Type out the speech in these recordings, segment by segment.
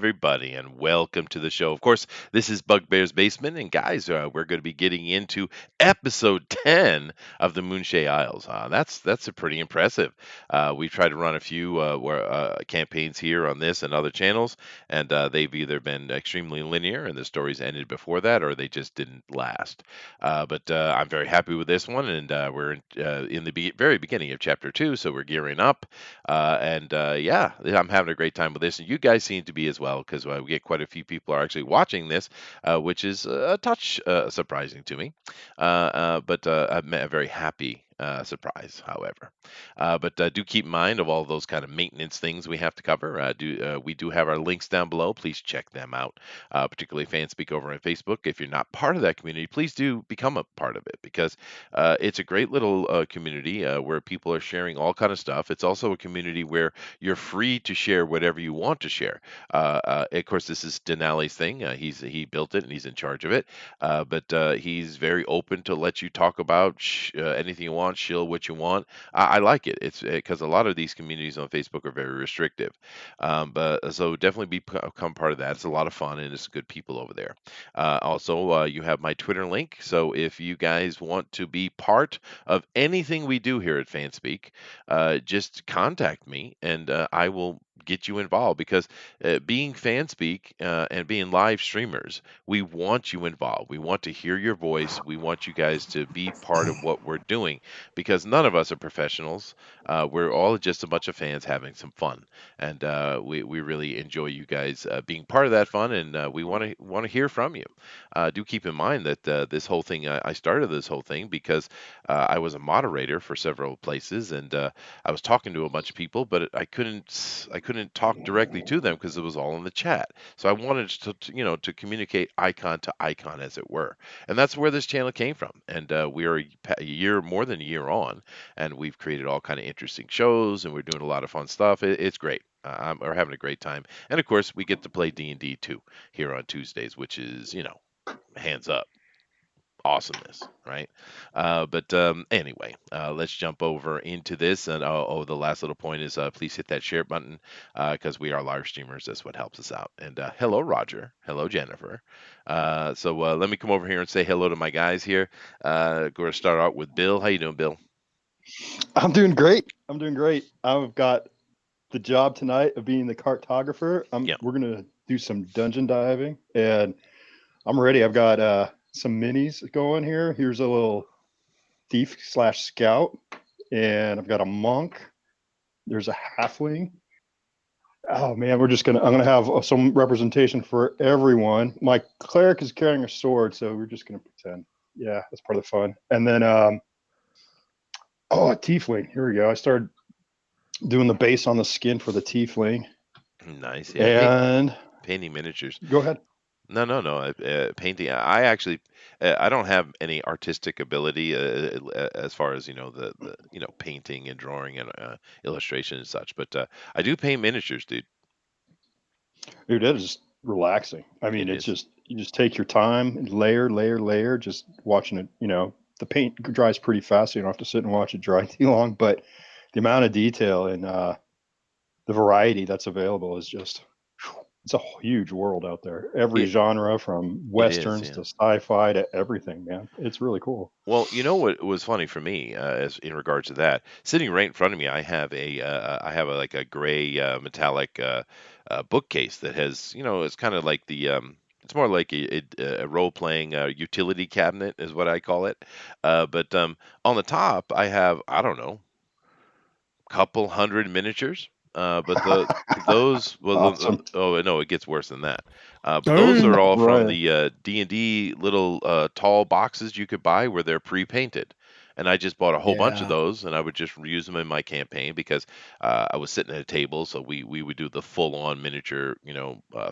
everybody, and welcome to the show. Of course, this is Bugbear's Basement, and guys, we're going to be getting into episode 10 of the Moonshea Isles. That's a pretty impressive. We've tried to run a few campaigns here on this and other channels, and they've either been extremely linear, and the stories ended before that, or they just didn't last. But I'm very happy with this one, and we're in the very beginning of chapter 2, so we're gearing up. And yeah, I'm having a great time with this, and you guys seem to be as well because we get quite a few people are actually watching this, which is a touch surprising to me. But I'm a very happy surprise, however. But do keep in mind of all those kind of maintenance things we have to cover. We do have our links down below. Please check them out, particularly Fanspeak over on Facebook. If you're not part of that community, please do become a part of it because it's a great little community where people are sharing all kind of stuff. It's also a community where you're free to share whatever you want to share. Of course, this is Dinale's thing. He built it and he's in charge of it. But he's very open to let you talk about anything you want, shill what you want. I like it. It's because a lot of these communities on Facebook are very restrictive. But so definitely become part of that. It's a lot of fun and it's good people over there. Also, you have my Twitter link. So if you guys want to be part of anything we do here at Fanspeak, just contact me and I will get you involved because being Fanspeak and being live streamers, we want you involved. We want to hear your voice. We want you guys to be part of what we're doing because none of us are professionals. We're all just a bunch of fans having some fun, and we really enjoy you guys being part of that fun, and we want to hear from you. Do keep in mind that this whole thing I started this whole thing because I was a moderator for several places, and I was talking to a bunch of people, but I couldn't talk directly to them because it was all in the chat. So I wanted to communicate icon to icon, as it were, and that's where this channel came from. And we are a year more than a year on, and we've created all kind of interesting shows, and we're doing a lot of fun stuff. It's great. We're having a great time, and of course, we get to play D&D too here on Tuesdays, which is hands up awesomeness, right? But anyway, let's jump over into this. And the last little point is please hit that share button because we are live streamers. That's what helps us out. And hello, Roger. Hello, Jennifer. So let me come over here and say hello to my guys here. Going to start out with Bill. How you doing, Bill? I'm doing great. I'm doing great. I've got the job tonight of being the cartographer. Yeah. We're gonna do some dungeon diving, and I'm ready. I've got some minis going here. Here's a little thief slash scout, and I've got a monk. There's a halfling. Oh man, I'm gonna have some representation for everyone. My cleric is carrying a sword, so we're just gonna pretend. Yeah, that's part of the fun. And then a tiefling. Here we go. I started doing the base on the skin for the tiefling. Nice. Yeah. And Painting miniatures. go ahead. No. Painting. I actually, I don't have any artistic ability as far as the painting and drawing and illustration and such. But I do paint miniatures, dude. Dude, that is just relaxing. I mean, It it's is. just you just take your time and layer, just watching it. The paint dries pretty fast, so you don't have to sit and watch it dry too long. But the amount of detail and the variety that's available is just it's a huge world out there. Every It genre from it is. westerns Yeah. to sci-fi to everything, man. It's really cool. Well, you know what was funny for me, as in regards to that, sitting right in front of me, I have like a gray metallic bookcase that has, it's kind of like it's more like a role playing utility cabinet is what I call it. But on the top, I have, I don't know, couple hundred miniatures. But those Awesome. oh no, it gets worse than that. But those Dang. are all from Right. the D&D little tall boxes you could buy where they're pre-painted. And I just bought a whole bunch of Yeah. those, and I would just use them in my campaign because I was sitting at a table, so we would do the full-on miniature,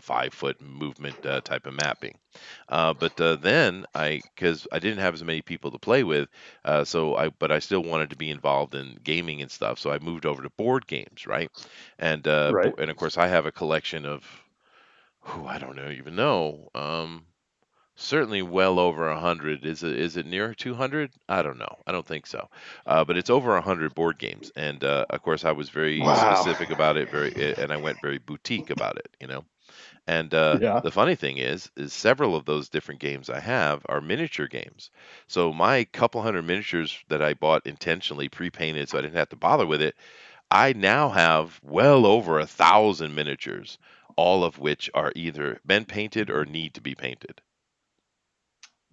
5 foot movement type of mapping. But then because I didn't have as many people to play with, but I still wanted to be involved in gaming and stuff, so I moved over to board games, right? Right. And of course, I have a collection of, I don't even know, certainly well over 100. Is it near 200? I don't know. I don't think so. But it's over 100 board games, and of course, I was very Wow. specific about it, and I went very boutique about it, And Yeah. the funny thing is several of those different games I have are miniature games. So my couple hundred miniatures that I bought intentionally pre-painted, so I didn't have to bother with it. I now have well over 1,000 miniatures, all of which are either been painted or need to be painted.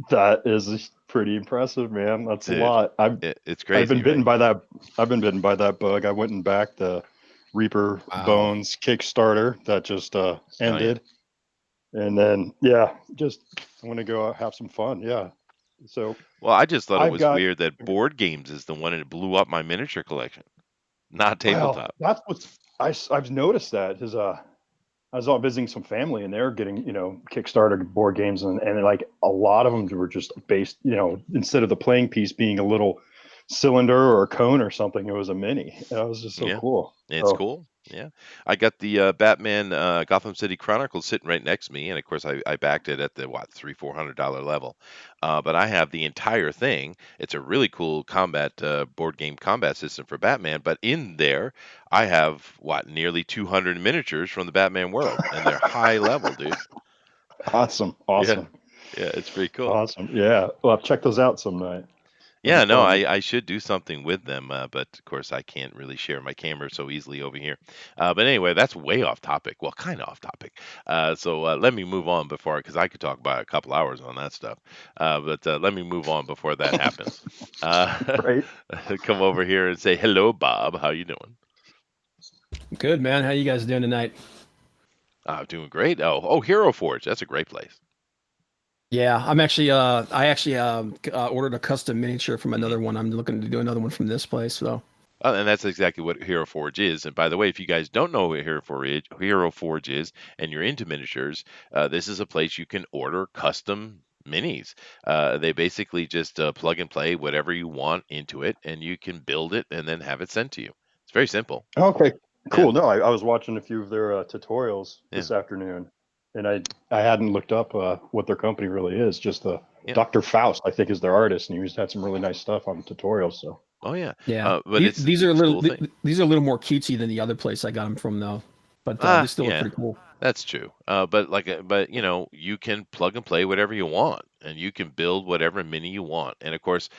That is pretty impressive, man. That's a Dude, lot. it's I've been crazy, right? bitten by that. I've been bitten by that bug. I went and backed the Reaper Wow. Bones Kickstarter that just Oh yeah. ended, and then yeah, just I want to go out, have some fun. Yeah. So Well, I just thought it I've was got weird that board games is the one that blew up my miniature collection, not well, tabletop. that's what's I've noticed that because I was out visiting some family and they're getting, Kickstarter board games and like a lot of them were just based, instead of the playing piece being a little cylinder or a cone or something, it was a mini. That was just so Yeah, cool. it's So cool. Yeah, I got the Batman Gotham City Chronicles sitting right next to me, and of course I backed it at the what $300-400 level. But I have the entire thing. It's a really cool combat board game combat system for Batman. But in there, I have what nearly 200 miniatures from the Batman world, and they're high level, dude. awesome. Yeah, Awesome. yeah, it's pretty cool. Awesome. Yeah. Well, check those out some night. That'd be Yeah, no, fun. I should do something with them, but of course I can't really share my camera so easily over here. But anyway, that's way off topic. Well, kind of off topic. So let me move on before, because I could talk about a couple hours on that stuff. But let me move on before that happens. Uh, Right. come over here and say hello, Bob. How you doing? Good, man. How you guys doing tonight? Doing great. Oh, Hero Forge. That's a great place. Yeah, I actually ordered a custom miniature from Hmm. another one. I'm looking to do another one from this place, so. And that's exactly what Hero Forge is. And by the way, if you guys don't know what Hero Forge is, and you're into miniatures, this is a place you can order custom minis. They basically just plug and play whatever you want into it, and you can build it and then have it sent to you. It's very simple. Okay. Yeah, Cool. No, I was watching a few of their tutorials yeah, this afternoon, and I hadn't looked up what their company really is. Just yeah. Dr. Faust, I think, is their artist, and he's had some really nice stuff on tutorials. So Oh yeah. Yeah, But these are a it's a little cool thing. these are a little more cutesy than the other place I got them from, though. But they still look Yeah. pretty cool. That's true. But you can plug and play whatever you want, and you can build whatever mini you want. And of course,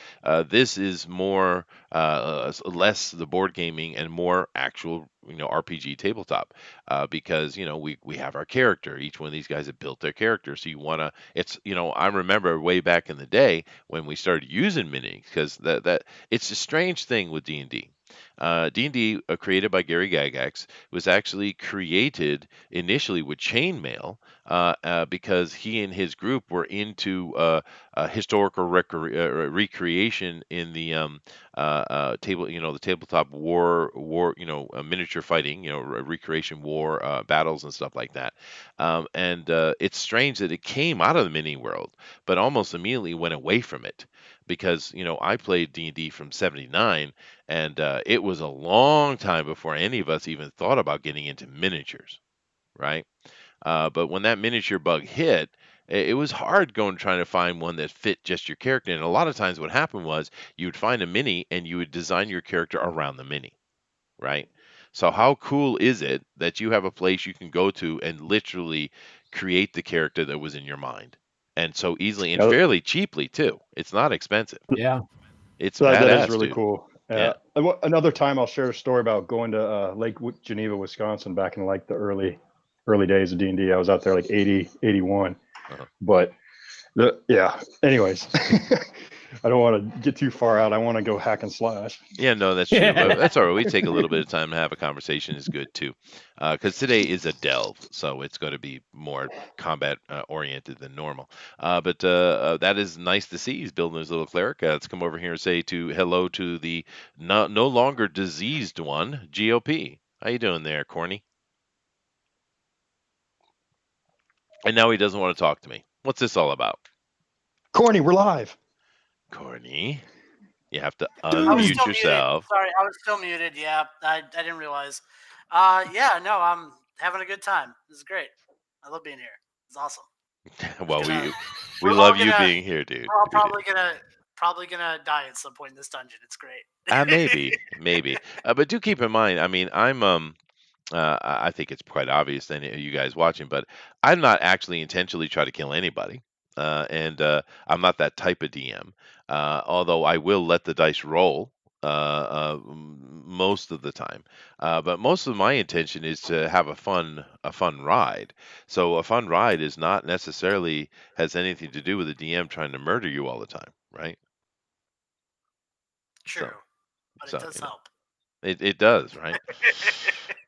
this is more, less the board gaming and more actual, RPG tabletop, because we have our character. Each one of these guys have built their character, so you wanna. I remember way back in the day when we started using minis, because that it's a strange thing with D&D. D&D, created by Gary Gygax, was actually created initially with chainmail, because he and his group were into historical recreation in the the tabletop war, miniature fighting, recreation war battles and stuff like that. And it's strange that it came out of the mini world, but almost immediately went away from it, because I played D&D from '79, and it was a long time before any of us even thought about getting into miniatures, right? But when that miniature bug hit, it was hard going trying to find one that fit just your character. And a lot of times, what happened was you would find a mini and you would design your character around the mini, right? So how cool is it that you have a place you can go to and literally create the character that was in your mind, and so easily and yeah, fairly cheaply too? It's not expensive. Yeah. It's that is badass, really dude. cool. Yeah. Another time, I'll share a story about going to Geneva, Wisconsin, back in like the early days of D&D. I was out there like 80, 81. Uh-huh. But yeah. Anyways, I don't want to get too far out. I want to go hack and slash. Yeah, no, that's true. But that's all right. We take a little bit of time to have a conversation is good too, because today is a delve, so it's going to be more combat oriented than normal. But that is nice to see. He's building his little cleric. Let's come over here and say hello to the no longer diseased one, GOP. How you doing there, Corny? And now he doesn't want to talk to me. What's this all about, Corny, we're live. Corny? You have to I was unmute still muted. yourself. Sorry, I was still muted. Yeah, I didn't realize. Yeah, no, I'm having a good time. This is great. I love being here. It's awesome. Well, Gonna, we we're all love you gonna, being here, dude. we're all We do. probably gonna die at some point in this dungeon. It's great. Maybe. But do keep in mind. I mean, I think it's quite obvious to any of you guys watching, but I'm not actually intentionally trying to kill anybody. And I'm not that type of DM. Although I will let the dice roll most of the time. But most of my intention is to have a fun ride. So a fun ride is not necessarily has anything to do with the DM trying to murder you all the time, right? True, So, but it so does help. it does, right?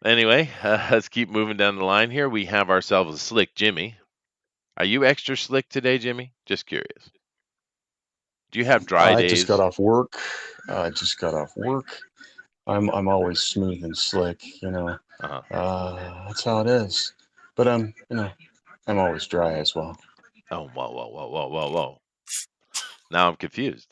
Anyway, let's keep moving down the line here. We have ourselves a slick Jimmy. Are you extra slick today, Jimmy? Just curious. Do you have dry I just got days? off work. I just got off work. I'm always smooth and slick, Uh-huh. That's how it is. But I'm always dry as well. Oh, whoa, whoa, whoa, whoa, whoa, whoa. Now I'm confused.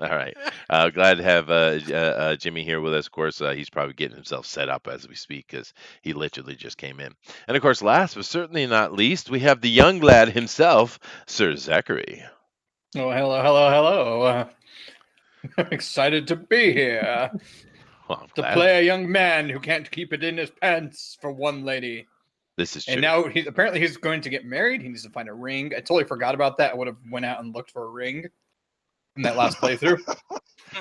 All right. Glad to have Jimmy here with us. Of course, he's probably getting himself set up as we speak because he literally just came in. And of course, last but certainly not least, we have the young lad himself, Sir Zachary. Oh, hello, hello, hello. I'm excited to be here Well, I'm to glad. play a young man who can't keep it in his pants for one lady. This is true. And now he's going to get married. He needs to find a ring. I totally forgot about that. I would have went out and looked for a ring in that last playthrough.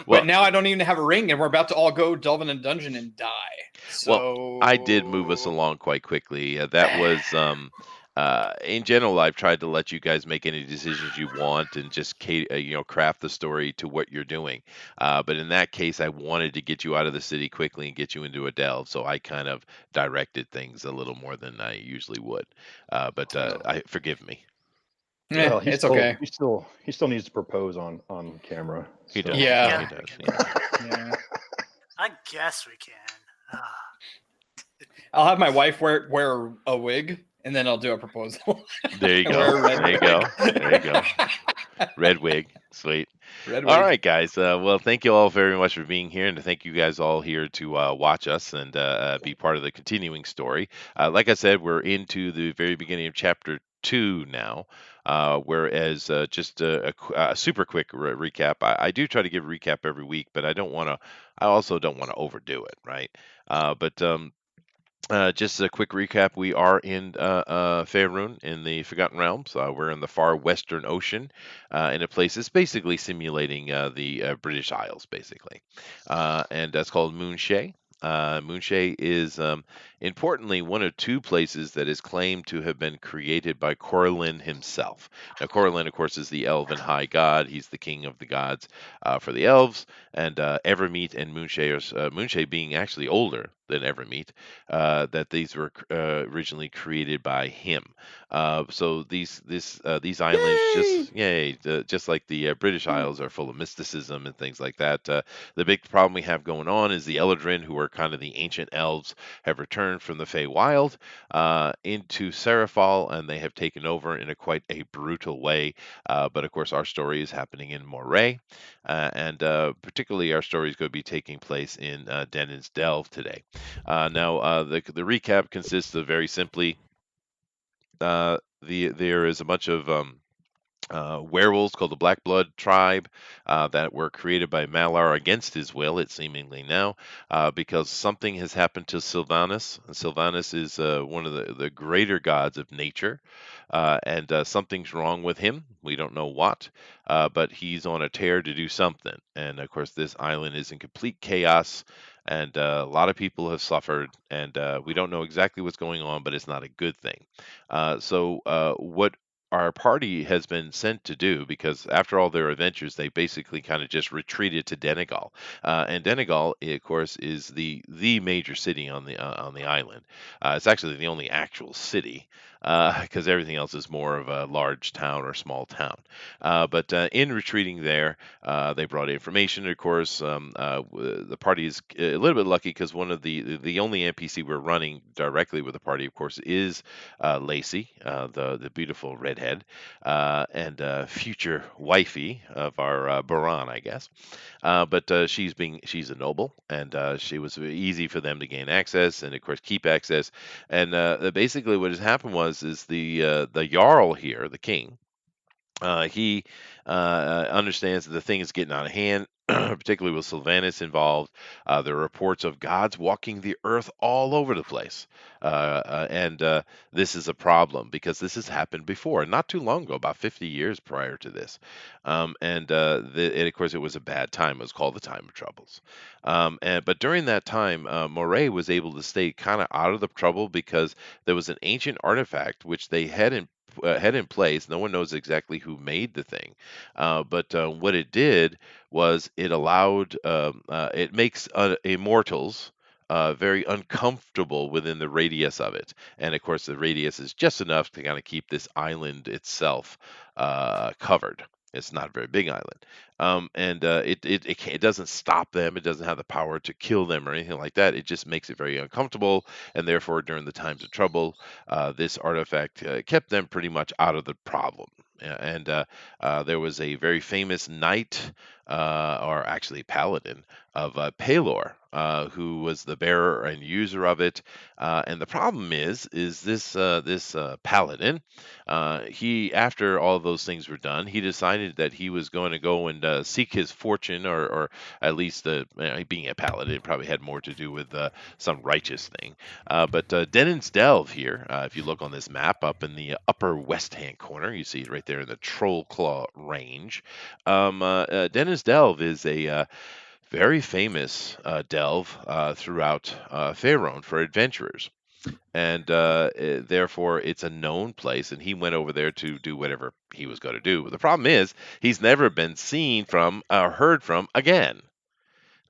Well, But now I don't even have a ring, and we're about to all go delve in a dungeon and die. So I did move us along quite quickly. That was in general. I've tried to let you guys make any decisions you want and just craft the story to what you're doing. But in that case, I wanted to get you out of the city quickly and get you into a delve, so I kind of directed things a little more than I usually would. But I forgive me. Well, it's okay. he still needs to propose on camera. He so- does. Yeah. He does. Yeah. I guess we can. I'll have my wife wear a wig, and then I'll do a proposal. There you And wear go. a red There you wig. go. There you go. Red wig. Sweet. Red All wig. right, guys. Well, thank you all very much for being here, and to thank you guys all here to watch us and be part of the continuing story. Like I said, we're into the very beginning of chapter 2 now. Whereas just a super quick recap. I do try to give a recap every week, but I don't want to. I also don't want to overdo it, right? But just a quick recap: we are in Faerun in the Forgotten Realms. We're in the far western ocean, in a place that's basically simulating the British Isles, basically, and that's called Moonshea. Moonshea is, importantly, one of two places that is claimed to have been created by Corlin himself. Now, Corlin, of course, is the elven high god. He's the king of the gods for the elves, and Evermeet and Moonshea being actually older than Evermeet, that these were originally created by him. So these islands, just like the British Isles, are full of mysticism and things like that. The big problem we have going on is the Eladrin, who are kind of the ancient elves, have returned from the Feywild into Serafal, and they have taken over in a quite a brutal way. But of course, our story is happening in Moray, and particularly our story is going to be taking place in Denon's Delve today. Now, the recap consists of very simply there is a bunch of werewolves called the Black Blood Tribe that were created by Malar against his will, it seemingly now, because something has happened to Sylvanus. And Sylvanus is one of the greater gods of nature, and something's wrong with him. We don't know what, but he's on a tear to do something. And of course, this island is in complete chaos. And a lot of people have suffered, and we don't know exactly what's going on, but it's not a good thing. What our party has been sent to do, because after all their adventures, they basically kind of just retreated to Denegal, and Denegal, of course, is the major city on the island. It's actually the only actual city, because everything else is more of a large town or small town. But in retreating there, they brought information. Of course, the party is a little bit lucky because one of the only NPC we're running directly with the party, of course, is Lacey, the beautiful redhead, and future wifey of our Baran, I guess. But she's a noble, and she was very easy for them to gain access, and of course keep access. And basically, what has happened is the jarl here, the king, He understands that the thing is getting out of hand, particularly with Sylvanus involved. There are reports of gods walking the earth all over the place. And This is a problem because this has happened before, not too long ago, about 50 years prior to this. And of course, it was a bad time. It was called the Time of Troubles. But during that time, Moray was able to stay kind of out of the trouble because there was an ancient artifact which they had in place. No one knows exactly who made the thing, but what it did was it makes immortals very uncomfortable within the radius of it, and of course the radius is just enough to kind of keep this island itself covered. It's not a very big island, and it doesn't stop them. It doesn't have the power to kill them or anything like that. It just makes it very uncomfortable, and therefore during the times of trouble, this artifact kept them pretty much out of the problem. There was a very famous knight, or actually paladin, of Pelor, who was the bearer and user of it. And the problem is this paladin. He, after all of those things were done, he decided that he was going to go and seek his fortune, or at least being a paladin, it probably had more to do with some righteous thing. But Denon's Delve here, if you look on this map up in the upper west-hand corner, you see it right there in the Troll Claw range. Denon's Delve is a very famous delve throughout Faerun for adventurers. And therefore, it's a known place, and he went over there to do whatever he was going to do. But the problem is, he's never been seen from or heard from again.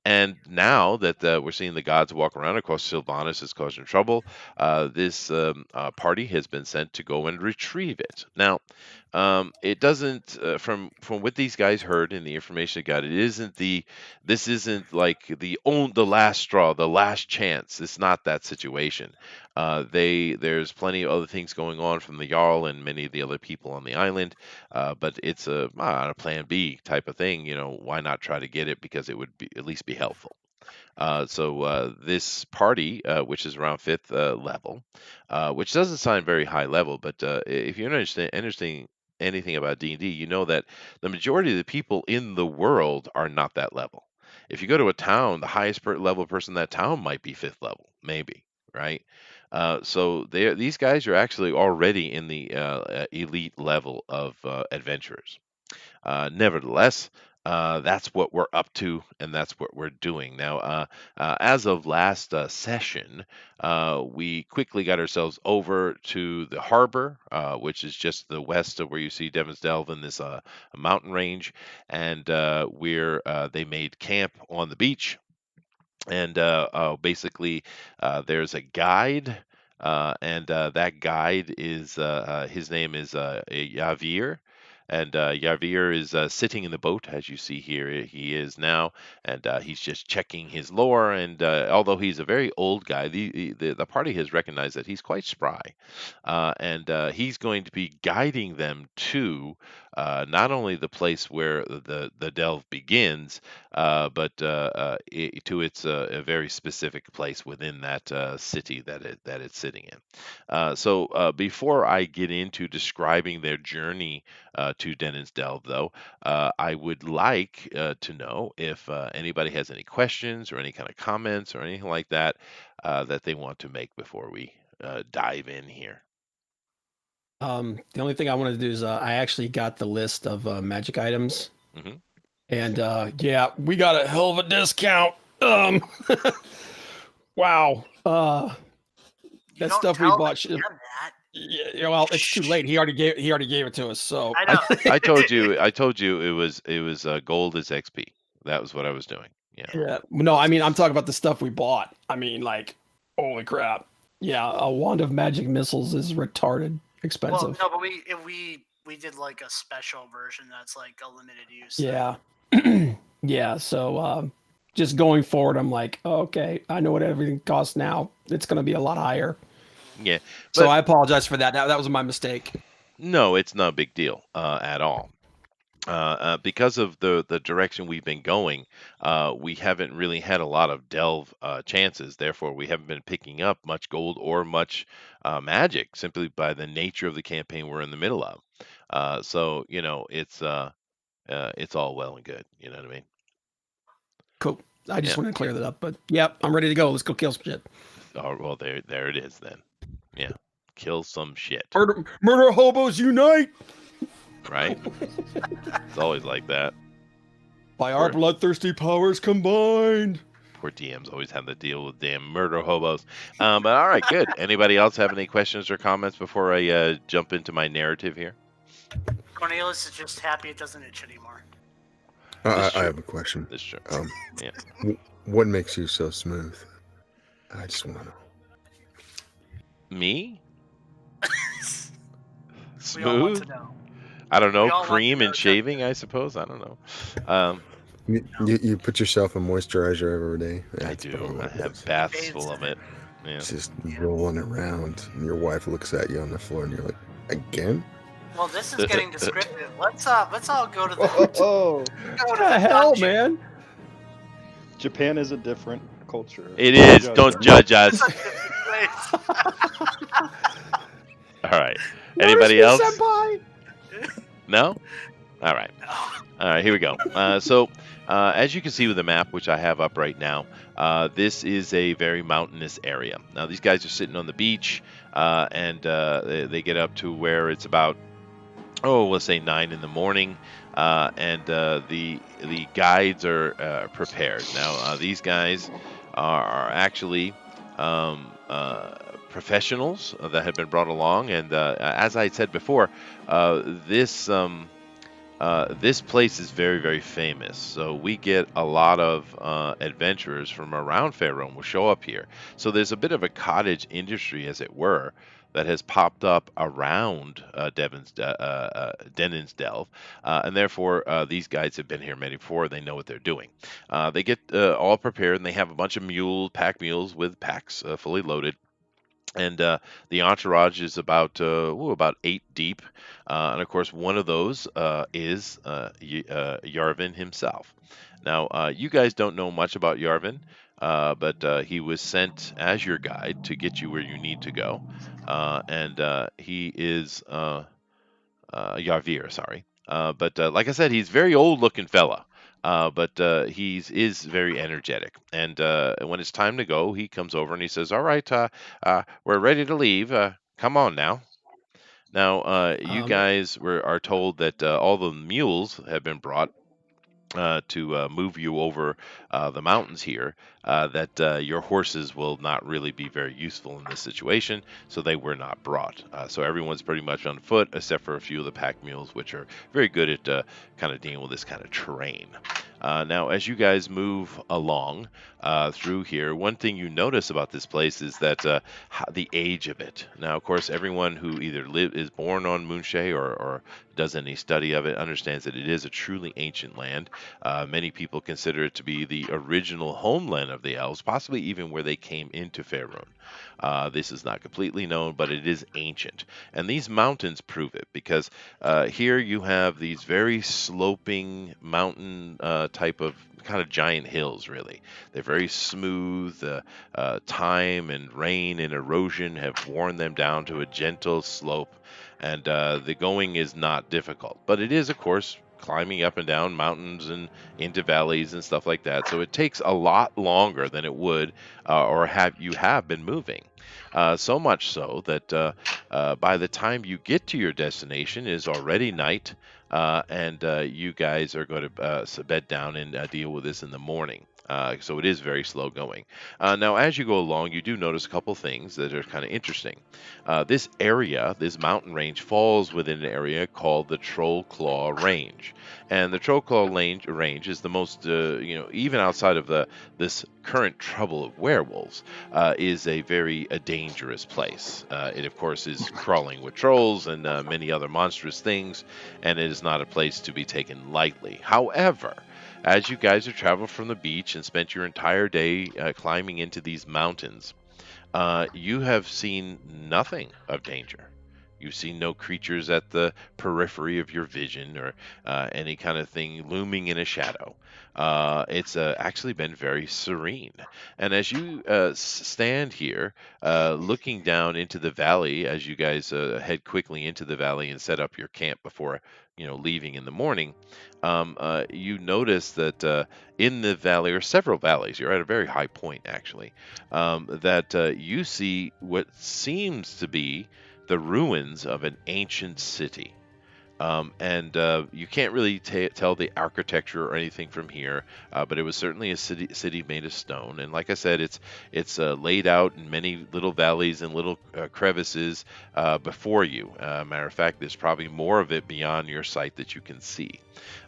And now that we're seeing the gods walk around, of course, Sylvanus is causing trouble. This party has been sent to go and retrieve it. Now, it doesn't. From what these guys heard and the information they got, This isn't like the last straw, the last chance. It's not that situation. There's plenty of other things going on from the Jarl and many of the other people on the island, but it's a plan B type of thing. Why not try to get it because it would at least be helpful. So this party, which is around fifth level, which doesn't sound very high level, but if you understand anything about D&D, you know that the majority of the people in the world are not that level. If you go to a town, the highest level person in that town might be fifth level, maybe, right? So these guys are actually already in the elite level of adventurers. Nevertheless, that's what we're up to, and that's what we're doing now. As of last session, we quickly got ourselves over to the harbor, which is just the west of where you see Devin's Delve in this mountain range, and they made camp on the beach. And basically, there's a guide, and that guide is his name is Yavir. And Yavir is sitting in the boat, as you see here. He is now, and he's just checking his lore. And although he's a very old guy, the party has recognized that he's quite spry, and he's going to be guiding them to not only the place where the delve begins, but to its a very specific place within that city that it's sitting in. So before I get into describing their journey to Denon's Delve, though, I would like to know if anybody has any questions or any kind of comments or anything like that that they want to make before we dive in here. The only thing I wanted to do is I actually got the list of magic items, hmm and yeah, we got a hell of a discount. Wow, You that don't stuff we tell bought. the DM that. Yeah, well, it's too late. He already gave it to us. So I know. I told you it was gold is XP. That was what I was doing. Yeah. yeah, no, I mean I'm talking about the stuff we bought. I mean, like, holy crap! Yeah, a wand of magic missiles is retarded Well, expensive. no, but we did like a special version that's like a limited use. Yeah, yeah. So just going forward, I'm like, okay, I know what everything costs now. It's going to be a lot higher. Yeah. So But I apologize for that. That was my mistake. no, it's not a big deal at all. because of the direction we've been going, we haven't really had a lot of delve chances. Therefore, we haven't been picking up much gold or much magic simply by the nature of the campaign we're in the middle of. So it's all well and good. You know what I mean? Cool. I just Yeah. wanted to clear that up. But yep, I'm ready to go. Let's go kill some shit. Oh, well, there it is then. Yeah, kill some shit. Murder hobos unite! Right? It's always like that. By our bloodthirsty powers combined. Poor DMs always have to deal with damn murder hobos. But all right, good. Anybody else have any questions or comments before I jump into my narrative here? Cornelius is just happy it doesn't itch anymore. I have a question. This true. Yeah. What makes you so smooth? I just want to know. Me? We all want Smooth? to know. I don't know. We all want to Cream know, and shaving, I suppose. I don't know. You put yourself a moisturizer every day. I That's do. probably I what it have is. baths Bathes full of in it. Yeah. It's just rolling around, and your wife looks at you on the floor, and you're like, again? Well, this is getting descriptive. Let's all go to the Oh, go to What the hell, dungeon. man? Japan is a different culture. It Don't is. judge Don't them. judge us. Such a different place. All right. Anybody Notice me, else? senpai? No? All right. All right, here we go. As you can see with the map, which I have up right now, this is a very mountainous area. Now, these guys are sitting on the beach, and they get up to where it's about, let's say 9 in the morning, and the guides are prepared. Now, these guys are actually professionals that have been brought along, and as I said before, this. This place is very, very famous. So we get a lot of adventurers from around Faerun will show up here. So there's a bit of a cottage industry, as it were, that has popped up around Denon's Delve. And therefore, these guys have been here many before. They know what they're doing. They get all prepared, and they have a bunch of pack mules with packs fully loaded. And the entourage is about 8 deep, and of course one of those is Yarvin himself. Now you guys don't know much about Yarvin, but he was sent as your guide to get you where you need to go, and he is Yarvir, sorry. But like I said, he's a very old looking fella. But he is very energetic, and when it's time to go, he comes over and he says, "All right, we're ready to leave. Come on now." Now, you guys are told that all the mules have been brought to move you over the mountains here, that your horses will not really be very useful in this situation, so they were not brought. So everyone's pretty much on foot, except for a few of the pack mules, which are very good at kind of dealing with this kind of terrain. Now, as you guys move along through here, one thing you notice about this place is that the age of it. Now, of course, everyone who either is born on Moonshea or does any study of it understands that it is a truly ancient land. Many people consider it to be the original homeland of the elves, possibly even where they came into Faerun. This is not completely known, but it is ancient. And these mountains prove it, because here you have these very sloping mountain type of kind of giant hills, really. They're very smooth. Time and rain and erosion have worn them down to a gentle slope, and the going is not difficult. But it is, of course, climbing up and down mountains and into valleys and stuff like that. So it takes a lot longer than it would or have been moving. So much so that by the time you get to your destination, it is already night, and you guys are going to bed down and deal with this in the morning. So it is very slow going. Now, as you go along, you do notice a couple things that are kind of interesting. This area, this mountain range, falls within an area called the Troll Claw Range, and the Troll Claw range is the most, even outside of this current trouble of werewolves, is a very dangerous place. It, of course, is crawling with trolls and many other monstrous things, and it is not a place to be taken lightly. However, as you guys have traveled from the beach and spent your entire day climbing into these mountains, you have seen nothing of danger. You see no creatures at the periphery of your vision or any kind of thing looming in a shadow. It's actually been very serene. And as you stand here, looking down into the valley, as you guys head quickly into the valley and set up your camp before leaving in the morning, you notice that in the valley, or several valleys, you're at a very high point actually, that you see what seems to be the ruins of an ancient city. And you can't really tell the architecture or anything from here, but it was certainly a city made of stone. And like I said, it's laid out in many little valleys and little crevices before you. Matter of fact, there's probably more of it beyond your sight that you can see.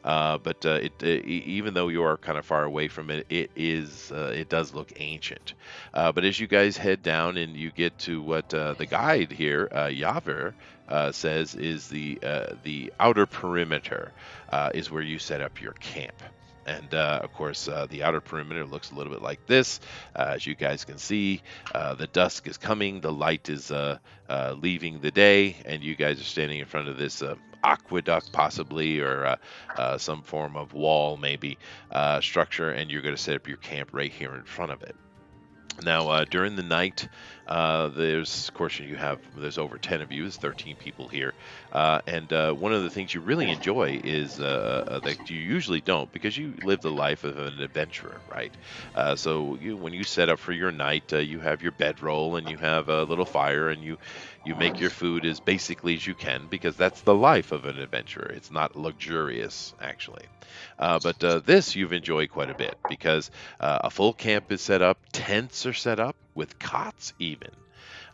But even though you are kind of far away from it, it does look ancient. But as you guys head down and you get to what the guide here, Yaver, says is the outer perimeter is where you set up your camp. And of course, the outer perimeter looks a little bit like this. As you guys can see, the dusk is coming, the light is leaving the day, and you guys are standing in front of this aqueduct, possibly, or some form of wall, maybe, structure, and you're going to set up your camp right here in front of it. Now, during the night, there's, of course, there's over 10 of you, there's 13 people here. And one of the things you really enjoy is that you usually don't, because you live the life of an adventurer, right? So when you set up for your night, you have your bedroll and you have a little fire and you make your food as basically as you can, because that's the life of an adventurer. It's not luxurious, actually. But this you've enjoyed quite a bit, because a full camp is set up, tents are set up with cots even.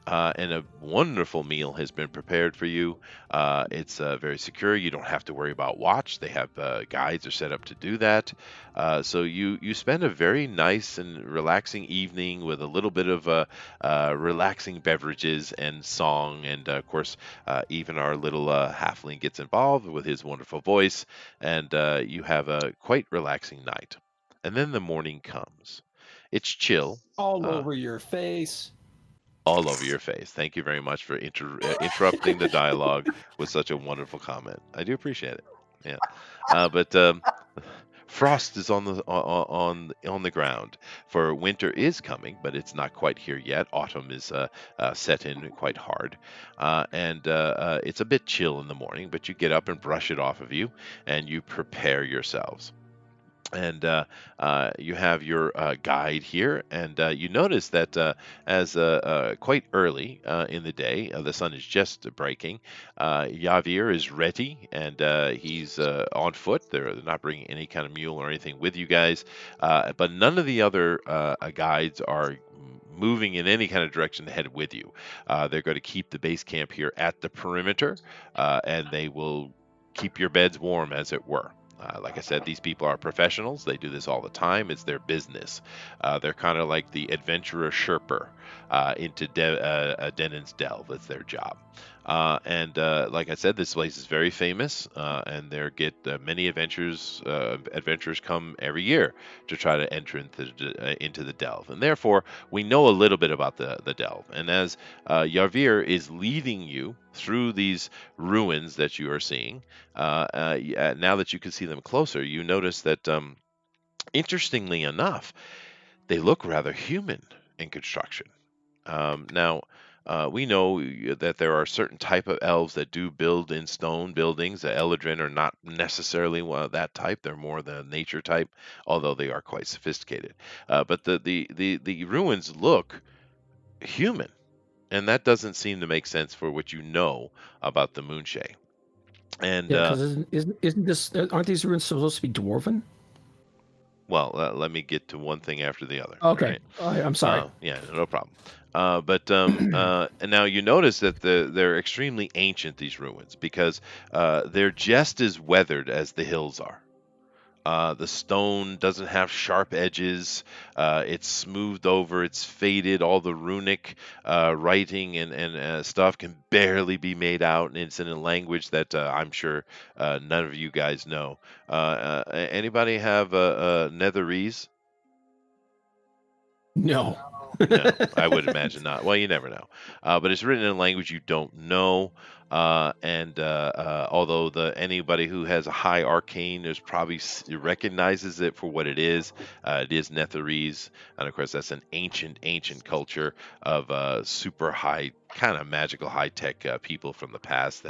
And a wonderful meal has been prepared for you. It's very secure. You don't have to worry about watch. They have guides are set up to do that. So you spend a very nice and relaxing evening with a little bit of relaxing beverages and song. And of course, even our little halfling gets involved with his wonderful voice. And you have a quite relaxing night. And then the morning comes. It's chill. All Uh, over your face. all over your face. Thank you very much for interrupting the dialogue with such a wonderful comment. I do appreciate it. Yeah, but frost is on the ground. For winter is coming, but it's not quite here yet. Autumn is set in quite hard, and it's a bit chill in the morning. But you get up and brush it off of you, and you prepare yourselves. And you have your guide here, and you notice that as quite early in the day, the sun is just breaking. Yavir is ready, and he's on foot. They're not bringing any kind of mule or anything with you guys, but none of the other guides are moving in any kind of direction to head with you. They're going to keep the base camp here at the perimeter, and they will keep your beds warm, as it were. Like I said, these people are professionals. They do this all the time. It's their business. They're kind of like the adventurer Sherper into Denon's Delve. That's their job. And like I said, this place is very famous, and there get many adventurers come every year to try to enter into the delve. And therefore, we know a little bit about the delve. And as Yarvir is leading you through these ruins that you are seeing, now that you can see them closer, you notice that, interestingly enough, they look rather human in construction. Now, we know that there are certain type of elves that do build in stone buildings. The Eladrin are not necessarily that type; they're more the nature type, although they are quite sophisticated. But the ruins look human, and that doesn't seem to make sense for what you know about the Moonshea. And Yeah, because isn't this aren't these ruins supposed to be dwarven? well, let me get to one thing after the other. Okay, All right. I'm sorry. Yeah, no problem. But and now you notice that they're extremely ancient, these ruins, because they're just as weathered as the hills are. The stone doesn't have sharp edges. It's smoothed over. It's faded. All the runic writing and stuff can barely be made out, and it's in a language that I'm sure none of you guys know. Anybody have Netherese? No. No, I would imagine not. Well, you never know. But it's written in a language you don't know. Although anybody who has a high arcane is probably recognizes it for what it is Netherese, and of course that's an ancient culture of super high kind of magical high tech people from the past.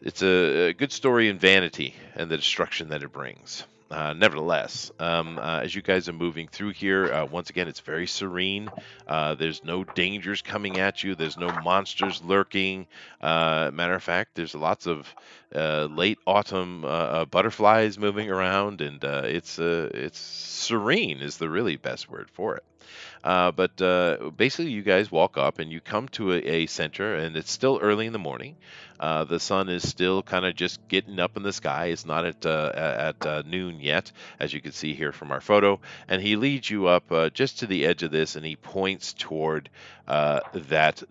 It's a good story in vanity and the destruction that it brings. Nevertheless, as you guys are moving through here, once again, it's very serene. There's no dangers coming at you. There's no monsters lurking. Matter of fact, there's lots of late autumn butterflies moving around, and it's serene is the really best word for it. But basically, you guys walk up and you come to a center, and it's still early in the morning. The sun is still kind of just getting up in the sky. It's not at noon yet, as you can see here from our photo. And he leads you up just to the edge of this, and he points toward that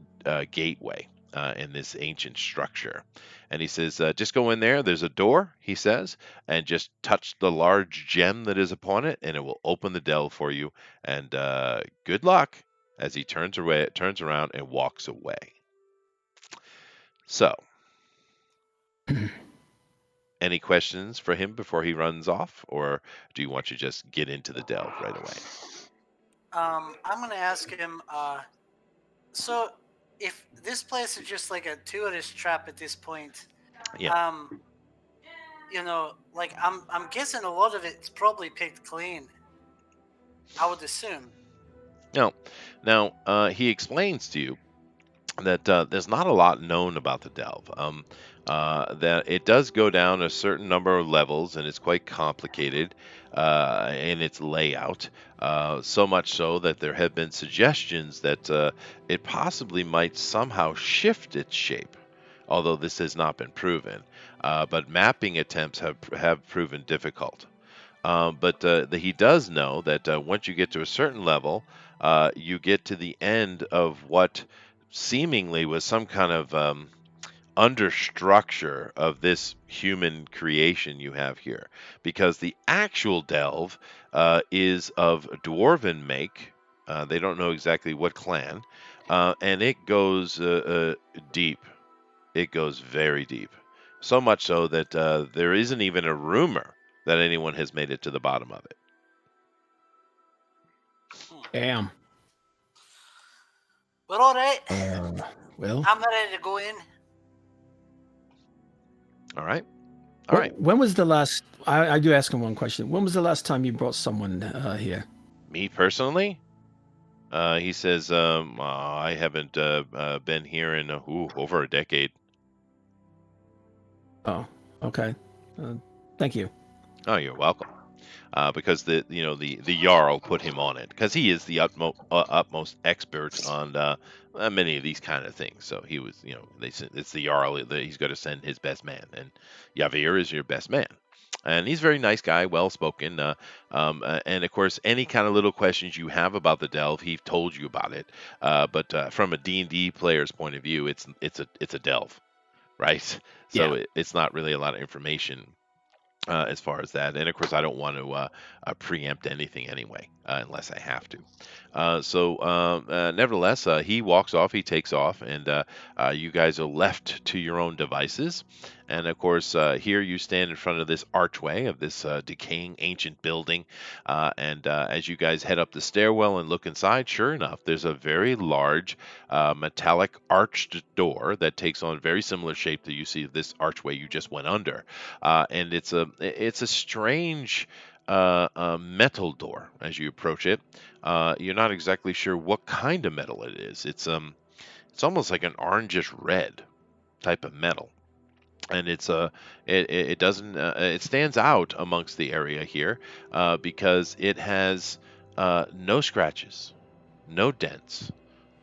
gateway in this ancient structure. And he says, just go in there. There's a door, he says, and just touch the large gem that is upon it, and it will open the delve for you. And good luck as he turns around, and walks away. So, any questions for him before he runs off, or do you want to just get into the delve right away? I'm gonna ask him. So, if this place is just like a tourist trap at this point, Yeah. like I'm guessing a lot of it's probably picked clean. I would assume. Now, he explains to you that there's not a lot known about the delve. That it does go down a certain number of levels, and it's quite complicated in its layout. So much so that there have been suggestions that it possibly might somehow shift its shape, although this has not been proven. But mapping attempts have proven difficult. But he does know that once you get to a certain level, you get to the end of what seemingly was some kind of understructure of this human creation you have here, because the actual delve is of dwarven make. They don't know exactly what clan, and it goes deep. It goes very deep. So much so that there isn't even a rumor that anyone has made it to the bottom of it. Damn. But all right, Well, I'm ready to go in. All right. All right. When was the last? I do ask him one question. When was the last time you brought someone here? Me personally? He says, I haven't been here in over a decade. Oh, okay. Thank you. Oh, you're welcome. Because the Jarl put him on it, because he is the utmost expert on many of these kind of things. So he was, it's the Jarl that he's going to send his best man, and Yavir is your best man. And he's a very nice guy, well spoken, and of course, any kind of little questions you have about the delve, he told you about it. But from a D&D player's point of view, it's a delve, right? So Yeah. it's not really a lot of information as far as that. And of course, I don't want to preempt anything anyway, unless I have to. Nevertheless, he walks off, he takes off, and you guys are left to your own devices. And of course, here you stand in front of this archway of this decaying ancient building. And as you guys head up the stairwell and look inside, sure enough, there's a very large metallic arched door that takes on a very similar shape that you see this archway you just went under. And it's a strange metal door as you approach it. You're not exactly sure what kind of metal it is. It's almost like an orangish red type of metal, and it doesn't it stands out amongst the area here because it has no scratches, no dents,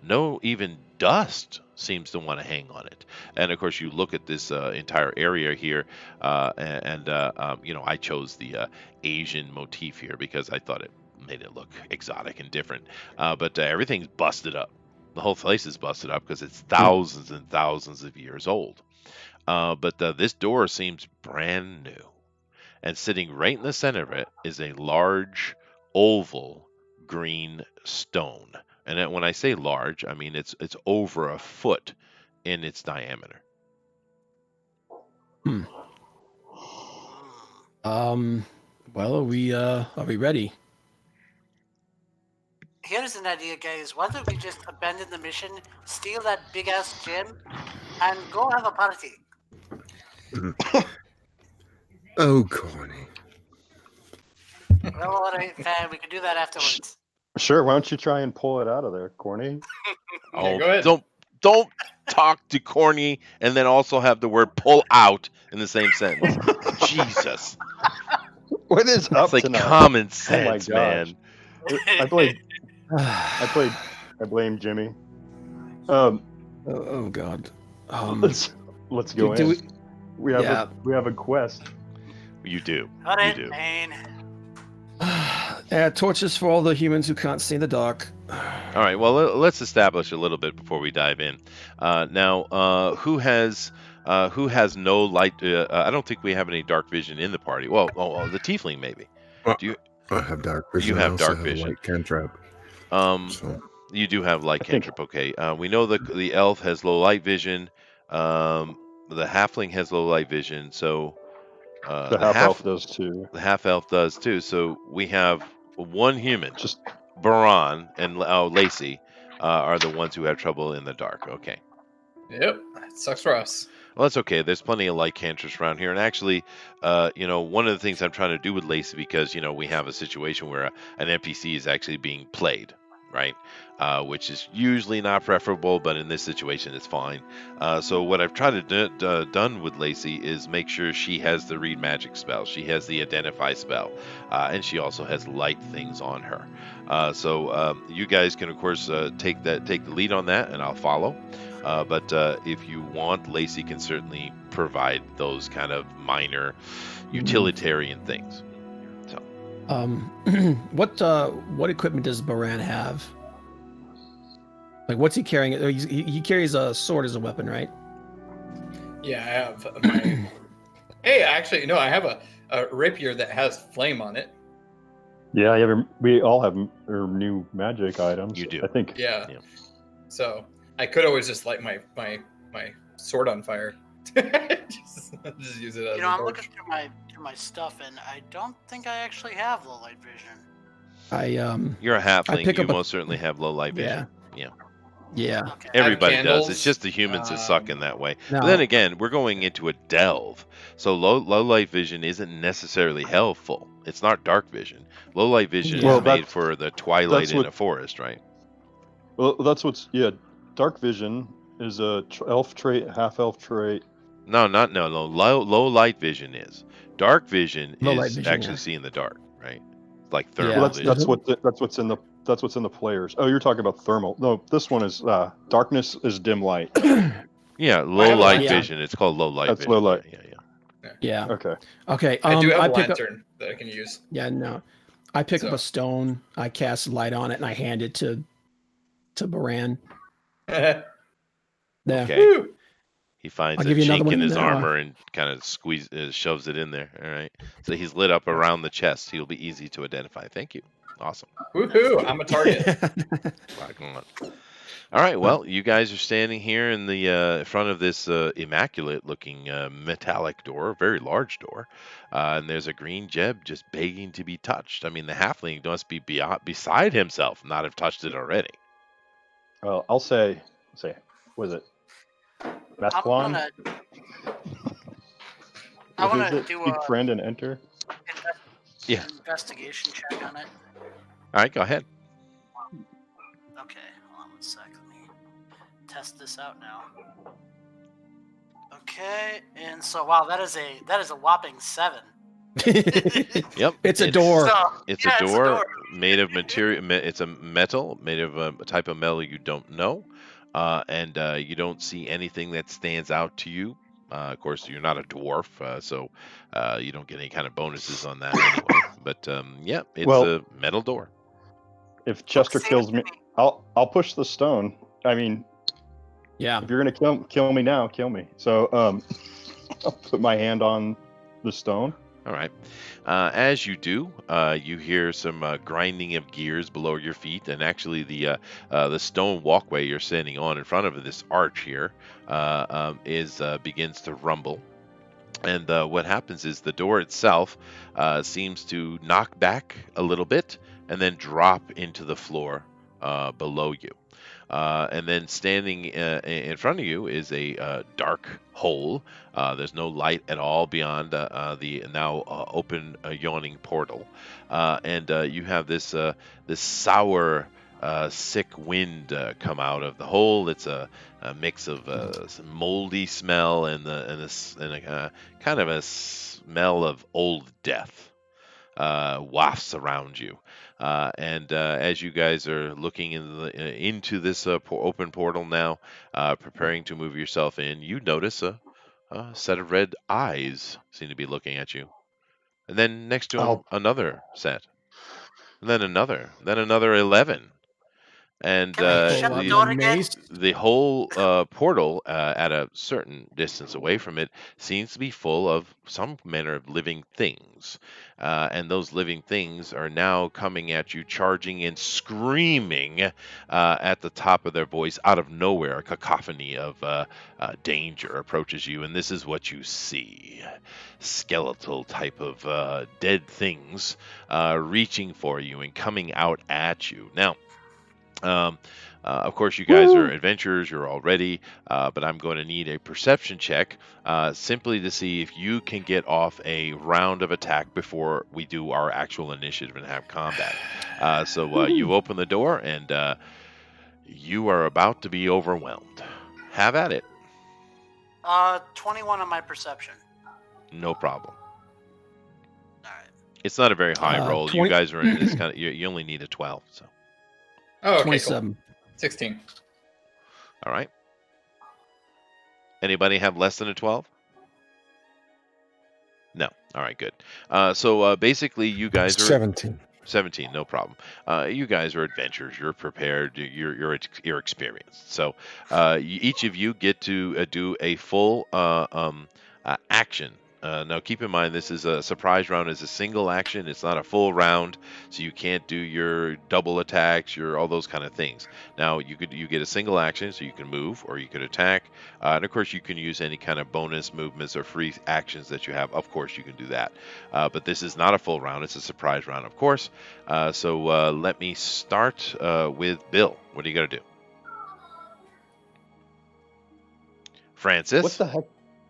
no even dust seems to want to hang on it. And of course, you look at this entire area here, I chose the Asian motif here because I thought it made it look exotic and different. But everything's busted up. The whole place is busted up because it's thousands and thousands of years old. But this door seems brand new. And sitting right in the center of it is a large, oval, green stone. And when I say large, I mean it's over a foot in its diameter. Well, are we ready? Here's an idea, guys. Why don't we just abandon the mission, steal that big ass gem, and go have a party? Oh, Corny. Well, all right, fine. We can do that afterwards. Sure. Why don't you try and pull it out of there, Corny? Oh, go ahead. Don't talk to Corny and then also have the word pull out in the same sentence. Jesus. What is up It's like tonight? common Oh my sense, gosh. man. I blame Jimmy. Oh God. Let's go do in. We have yeah. we have a quest. You do. All You right, do. Maine. Torches for all the humans who can't see in the dark. All right. Well, let's establish a little bit before we dive in. Now, who has no light? I don't think we have any dark vision in the party. Well, the tiefling maybe. Do you? I have dark vision. You have I also dark have vision. a light cantrip. So You do have light I think- cantrip. Okay. We know the elf has low light vision. The halfling has low light vision. So The half elf does too. the half elf does too. So we have one human. Just Baran and Lacey are the ones who have trouble in the dark. Okay. Yep. That sucks for us. Well, that's okay. There's plenty of light cantrips around here. And actually, one of the things I'm trying to do with Lacey, because, we have a situation where an NPC is actually being played, right? Which is usually not preferable, but in this situation, it's fine. So what I've tried to done with Lacey is make sure she has the read magic spell. She has the identify spell, and she also has light things on her. So you guys can, of course, take the lead on that, and I'll follow. But if you want, Lacey can certainly provide those kind of minor utilitarian things. So, what equipment does Baran have? Like, what's he carrying? He carries a sword as a weapon, right? Yeah, I have my. Hey, actually, no, I have a rapier that has flame on it. yeah, we all have our new magic items. You do. I think. Yeah. Yeah. So I could always just light my sword on fire. just use it as a I'm torch. looking through my stuff, and I don't think I actually have low light vision. you're a halfling. pick You up a- most certainly have low light vision. Yeah. Okay. Everybody does. candles, It's just the humans that suck in that way. No. But then again, we're going into a delve. So low light vision isn't necessarily helpful. It's not dark vision. Low light vision Well, is made that's- for the twilight that's in what- a forest, right? Well, that's what's Dark vision is a elf trait, half elf trait. No. Low light vision is. Dark vision Low is light vision, actually yeah. seeing the dark, right? Like thermal Yeah. Well, vision. that's what's in the players. Oh, you're talking about thermal. No, this one is darkness is dim light. Yeah, have low a light lantern. vision. It's called low light That's vision. low light. Yeah. Yeah. Okay. Okay. I do have a pick up. lantern that I can use. Yeah. No. I pick up So- a stone. I cast light on it, and I hand it to Baran. Woo! Yeah. Okay. He finds I'll a give you another chink in one his now. armor and kind of shoves it in there. All right. So he's lit up around the chest. He'll be easy to identify. Thank you. Awesome. Woohoo! I'm a target. Rock on. All right. Well, you guys are standing here in the front of this immaculate-looking metallic door, very large door, and there's a green Jeb just begging to be touched. I mean, the halfling must be beside himself, not have touched it already. Well, I'll say, was it I'm Masquan? gonna. I What is want to it? do Speak a friend and enter. Yeah. investigation check on it. All right. Go ahead. Okay, hold on one sec. Let me test this out now. Okay, and so wow, that is a whopping 7. Yep. It's a door. So, It's yeah, a door made of material. It's a metal made of a type of metal you don't know, and you don't see anything that stands out to you. Of course, you're not a dwarf, so you don't get any kind of bonuses on that anyway. But yeah, it's Well- a metal door. If Chester kills me, I'll push the stone. I mean, Yeah. if you're gonna kill me now, kill me. So I'll put my hand on the stone. All right. As you do, you hear some grinding of gears below your feet, and actually the stone walkway you're standing on in front of this arch here is begins to rumble. And what happens is the door itself seems to knock back a little bit and then drop into the floor below you. And then standing in front of you is a dark hole. There's no light at all beyond the now open, yawning portal. And you have this sour, sick wind come out of the hole. It's a mix of some moldy smell and a kind of a smell of old death wafts around you. And as you guys are looking into this open portal now, preparing to move yourself in, you notice a set of red eyes seem to be looking at you. And then next to him, I'll another set. And then another 11. And Can I shut the door again? Mace. the whole portal at a certain distance away from it seems to be full of some manner of living things. And those living things are now coming at you, charging and screaming at the top of their voice out of nowhere. A cacophony of danger approaches you, and this is what you see. Skeletal type of dead things reaching for you and coming out at you. Now, of course, you guys are adventurers, you're all ready, but I'm going to need a perception check simply to see if you can get off a round of attack before we do our actual initiative and have combat. So you open the door, and you are about to be overwhelmed. Have at it. 21 on my perception. No problem. All right. It's not a very high roll. 20 You guys are in this kind of. You only need a 12. So, Oh, okay, cool. 27. 16. all right. Anybody have less than a 12? No. All right, good. So basically, you guys are 17. 17, no problem. You guys are adventurers. You're prepared. You're experienced. So each of you get to do a full action. Now, keep in mind, this is a surprise round. It's a single action. It's not a full round, so you can't do your double attacks, your all those kind of things. Now, you get a single action, so you can move or you could attack, and of course, you can use any kind of bonus movements or free actions that you have. Of course, you can do that. But this is not a full round. It's a surprise round, of course. So let me start with Bill. What are you gonna do, Francis?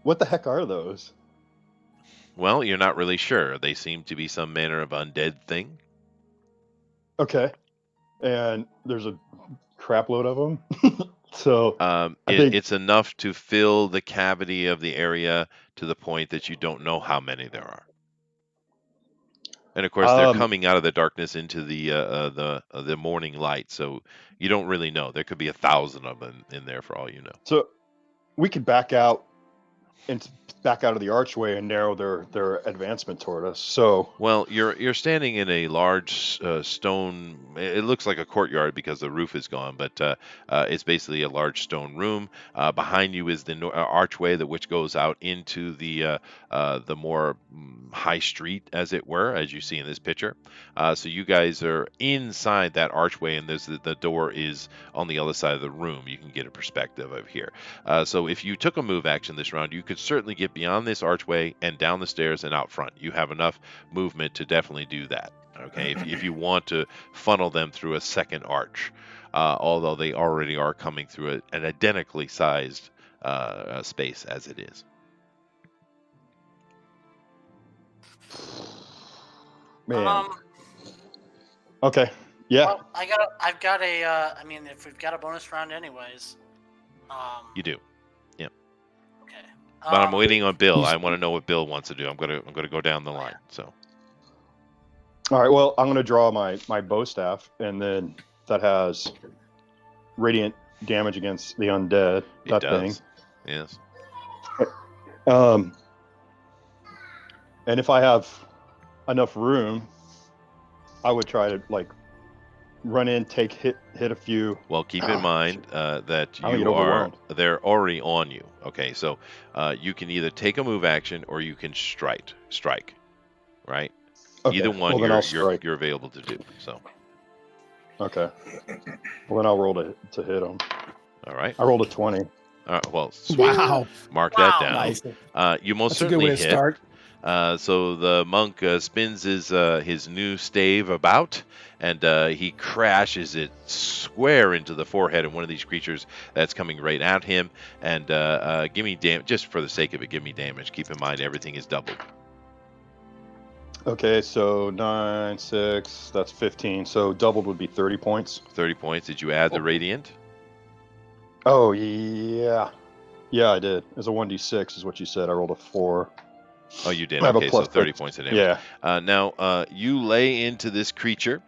What the heck are those? Well, you're not really sure. They seem to be some manner of undead thing. Okay. And there's a crap load of them. So think- it's enough to fill the cavity of the area to the point that you don't know how many there are. And of course, they're coming out of the darkness into the morning light, so you don't really know. There could be 1,000 of them in there for all you know. So we could back out of the archway and narrow their advancement toward us. So Well, you're standing in a large stone. It looks like a courtyard because the roof is gone, but it's basically a large stone room. Behind you is the archway which goes out into the more high street, as it were, as you see in this picture. So you guys are inside that archway, and the door is on the other side of the room. You can get a perspective of here. So if you took a move action this round, you could certainly get beyond this archway and down the stairs and out front. You have enough movement to definitely do that. Okay, if you want to funnel them through a second arch, although they already are coming through an identically sized space as it is. man. Okay. Yeah. Well, I've got a. I mean, if we've got a bonus round, anyways. You do. Okay. But I'm waiting on Bill. I want to know what Bill wants to do. I'm gonna go down the line. So. All right. Well, I'm gonna draw my bow staff, and then that has radiant damage against the undead. It does. Yes. And if I have enough room, I would try to run in, hit a few. Well, keep in mind that I'll get overwhelmed. they're already on you. Okay, so you can either take a move action or you can strike. right? Okay. Either one Well, then I'll you're strike. available to do. So, Okay. Well, then I'll roll to hit him. all right. I rolled a 20. Well, sweet. Wow. Mark that Wow. down. Nice. You most That's a good way certainly to hit. start. So the monk spins his new stave about, and he crashes it square into the forehead of one of these creatures that's coming right at him. And give me damage, just for the sake of it. Give me damage. Keep in mind everything is doubled. Okay, so 9, 6, that's 15. So doubled would be 30 points. 30 points. Did you add the radiant? Oh, yeah. Yeah, I did. It was a 1d6 is what you said. I rolled a 4. Oh, you did. I have a Okay, so plus 30 6. points of damage. Yeah. Now you lay into this creature.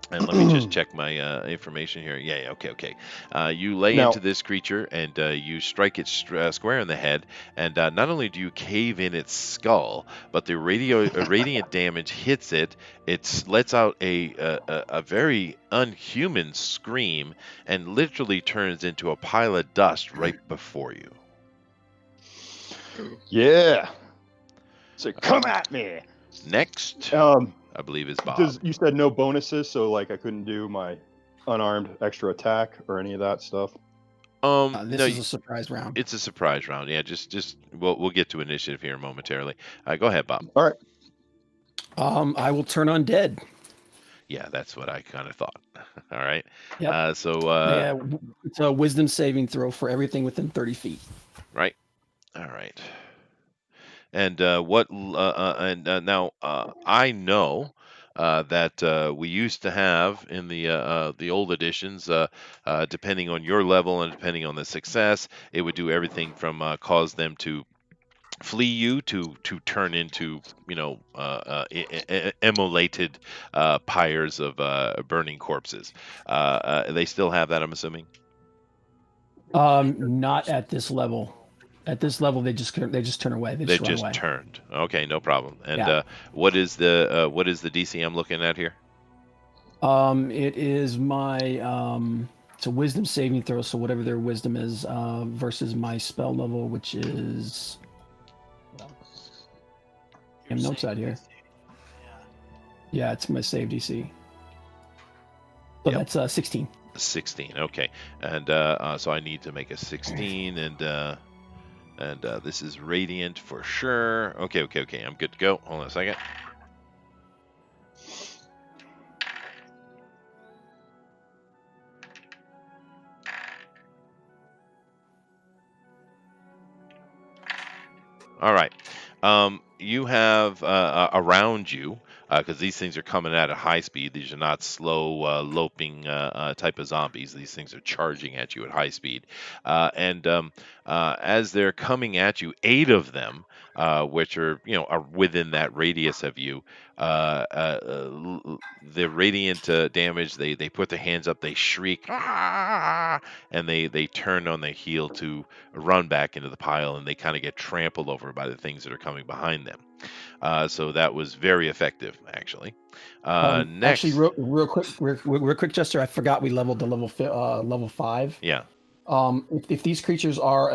And let me just check my information here. Yeah, okay. You lay Now- into this creature and you strike it square in the head. And not only do you cave in its skull, but the radiant damage hits it. It lets out a very unhuman scream and literally turns into a pile of dust right before you. Yeah. So come at me. Next, Um, I believe is Bob. you said no bonuses, so like I couldn't do my unarmed extra attack or any of that stuff. This No, is a surprise round. it's a surprise round. Yeah, just we'll get to initiative here momentarily. Go ahead, Bob. All right. I will turn undead. Yeah, that's what I kind of thought. All right. Yep. Yeah, It's a wisdom saving throw for everything within 30 feet. right. All right. And now I know that we used to have in the old editions, depending on your level and depending on the success, it would do everything from cause them to flee you to turn into immolated pyres of burning corpses. They still have that, I'm assuming. Not at this level. At this level, they just turn away. They They've just run just away. turned. Okay, no problem. And Yeah. what is the DC I'm looking at here? It is my it's a wisdom saving throw, so whatever their wisdom is, versus my spell level, which is Your notes save out here. DC. Yeah, it's my save DC. So Yep. that's 16. 16. Okay, and so I need to make a 16, and this is radiant for sure. Okay. I'm good to go. Hold on a second. All right. You have around you, because these things are coming at a high speed. These are not slow, loping type of zombies. These things are charging at you at high speed. And as they're coming at you, 8 of them, which are within that radius of you, the radiant damage. They put their hands up. They shriek, "Ah!" And they turn on their heel to run back into the pile, and they kind of get trampled over by the things that are coming behind them. So that was very effective, actually. Next, Actually, real quick, Chester. I forgot we leveled to level 5. yeah, If these creatures are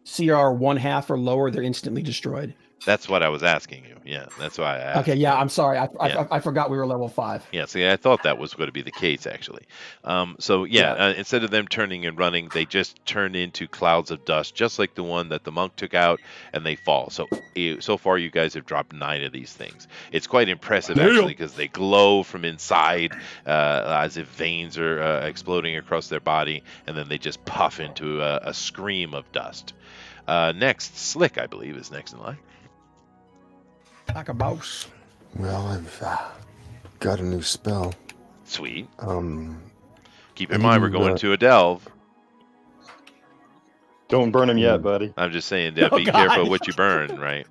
CR 1/2 or lower, they're instantly destroyed. that's what I was asking you. Yeah, that's why I asked. Okay, yeah, I'm sorry. Yeah. I forgot we were level 5. Yeah, see, I thought that was going to be the case, actually. Instead of them turning and running, they just turn into clouds of dust, just like the one that the monk took out, and they fall. So far, you guys have dropped 9 of these things. It's quite impressive, actually, because they glow from inside as if veins are exploding across their body, and then they just puff into a scream of dust. Next, Slick, I believe, is next in line. Like a mouse. Well, I've got a new spell. Sweet. Keep I in mind, we're need going to- to a delve. Don't burn him yet, buddy. I'm just saying, Oh, be careful God. what you burn, right?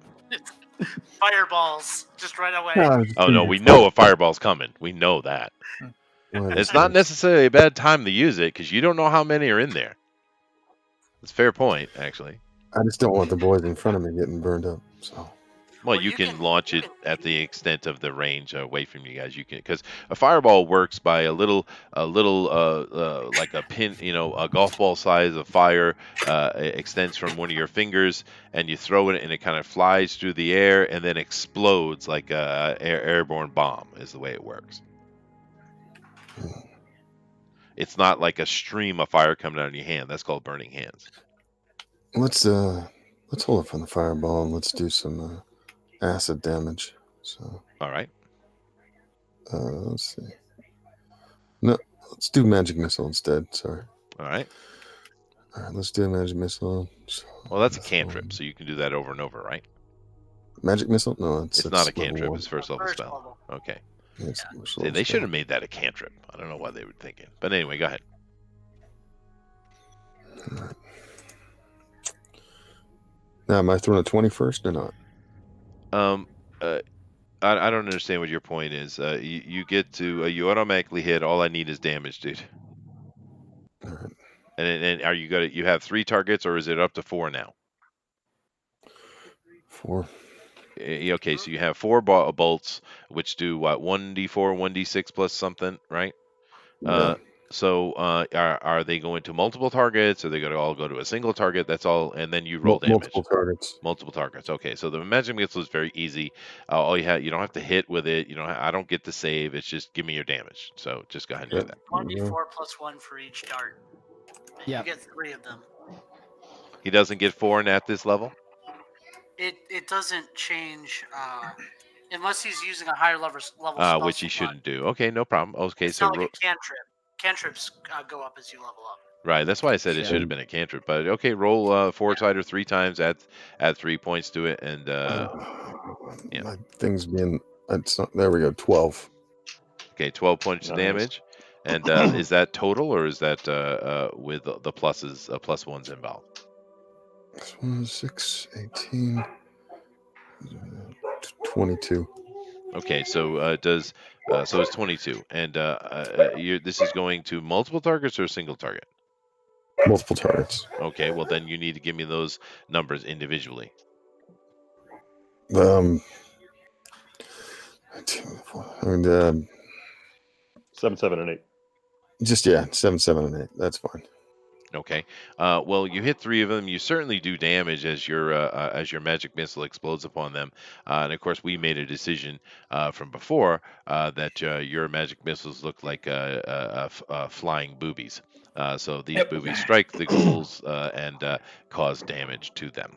Fireballs, just right away. Oh no, we know a fireball's coming. We know that. Well, It's not necessarily a bad time to use it because you don't know how many are in there. It's a fair point, actually. I just don't want the boys in front of me getting burned up. So Well, you can launch it at the extent of the range away from you guys. You can, because a fireball works by like a pin, a golf ball size of fire extends from one of your fingers, and you throw it, and it kind of flies through the air and then explodes like a airborne bomb. Is the way it works. It's not like a stream of fire coming out of your hand. That's called burning hands. Let's hold up on the fireball and let's do some acid damage. So All right. let's see. No, let's do magic missile instead. Sorry. All right. All right, let's do a magic missile. Well, that's a cantrip, so you can do that over and over, right? Magic missile? No, it's not a cantrip. It's first level First spell. level. Okay. It's See, they should have made that a cantrip. I don't know what they were thinking. But anyway, go ahead. Right. Now, am I throwing a 20 first or not? I don't understand what your point is. You get to you automatically hit. All I need is damage, dude. All right. And are you you have 3 targets, or is it up to 4 now? 4. Okay, so you have 4 bolts, which do what, 1d4, 1d6 plus something, right? Yeah. So are they going to multiple targets? Are they going to all go to a single target? That's all, and then you roll damage. Multiple targets. Multiple targets. Okay, so the magic missile is very easy. All you don't have to hit with it. I don't get to save. It's just give me your damage. So just go ahead and do that. 1d4 plus 1 for each dart. Yeah. You get 3 of them. He doesn't get 4 at this level. It doesn't change unless he's using a higher level spell Which he slot. shouldn't do. Okay, no problem. Okay, It's so not like a cantrip. Cantrips go up as you level up. right. That's why I said it should have been a cantrip. But okay, roll 4 cider 3 times. Add 3 points to it, and yeah. My thing's being. It's not, there we go. 12. Okay, 12 points of Nice. damage. And is that total, or is that with the pluses, plus ones involved? 6, 18, 22. Okay, so so it's 22, and this is going to multiple targets or a single target? Multiple targets. Okay, well then you need to give me those numbers individually. 7, 7, and 8. just 7, 7, and 8. That's fine. Okay. Well, you hit 3 of them. You certainly do damage as your magic missile explodes upon them. And of course, we made a decision from before that your magic missiles look like flying boobies. So these boobies strike the ghouls and cause damage to them.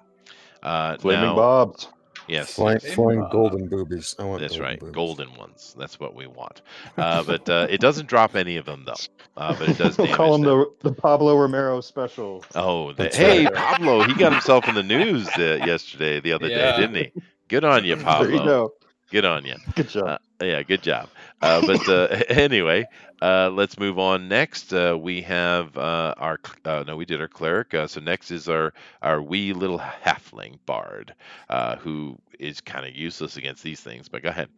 Flaming now, bobs. yes, Flying golden boobies. I want that's golden right, boobies. golden ones. That's what we want. But it doesn't drop any of them though. But it does We'll damage call him them. the Pablo Romero special. Oh, That's hey, right. Pablo, he got himself in the news the other day, Yeah. didn't he? Good on you, Pablo. There you go. Good on you. Good job. Yeah, good job. But anyway, let's move on. Next, we have we did our cleric. So next is our wee little halfling bard, who is kind of useless against these things. But go ahead.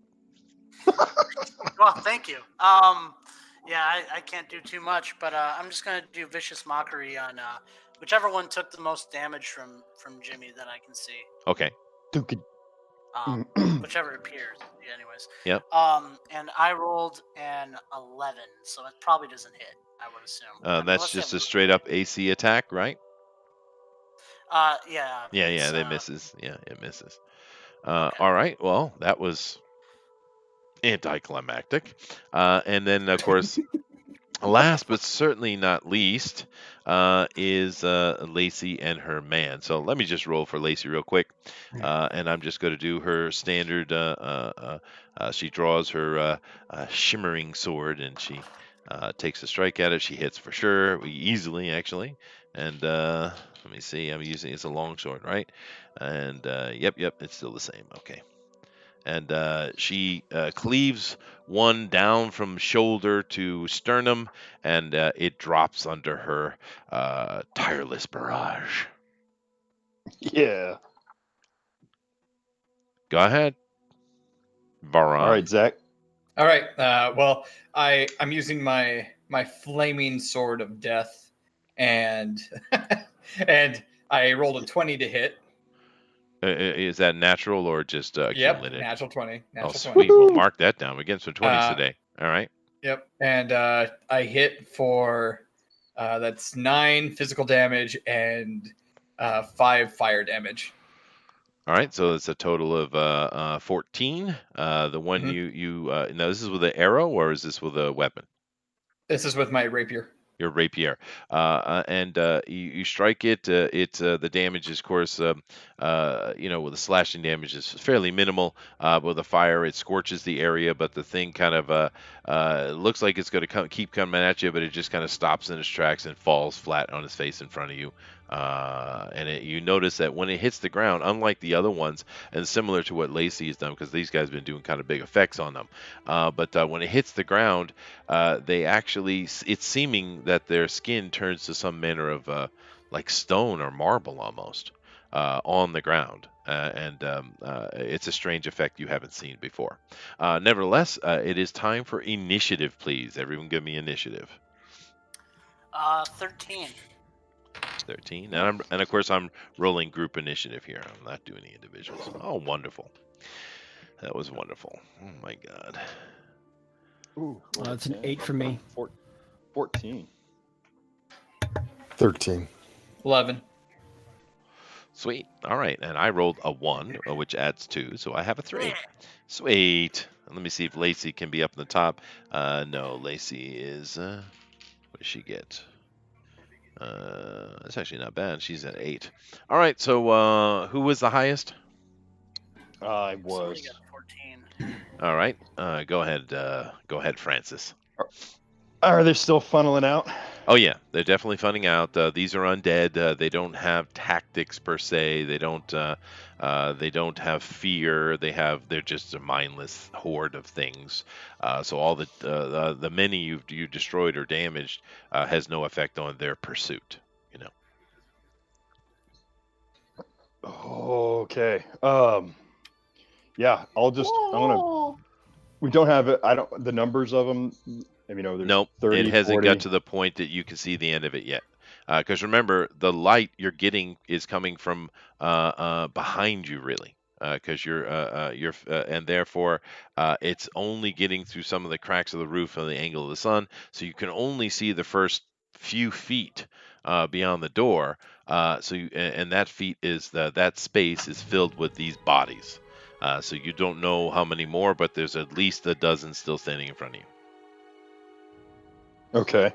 Well, thank you. Yeah, I can't do too much, but I'm just gonna do vicious mockery on whichever one took the most damage from Jimmy that I can see. Okay. Duke. Whichever it appears. Yeah, anyways. Yep. And I rolled an 11, so it probably doesn't hit. I would assume. That's just a straight up AC attack, right? Yeah. Yeah, it misses. Yeah, it misses. All right. Well, that was anticlimactic. And then, of course, last but certainly not least is Lacey and her man. So let me just roll for Lacey real quick. And I'm just going to do her standard. She draws her shimmering sword, and she takes a strike at it. She hits for sure, easily, actually. And let me see. It's a long sword, right? And yep, it's still the same. Okay. And she cleaves one down from shoulder to sternum, and it drops under her tireless barrage. Yeah. Go ahead, Baron. All right, Zach. All right. Well, I'm using my flaming sword of death, and and I rolled a 20 to hit. Is that natural or just Yep, accumulated? natural 20. Oh, Natural 20. sweet. We'll mark that down. We're getting some 20s Uh, today. All right. Yep, and I hit for that's 9 physical damage and 5 fire damage. All right. So it's a total of 14. The one Mhm. you now this is with an arrow or is this with a weapon? This is with my rapier. Your rapier, and you strike it. The damage is, of course, with the slashing damage is fairly minimal. With the fire, it scorches the area, but the thing kind of looks like it's going to keep coming at you, but it just kind of stops in its tracks and falls flat on its face in front of you. You notice that when it hits the ground, unlike the other ones, and similar to what Lacey has done, because these guys have been doing kind of big effects on them, but when it hits the ground, it's seeming that their skin turns to some manner of like stone or marble almost on the ground. It's a strange effect you haven't seen before. Nevertheless, it is time for initiative, please. Everyone give me initiative. 13. 13. And of course, I'm rolling group initiative here. I'm not doing the individuals. Oh, wonderful. That was wonderful. Oh, my God. Ooh, That's an 8 for me. 14. 13. 11. Sweet. All right. And I rolled a 1, which adds 2, so I have a 3. Sweet. Let me see if Lacey can be up in the top. No, Lacey is. What does she get? It's actually not bad. She's at 8. All right. So who was the highest? I Somebody was. got 14. All right. Go ahead. Go ahead, Francis. Are they still funneling out? Oh yeah, they're definitely funding out. These are undead. They don't have tactics per se. They don't have fear. They're just a mindless horde of things. So all the many you destroyed or damaged has no effect on their pursuit. You know. Okay. Yeah, I'm gonna. We don't have it. I don't. The numbers of them. There's Nope, 30, it hasn't 40. got to the point that you can see the end of it yet. Because remember, the light you're getting is coming from behind you, really. Because and therefore it's only getting through some of the cracks of the roof and the angle of the sun, so you can only see the first few feet beyond the door. And that that space is filled with these bodies. So you don't know how many more, but there's at least a dozen still standing in front of you. Okay.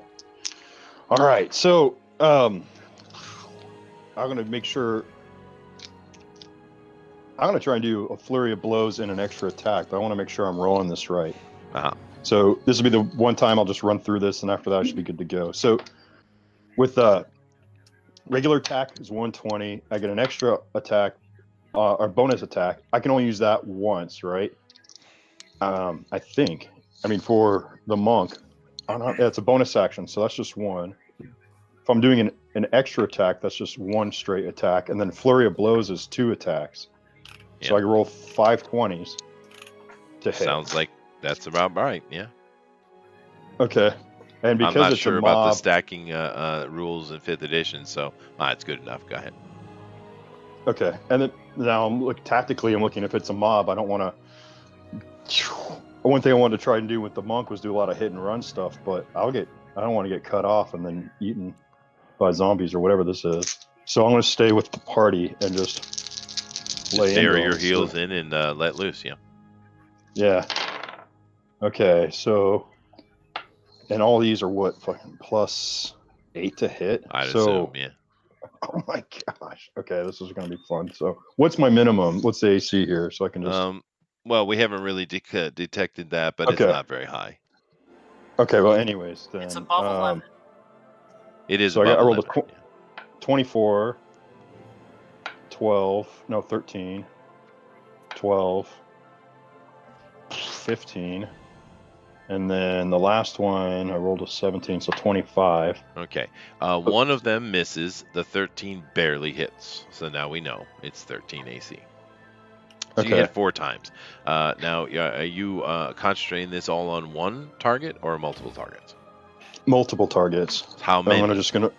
All right. So I'm gonna make sure. I'm gonna try and do a flurry of blows and an extra attack, but I want to make sure I'm rolling this right. Uh-huh. So this will be the one time I'll just run through this, and after that I should be good to go. So with regular attack is 120. I get an extra attack or bonus attack. I can only use that once, right? I think. For the monk, it's a bonus action, so that's just one. If I'm doing an extra attack, that's just one straight attack, and then flurry of blows is 2 attacks. So I can roll 5 20s to hit. Sounds like that's about right. Yeah. Okay. And because I'm not it's sure a mob, about the stacking rules in 5th edition, so it's good enough. Go ahead. Okay. And then now tactically, I'm looking if it's a mob, I don't want to. One thing I wanted to try and do with the monk was do a lot of hit and run stuff, but I don't want to get cut off and then eaten by zombies or whatever this is. So I'm going to stay with the party and just lay into bury them. your heels in and let loose. Yeah. Yeah. Okay. So, and all these are what, fucking plus 8 to hit? I'd assume, yeah. Oh my gosh. Okay, this is going to be fun. So, what's my minimum? What's the AC here? So I can just. Well, we haven't really detected that, but Okay. it's not very high. Okay. Well, anyways, then. It's above 11. It is So above I rolled 11. 24, 12, no, 13, 12, 15. And then the last one, I rolled a 17, so 25. Okay. One of them misses. The 13 barely hits. So now we know it's 13 AC. So you hit 4 times. Now, are you concentrating this all on one target or multiple targets? Multiple targets. How many? I'm just gonna.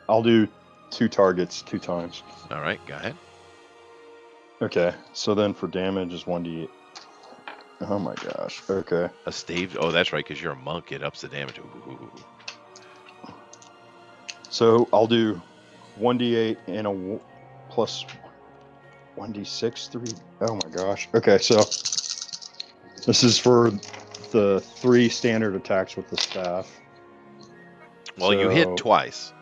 I'll do 2 targets 2 times. All right, go ahead. Okay, so then for damage is 1d8. Oh my gosh. Okay. A stave. Oh, that's right, because you're a monk. It ups the damage. Ooh. So I'll do 1d8 and a plus 1d6 3. Oh my gosh. Okay, so this is for the 3 standard attacks with the staff. Well, you hit twice.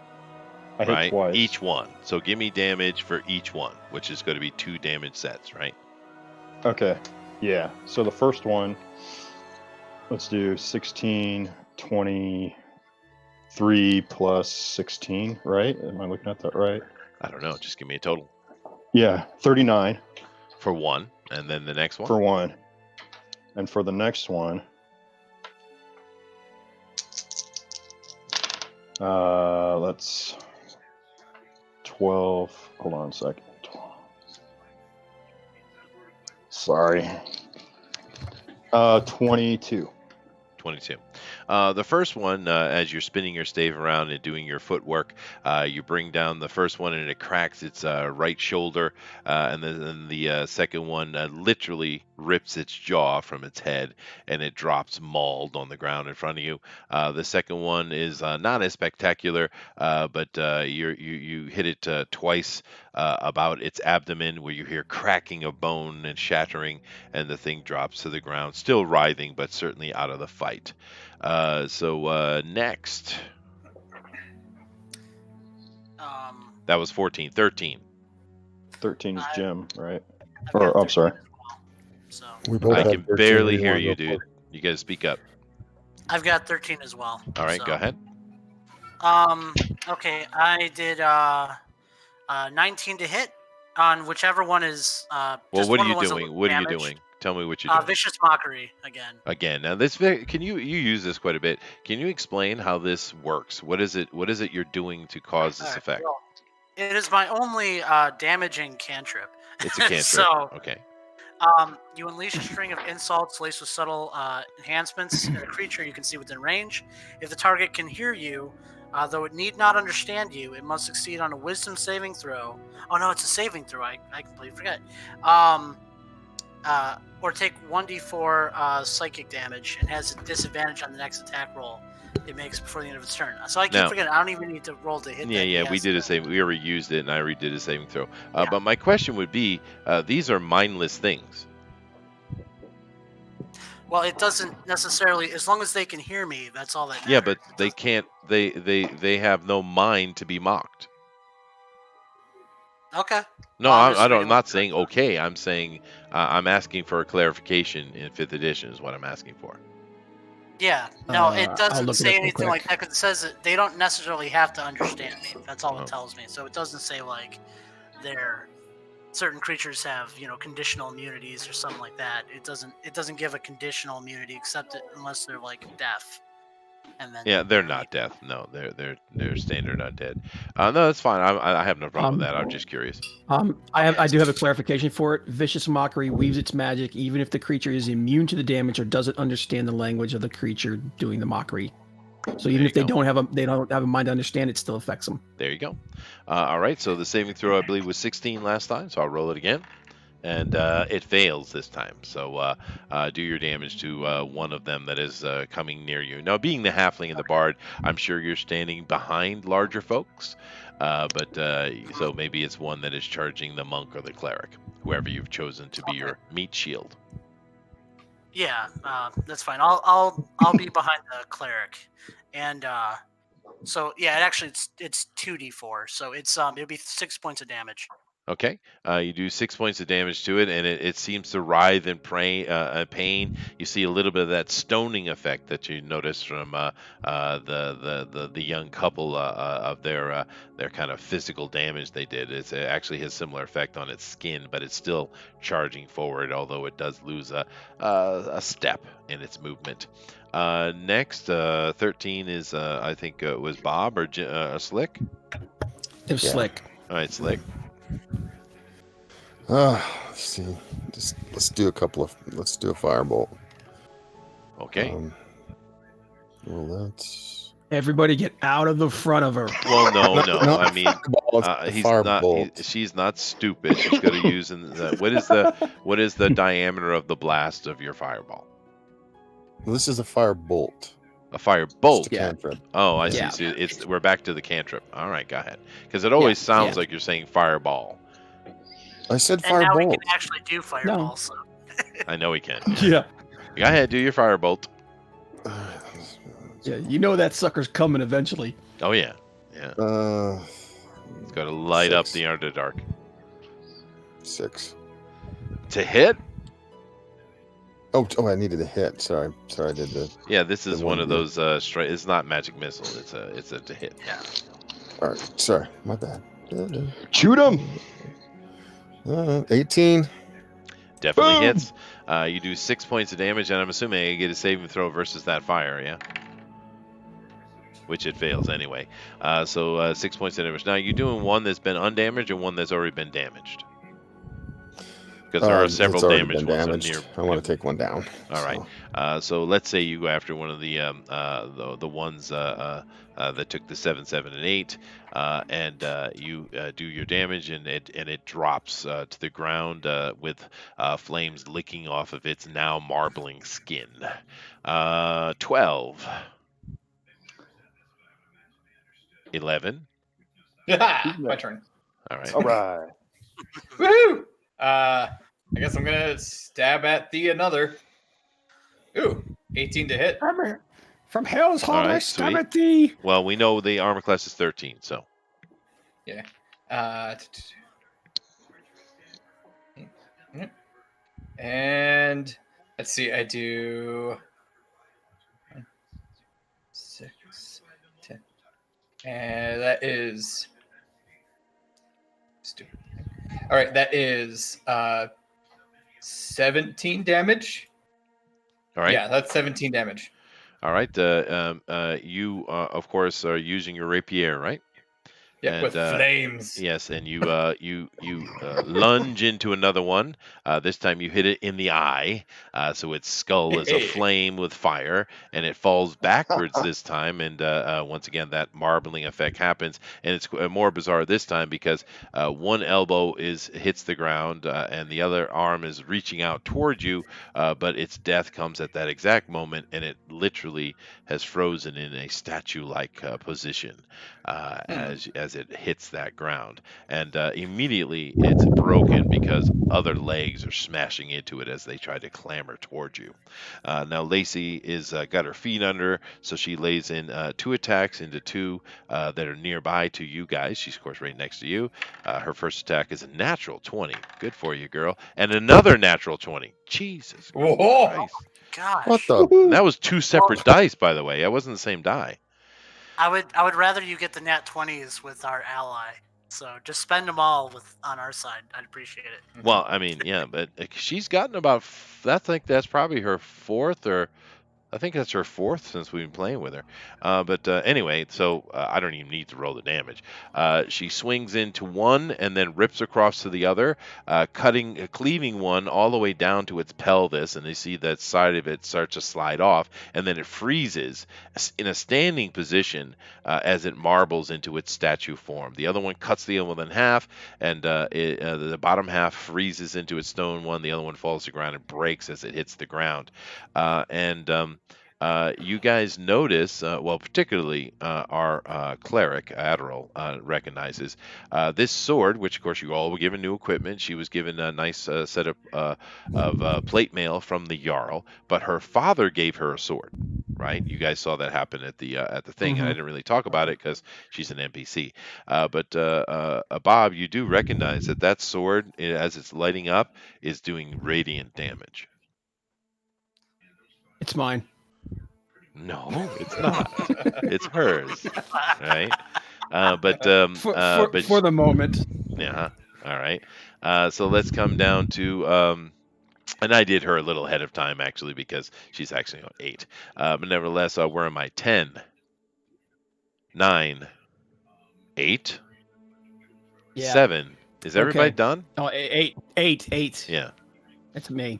I hit twice. Each one. So give me damage for each one, which is going to be 2 damage sets, right? Okay. Yeah. So the first one, let's do 16, 23 plus 16, right? Am I looking at that right? I don't know. Just give me a total. Yeah, 39. For 1. And then the next one? For 1. And for the next one, that's 12. Hold on a second. Sorry. 22. 22. The first one, as you're spinning your stave around and doing your footwork, you bring down the first one and it cracks its right shoulder, and then the second one literally rips its jaw from its head and it drops mauled on the ground in front of you. The second one is not as spectacular, but you hit it twice about its abdomen, where you hear cracking of bone and shattering, and the thing drops to the ground, still writhing, but certainly out of the fight. So next. That was 14. 13. 13 is Jim, right? I've got Or, I'm 13 sorry. as well, so We both I have can 13. barely We hear wanna you, go dude. for it. You got to speak up. I've got 13 as well. All right, so. go ahead. Okay, I did 19 to hit on whichever one is Well, just what one are you of the ones that doing? look What are you damaged. doing? Tell me what you're doing. Vicious Mockery again. Again, now can you use this quite a bit? Can you explain how this works? What is it you're doing to cause this Alright, effect? well, it is my only damaging cantrip. It's a cantrip. So, okay. you unleash a string of insults laced with subtle enhancements at a creature you can see within range. If the target can hear you, though it need not understand you, it must succeed on a wisdom saving throw. Oh no, it's a saving throw. I completely forget. Or take 1d4 psychic damage and has a disadvantage on the next attack roll it makes before the end of its turn. So I keep forgetting. I don't even need to roll to hit that. Yeah, we did a save. We already used it, and I redid a saving throw. Yeah. But my question would be, these are mindless things. Well, it doesn't necessarily. As long as they can hear me, that's all that matters. Yeah, but they can't. They have no mind to be mocked. Okay. No, Well, I'm not saying okay. I'm saying I'm asking for a clarification in 5th edition is what I'm asking for. Yeah, no, it I'll doesn't look it say up real anything quick. like that because it says that they don't necessarily have to understand me. That's all it tells me. So it doesn't say like certain creatures have conditional immunities or something like that. It doesn't give a conditional immunity except unless they're like deaf. And then Yeah, they're not deaf. No, they're standard undead. No, that's fine. I have no problem with that. I'm just curious. I do have a clarification for it. Vicious Mockery weaves its magic even if the creature is immune to the damage or doesn't understand the language of the creature doing the mockery. So even if they don't have a mind to understand, it still affects them. There you go. All right. So the saving throw I believe was 16 last time. So I'll roll it again. And it fails this time. So do your damage to one of them that is coming near you. Now, being the halfling and the bard, I'm sure you're standing behind larger folks. But so maybe it's one that is charging the monk or the cleric, whoever you've chosen to be your meat shield. Yeah, that's fine. I'll be behind the cleric, and so yeah, it's 2d4, so it'll be 6 points of damage. Okay, you do 6 points of damage to it, and it seems to writhe in pain. You see a little bit of that stoning effect that you noticed from the young couple of their kind of physical damage they did. It actually has similar effect on its skin, but it's still charging forward, although it does lose a step in its movement. Next, 13 is I think it was Bob or Slick. It was Slick. All right, Slick. Let's see. Let's do a firebolt. Okay. Well, that's Everybody get out of the front of her. Well, no. Not I mean, fireball, it's the he's not. firebolt. She's not stupid. She's going to use what is the diameter of the blast of your fireball? This is a firebolt. A fire It's bolt. a cantrip. Oh, I Yeah. see. So we're back to the cantrip. All right, go ahead. Because it always sounds like you're saying fireball. I said And now we firebolt. can actually do fireball. So. I know we can. Yeah. Go ahead, do your firebolt. Yeah, you know that sucker's coming eventually. Oh yeah. It's got to light up 6. the Underdark. 6. To hit? Oh, I needed a hit. Sorry, I did the. Yeah, this is The one one of those. It's not magic missile. It's a to hit. Yeah. All right, sorry, my bad. Shoot him. 18. Definitely Boom! hits. You do 6 points of damage, and I'm assuming you get a saving throw versus that fire. Yeah. Which it fails anyway. So 6 points of damage. Now you're doing one that's been undamaged and one that's already been damaged. Because there are several it's already damaged been ones damaged. up near. I want to take one down. All right. So let's say you go after one of the ones that took the 7, 7, and 8, and you do your damage, and it drops to the ground with flames licking off of its now marbling skin. 12. 11. My turn. All right. All right. Woohoo! I guess I'm gonna stab at thee another. Ooh, 18 to hit. From hell's hall, All right, I stab sweet. at thee. Well, we know the armor class is 13, so. Yeah. And let's see, I do 6, 10, and that is stupid. All right, that is 17 damage. All right. Yeah, that's 17 damage. All right. You, of course, are using your rapier, right? Yeah, And, with flames. Yes, and you lunge into another one. This time you hit it in the eye, so its skull is aflame with fire, and it falls backwards this time. And once again, that marbling effect happens, and it's more bizarre this time because one elbow hits the ground, and the other arm is reaching out towards you, but its death comes at that exact moment, and it literally has frozen in a statue-like position as it hits that ground, and immediately it's broken because other legs are smashing into it as they try to clamber towards you. Now Lacey is got her feet under, so she lays in 2 attacks into 2 that are nearby to you guys. She's of course right next to you. Her first attack is a natural 20. Good for you, girl. And another natural 20. Jesus Christ. Gosh. What the? And that was 2 separate dice, by the way. That wasn't the same die. I would rather you get the nat 20s with our ally. So just spend them all on our side. I'd appreciate it. Well, I mean, yeah, but she's gotten about. I think that's probably her 4th, or I think that's her 4th since we've been playing with her. But anyway, so I don't even need to roll the damage. She swings into one and then rips across to the other, cleaving one all the way down to its pelvis, and you see that side of it starts to slide off, and then it freezes in a standing position as it marbles into its statue form. The other one cuts the other one in half, and the bottom half freezes into its stone one. The other one falls to the ground and breaks as it hits the ground. You guys notice, well, particularly our cleric, Adderall, recognizes this sword, which, of course, you all were given new equipment. She was given a nice set of plate mail from the Jarl, but her father gave her a sword, right? You guys saw that happen at the thing, and I didn't really talk about it because she's an NPC. But Bob, you do recognize that sword, as it's lighting up, is doing radiant damage. It's mine. No, it's not. It's hers, right? But For the moment. yeah, all right. So let's come down to and I did her a little ahead of time actually because she's actually on 8. But nevertheless, where am I? 10, 9, 8, Yeah. 7. Is everybody Okay. done? Oh, 8. Yeah. That's me.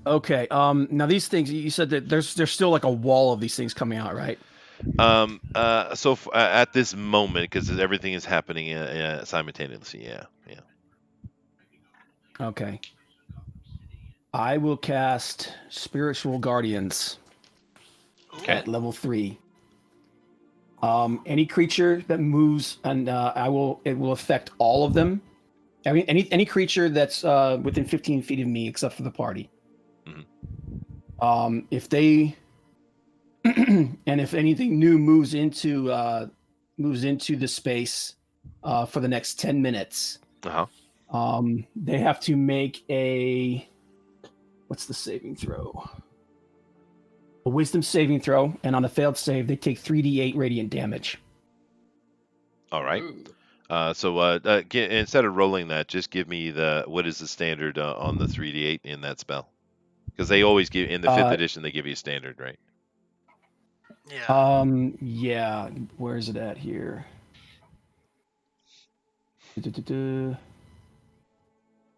Okay. Now these things, you said that there's still like a wall of these things coming out, right? At this moment, because everything is happening simultaneously. Yeah. Yeah. Okay. I will cast Spiritual Guardians Okay. at level 3. Any creature that moves, and it will affect all of them. I mean, any creature that's within 15 feet of me, except for the party. Mhm. If they and if anything new moves into the space for the next 10 minutes, they have to make what's the saving throw? A wisdom saving throw, and on a failed save, they take 3d8 radiant damage. All right. Instead of rolling that, just give me what is the standard on the 3d8 in that spell? Because they always give in the 5th edition, they give you a standard, right? Yeah. Yeah. Where is it at here?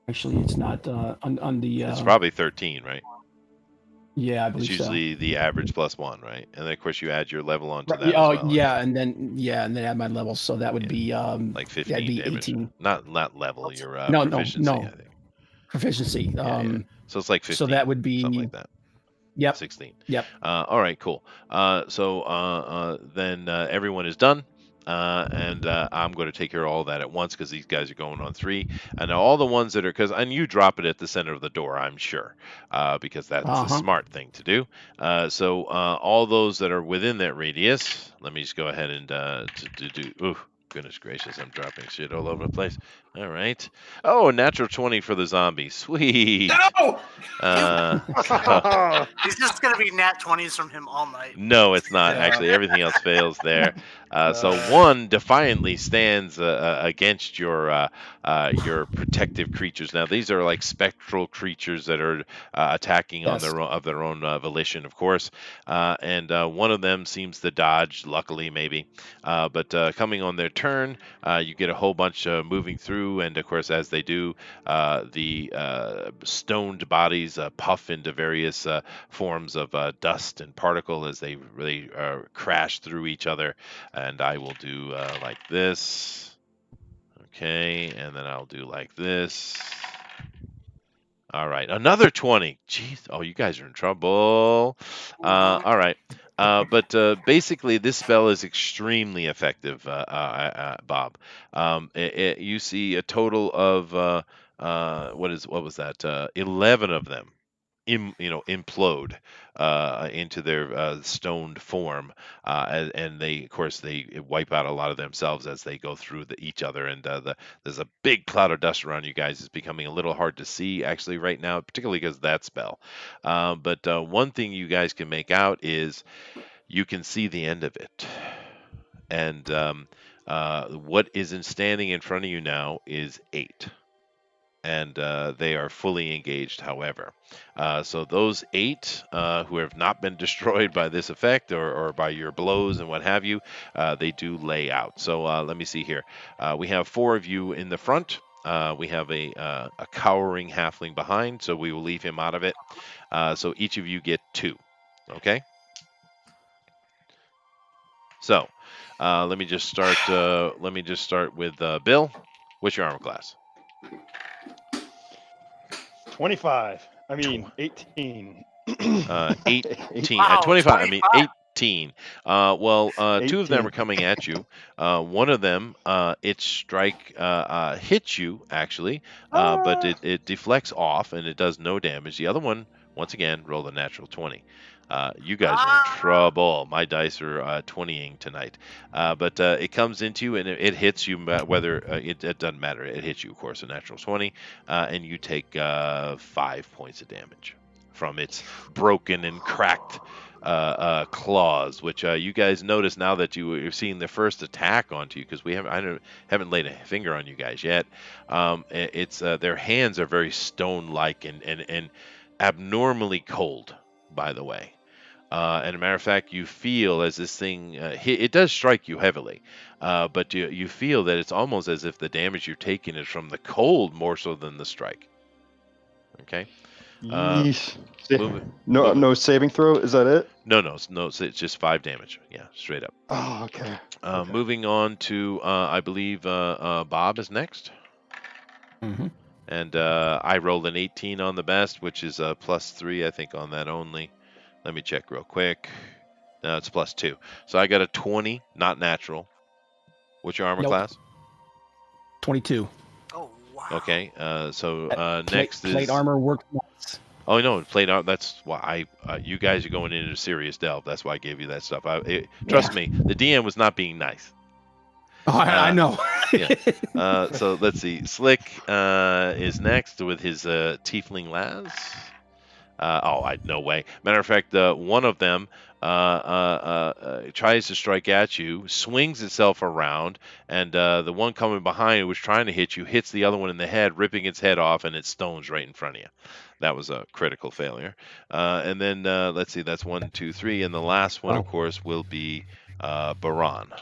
Actually, it's not on the. It's probably 13, right? Yeah, I believe It's so. usually the average +1, right? And then of course you add your level onto that Right. as well. Yeah, and then add my level, so that would be like 15 that'd be damage. 18. Not level, your No, proficiency, I think. Proficiency. Yeah. So it's like 15. So that would be something like that. Yep. 16. Yep. All right, cool. Then everyone is done. And I'm going to take care of all that at once because these guys are going on 3. And all the ones that are, and you drop it at the center of the door, I'm sure, because that's a smart thing to do. All those that are within that radius, let me just go ahead and ooh, goodness gracious, I'm dropping shit all over the place. All right. Oh, natural 20 for the zombie. Sweet. No! He's just gonna be nat 20s from him all night. No, it's not. Actually, everything else fails there. So one defiantly stands against your protective creatures. Now these are like spectral creatures that are attacking on their own volition, of course. And one of them seems to dodge, luckily maybe. But coming on their turn, you get a whole bunch moving through, and of course, as they do, the stoned bodies puff into various forms of dust and particle as they really crash through each other. And I will do like this. Okay, and then I'll do like this. All right, another 20. Jeez, oh, you guys are in trouble. All right. Basically, this spell is extremely effective, Bob. You see a total of what was that? 11 of them implode into their stoned form, and they, of course, they wipe out a lot of themselves as they go through each other. And there's a big cloud of dust around you guys. It's becoming a little hard to see actually right now, particularly because of that spell. But one thing you guys can make out is you can see the end of it. And what isn't standing in front of you now is 8. And they are fully engaged, however. So those 8 who have not been destroyed by this effect or by your blows and what have you, they do lay out. So let me see here. We have 4 of you in the front. We have a cowering halfling behind, so we will leave him out of it. So each of you get 2. Okay? So let me just start. With Bill. What's your armor class? 25. I mean, 18. 18. Wow, 25. I mean, 25. 18. 2 of them 18. are coming at you. One of them, its strike hits you, actually, but it deflects off and it does no damage. The other one, once again, rolled a natural 20. You guys are in trouble. My dice are 20ing tonight. But it comes into you and it hits you, whether it doesn't matter. It hits you, of course, a natural 20, and you take 5 points of damage from its broken and cracked claws, which you guys notice now that you're seeing the first attack onto you, because I haven't laid a finger on you guys yet. It's their hands are very stone-like and abnormally cold, by the way. And a matter of fact, you feel as this thing it does strike you heavily, but you feel that it's almost as if the damage you're taking is from the cold more so than the strike. Okay. Yeesh. moving- No, moving- no saving throw. Is that it? No, it's just 5 damage. Yeah, straight up. Oh, okay. Okay. Moving on to, I believe Bob is next. Mhm. And I rolled an 18 on the best, which is +3, I think, on that only. Let me check real quick. No, it's +2. So I got a 20, not natural. What's your armor Nope. class? 22. Oh wow. Okay. So Plate, next is plate armor works nice. Oh no, plate armor. That's why you guys are going into a serious delve. That's why I gave you that stuff. Trust me, the DM was not being nice. Oh, I know. Yeah. So let's see. Slick is next with his tiefling Laz. No way. Matter of fact, one of them tries to strike at you, swings itself around, and the one coming behind who was trying to hit you hits the other one in the head, ripping its head off, and it stones right in front of you. That was a critical failure. And then let's see, that's 1, 2, 3, and the last one, of course, will be Baran.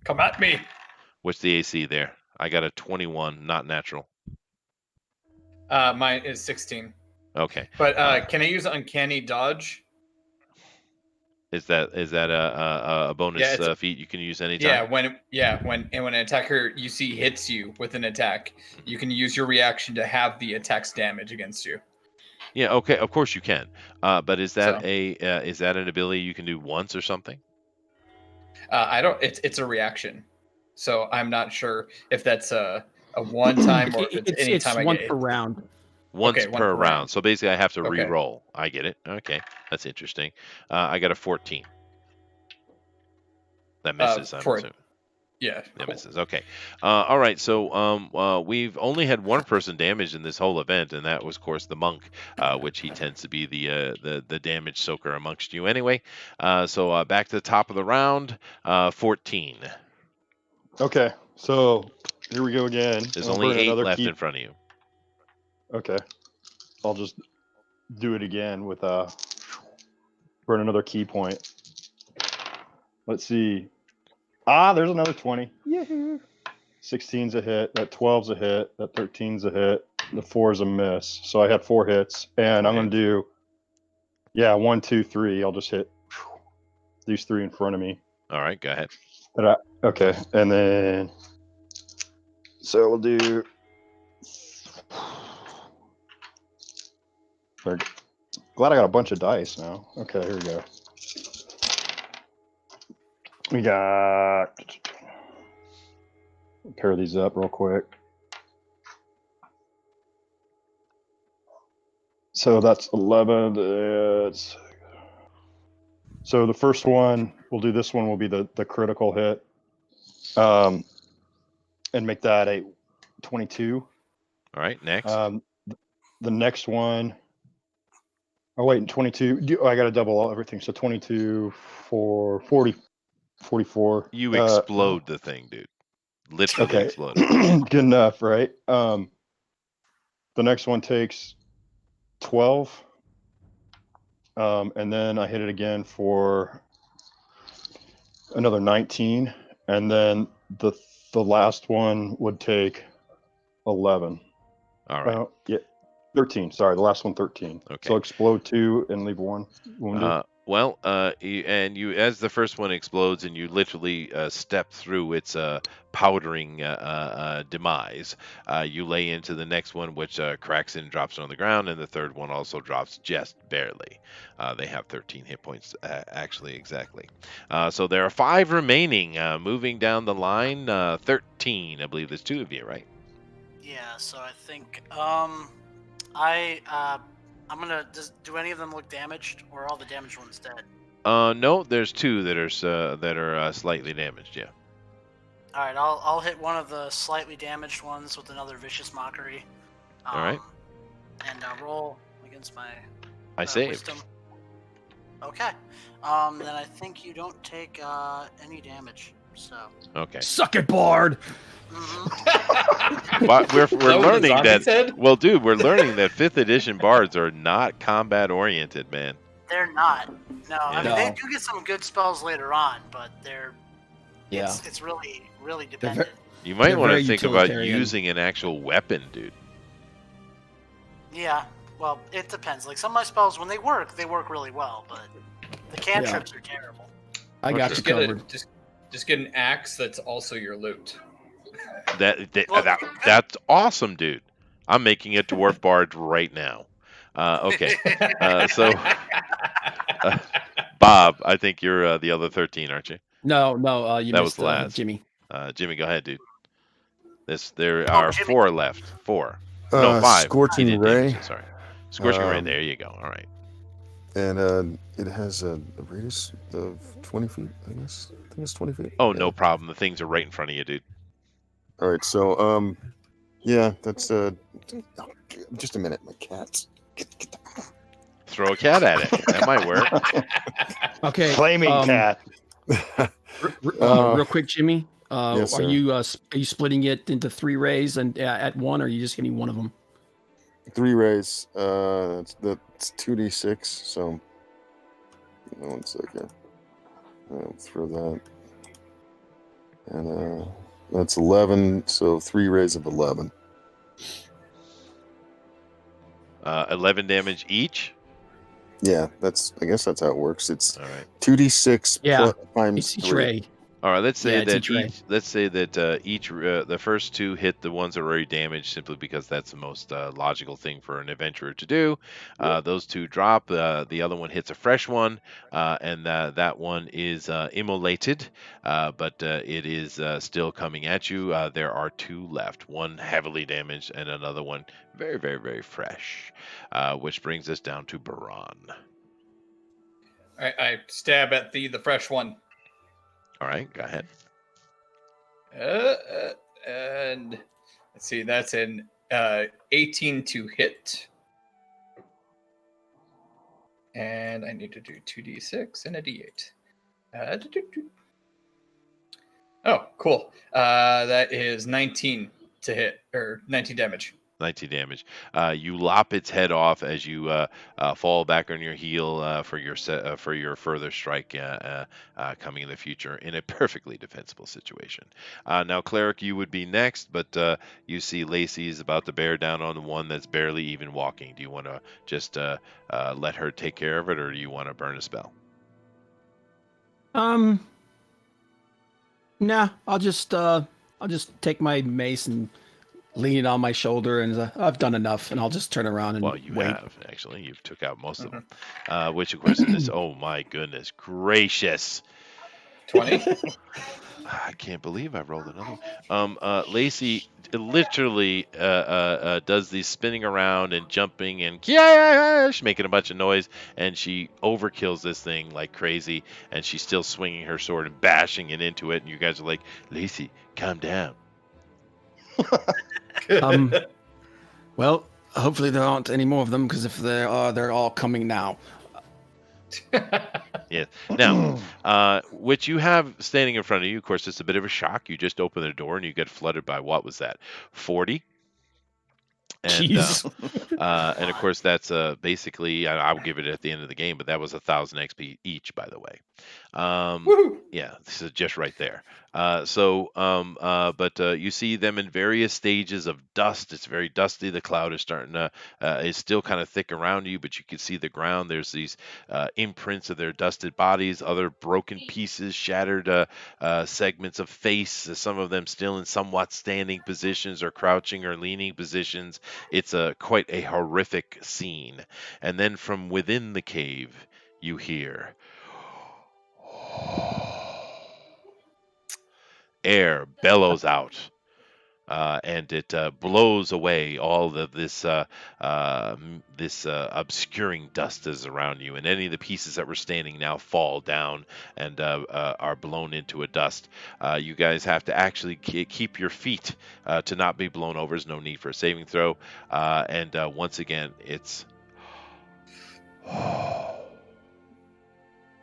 Come at me. What's the AC there? I got a 21, not natural. Mine is 16. Okay. But can I use uncanny dodge? Is that a bonus feat you can use anytime? When an attacker you see hits you with an attack, you can use your reaction to have the attack's damage against you. Yeah, okay, of course you can. But is that is that an ability you can do once or something? I don't. It's a reaction, so I'm not sure if that's a one time or if it's any time I once get per round. Once one per round. So basically, I have to Okay. re-roll. I get it. Okay, that's interesting. I got a 14. That misses. I'm assuming. Yeah, That cool. misses. Okay. All right. So we've only had one person damaged in this whole event, and that was, of course, the monk, which he tends to be the damage soaker amongst you anyway. So back to the top of the round. 14. Okay. So here we go again. There's I'll only burn 8 another left key. in front of you. Okay. I'll just do it again with burn another key point. Let's see. There's another 20. Yahoo. 16's a hit. That 12's a hit. That 13's a hit. The 4's a miss. So I had 4 hits. And I'm going to do, 1, 2, 3. I'll just hit these 3 in front of me. All right. Go ahead. Okay. And then, so we'll do, glad I got a bunch of dice now. Okay, here we go. We got, pair these up real quick. So that's 11. So the first one, we'll do this one will be the critical hit. And make that a 22. All right. Next. The next one, oh wait, 22. I got to double everything. So 22 for 40, 44. You explode the thing, dude. Literally Okay. explode. Good enough, right? The next one takes 12. And then I hit it again for another 19. And then the last one would take 11. All right. 13. Sorry, the last one 13. Okay. So explode 2 and leave 1 wounded. You as the first one explodes and you literally step through its powdering demise, you lay into the next one, which cracks and drops on the ground, and the third one also drops just barely. They have 13 hit points, actually, exactly. So there are 5 remaining. Moving down the line, 13. I believe there's 2 of you, right? Yeah. So I think I'm gonna. Do any of them look damaged, or are all the damaged ones dead? No, there's 2 that are slightly damaged. Yeah. All right, I'll hit one of the slightly damaged ones with another vicious mockery. All right. And roll against my I saved. wisdom. Okay. Then I think you don't take any damage. So. Okay. Suck it, Bard. But we're learning that. Said? Well, dude, we're learning that 5th edition bards are not combat oriented, man. They're not. No, I mean No. they do get some good spells later on, but they're. Yeah. It's really dependent. You might They're want to very think about utilitarian. using an actual weapon, dude. Yeah. Well, it depends. Like some of my spells, when they work really well, but the cantrips are terrible. I got sure. you covered. Just get an axe that's also your loot. That's awesome, dude. I'm making a dwarf bard right now. Okay. So, Bob, I think you're the other 13, aren't you? No, you That was missed the last. Jimmy. Jimmy, go ahead, dude. There Oh, are Jimmy. 4 left. 4. No, 5. He Scorching did Ray. damage. Sorry. Scorching Ray. Um, There you go. All right. And it has a radius of 20 feet, I guess. I think it's 20 feet. Oh, Yeah. no problem. The things are right in front of you, dude. All right, so yeah, that's just a minute, my cats. Get Throw a cat at it. That might work. Okay. Flaming cat. Real quick, Jimmy. Yes, are sir. you splitting it into 3 rays and at one, or are you just getting one of them? 3 rays. That's 2d6. So, 1 second. I'll throw that. And that's 11. So 3 rays of 11. 11 damage each. Yeah, I guess that's how it works. It's All right. 2d6 Yeah, times It's each 3. ray. All right. Let's say Yeah, it's that each ray. the first 2 hit the ones that are already damaged, simply because that's the most logical thing for an adventurer to do. Those 2 drop. The other one hits a fresh one, and that one is immolated, but it is still coming at you. There are 2 left. One heavily damaged, and another one very, very, very fresh. Which brings us down to Baron. I stab at the fresh one. All right, go ahead. And let's see, that's an 18 to hit. And I need to do 2d6 and a d8. Oh, cool. That is 19 to hit, or 19 damage. 19 damage. You lop its head off as you fall back on your heel for your further strike coming in the future in a perfectly defensible situation. Now, Cleric, you would be next, but you see Lacey is about to bear down on the one that's barely even walking. Do you want to just let her take care of it, or do you want to burn a spell? Nah, I'll just take my mace and lean it on my shoulder, and I've done enough, and I'll just turn around and Well, you wait. have, actually. You've took out most of them. Which, of course, is, oh my goodness gracious. 20. I can't believe I rolled another one. Lacey literally does these spinning around and jumping and making a bunch of noise, and she overkills this thing like crazy, and she's still swinging her sword and bashing it into it, and you guys are like, Lacey, calm down. Well, hopefully there aren't any more of them, because if there are, they're all coming now. Yeah. Now, what you have standing in front of you, of course, it's a bit of a shock. You just open the door and you get flooded by, what was that, 40? And, Jeez. and of course, that's basically, I'll give it at the end of the game, but that was 1,000 XP each, by the way. Yeah, so just right there. But you see them in various stages of dust. It's very dusty. The cloud is starting to, is still kind of thick around you, but you can see the ground. There's these imprints of their dusted bodies, other broken pieces, shattered segments of face, some of them still in somewhat standing positions or crouching or leaning positions. It's quite a horrific scene. And then from within the cave, you hear air bellows out, and it blows away all of this obscuring dust is around you, and any of the pieces that were standing now fall down and are blown into a dust. You guys have to actually keep your feet to not be blown over. There's no need for a saving throw, and once again, it's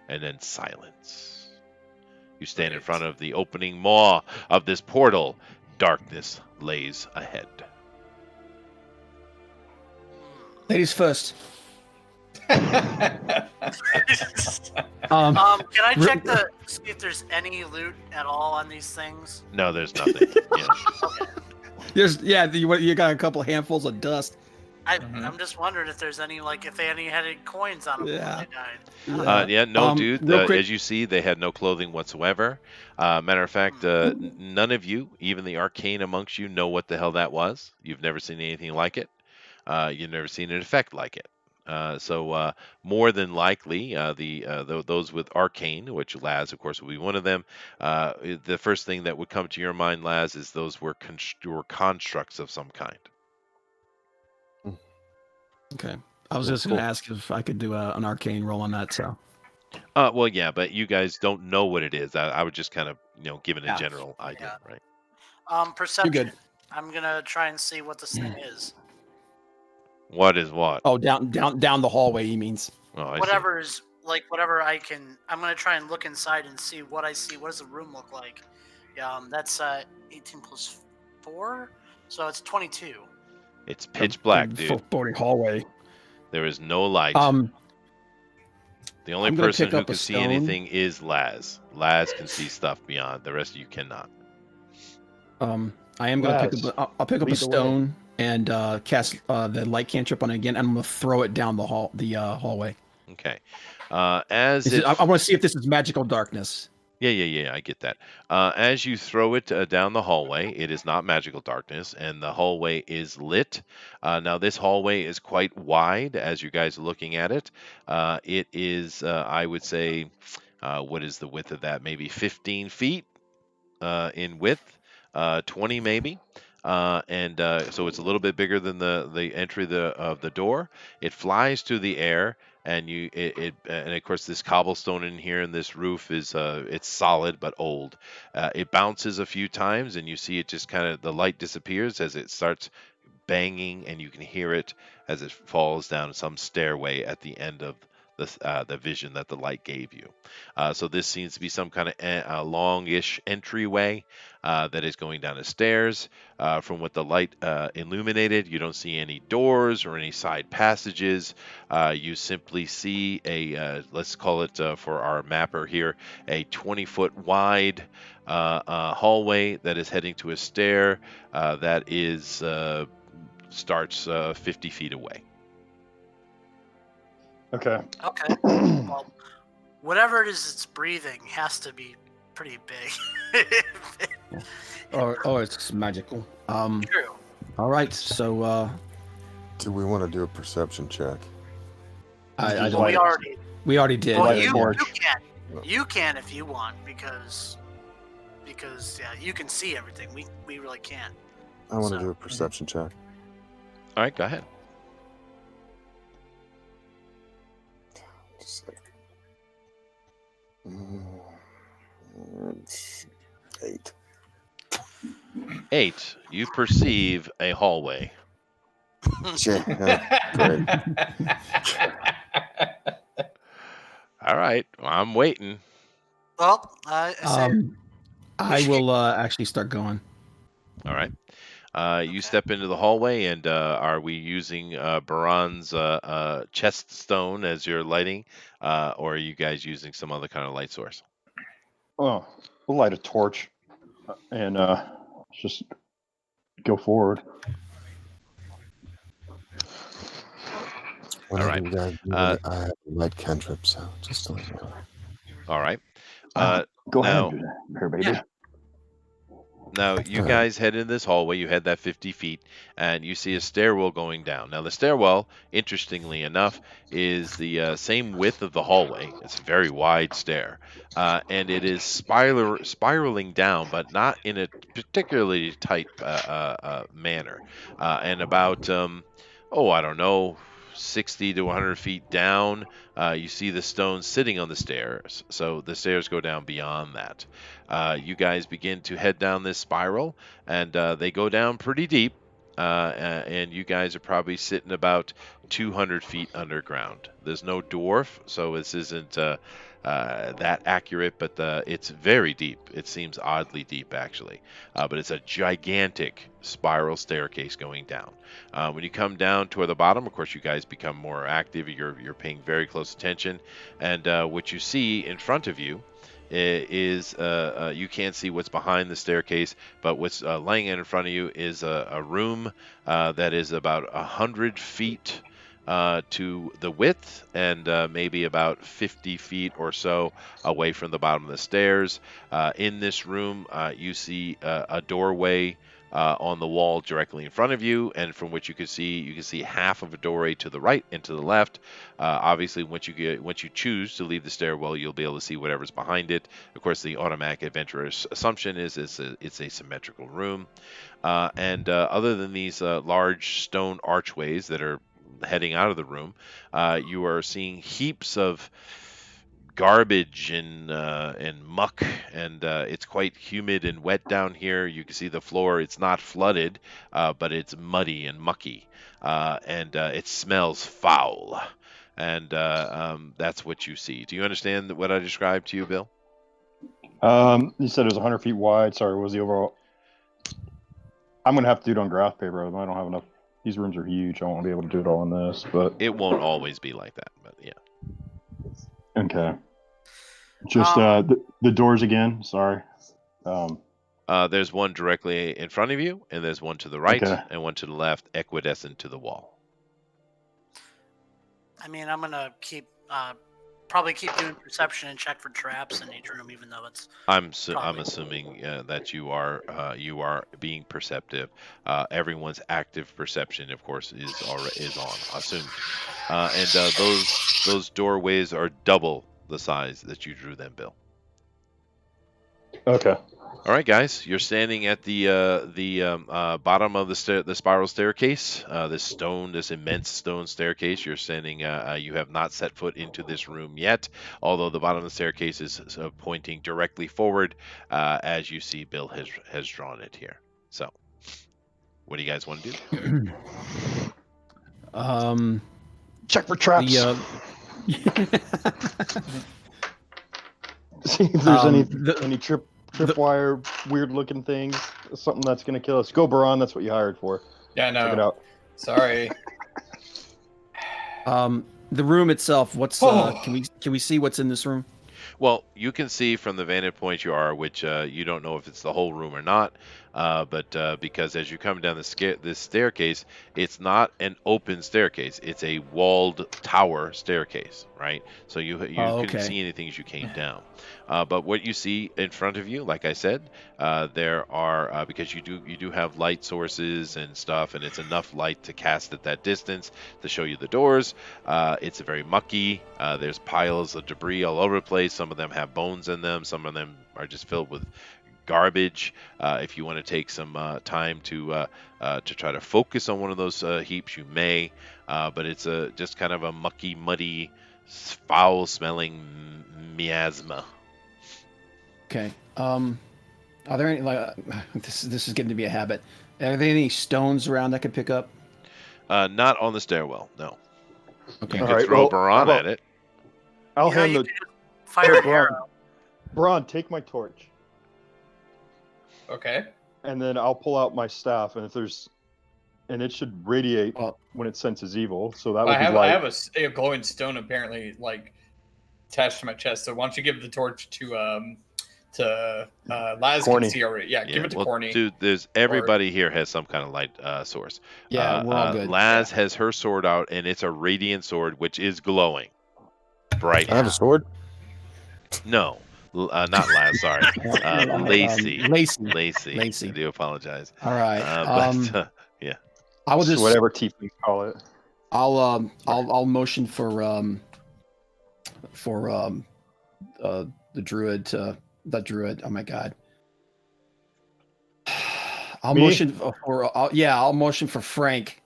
and then silence. You stand in front of the opening maw of this portal. Darkness lays ahead. Ladies first. Can I check see if there's any loot at all on these things? No, there's nothing. Yeah. You got a couple handfuls of dust. I'm just wondering if there's any if they had any coins on them when Yeah. they died. Yeah, no, dude. Real quick. As you see, they had no clothing whatsoever. Matter of fact, none of you, even the arcane amongst you, know what the hell that was. You've never seen anything like it. You've never seen an effect like it. So more than likely, those with arcane, which Laz, of course, will be one of them. The first thing that would come to your mind, Laz, is those were constructs of some kind. Okay. I was Yeah, just going to cool. ask if I could do an arcane roll on that. So. Well, yeah, but you guys don't know what it is. I would just kind of, giving a Yeah. general idea, right? Perception. You're good. I'm gonna try and see what this thing is. What is what? Oh, down the hallway. He means. Oh, I see. Whatever is whatever I can. I'm gonna try and look inside and see what I see. What does the room look like? That's 18 plus 4, so it's 22. It's pitch black, Full dude. boarding hallway. There is no light. The only I'm gonna person pick who up a can see stone. anything is Laz. Laz can see stuff beyond. The rest of you cannot. I am gonna pick Laz, up. I'll pick up a lead the way. stone and cast the light cantrip on it again, and I'm gonna throw it down the hallway. Okay. I want to see if this is magical darkness. Yeah, I get that. As you throw it down the hallway, it is not magical darkness, and the hallway is lit. Now, this hallway is quite wide as you guys are looking at it. It is, I would say, what is the width of that? Maybe 15 feet in width, 20 maybe. So it's a little bit bigger than the entry of the door. It flies through the air, and and of course this cobblestone in here and this roof is it's solid but old. It bounces a few times, and you see it just kind of the light disappears as it starts banging, and you can hear it as it falls down some stairway at the end of the vision that the light gave you. So this seems to be some kind of longish entryway that is going down the stairs. From what the light illuminated, you don't see any doors or any side passages. You simply see let's call it for our mapper here, a 20-foot wide hallway that is heading to a stair that is starts 50 feet away. Okay. Okay. Well, whatever it is it's breathing has to be pretty big. Or it's magical. True. All right. So Do we want to do a perception check? I Just don't. light We already did. Light Well, a you torch. can. You can if you want because yeah, you can see everything. We really can't. I want to So- do a perception check. All right, go ahead. Just a second. It's 8. 8. You perceive a hallway. Yeah, great. All right, I'm waiting. Well, I say I will actually start going. All right. You Okay. step into the hallway, and are we using Baran's chest stone as your lighting, or are you guys using some other kind of light source? Oh, we'll light a torch and just go forward. Whenever right. you guys do it, I have a light cantrip, so just to let you know. All right. Go now- ahead, here, baby. Yeah. Now, you Go ahead. guys head in this hallway. You head that 50 feet, and you see a stairwell going down. Now, the stairwell, interestingly enough, is the same width of the hallway. It's a very wide stair, and it is spiraling down, but not in a particularly tight manner. And about, I don't know, 60 to 100 feet down, you see the stones sitting on the stairs. So the stairs go down beyond that. You guys begin to head down this spiral, and they go down pretty deep. And you guys are probably sitting about 200 feet underground. There's no dwarf, so this isn't that accurate, but it's very deep. It seems oddly deep, actually. But it's a gigantic spiral staircase going down. When you come down toward the bottom, of course, you guys become more active. You're paying very close attention. And what you see in front of you is you can't see what's behind the staircase, but what's laying in front of you is a room that is about 100 feet to the width and maybe about 50 feet or so away from the bottom of the stairs. In this room, you see a doorway on the wall directly in front of you, and from which you can see half of a doorway to the right and to the left. Obviously, once you choose to leave the stairwell, you'll be able to see whatever's behind it. Of course, the automatic adventurer's assumption is it's a symmetrical room, and other than these large stone archways that are heading out of the room, you are seeing heaps of garbage and muck, and it's quite humid and wet down here. You can see the floor; it's not flooded, but it's muddy and mucky, and it smells foul. And that's what you see. Do you understand what I described to you, Bill? You said it was 100 feet wide. Sorry, what was the overall? I'm gonna have to do it on graph paper. I don't have enough. These rooms are huge. I won't be able to do it all in this, but It won't always be like that, but yeah. okay. Just the doors again. Sorry. There's one directly in front of you, and there's one to the right, Okay. and one to the left, equidistant to the wall. I mean, I'm gonna probably keep doing perception and check for traps in each room, even though it's. I'm Probably. assuming that you are being perceptive. Everyone's active perception, of course, is on. Assume, and those doorways are double the size that you drew them, Bill. Okay. All right, guys, you're standing at the bottom of the spiral staircase. This immense stone staircase. You're standing. You have not set foot into this room yet, although the bottom of the staircase is pointing directly forward, as you see. Bill has drawn it here. So, what do you guys want to do? Check for traps. See if there's any tripwire, weird looking things, something that's gonna kill us. Go, Baron. That's what you hired for. Yeah, no. Check it out. Sorry. The room itself. What's can we see what's in this room? Well, you can see from the vantage point you are, which you don't know if it's the whole room or not, but because as you come down this staircase, it's not an open staircase; it's a walled tower staircase, right? So you couldn't see anything as you came down. But what you see in front of you, like I said, there are because you do have light sources and stuff, and it's enough light to cast at that distance to show you the doors. It's very mucky. There's piles of debris all over the place. Some of them have bones in them. Some of them are just filled with garbage. If you want to take some time to try to focus on one of those heaps, you may. But it's just kind of a mucky, muddy, foul-smelling miasma. Okay. Are there any this is getting to be a habit? Are there any stones around I could pick up? Not on the stairwell. No. Okay. You All could right, throw well, Baron how at about- it. I'll You know, hand you the could just fire an arrow. Baron, take my torch, Okay. and then I'll pull out my staff, and it should radiate Well, when it senses evil. So that would I be have light. I have a glowing stone apparently like attached to my chest. So why don't you give the torch to Laz Corny. can see already. Yeah, give it to well, Corny. Dude, everybody here has some kind of light source. yeah, we're all good. Laz has her sword out, and it's a radiant sword, which is glowing. Bright. I have a sword. No, not Laz. Sorry, Lacey. Lacey. I do apologize. All right. Yeah. I will just whatever tieflings call it. I'll motion for the druid to the druid. Oh my god. I'll Me? motion for I'll motion for Frank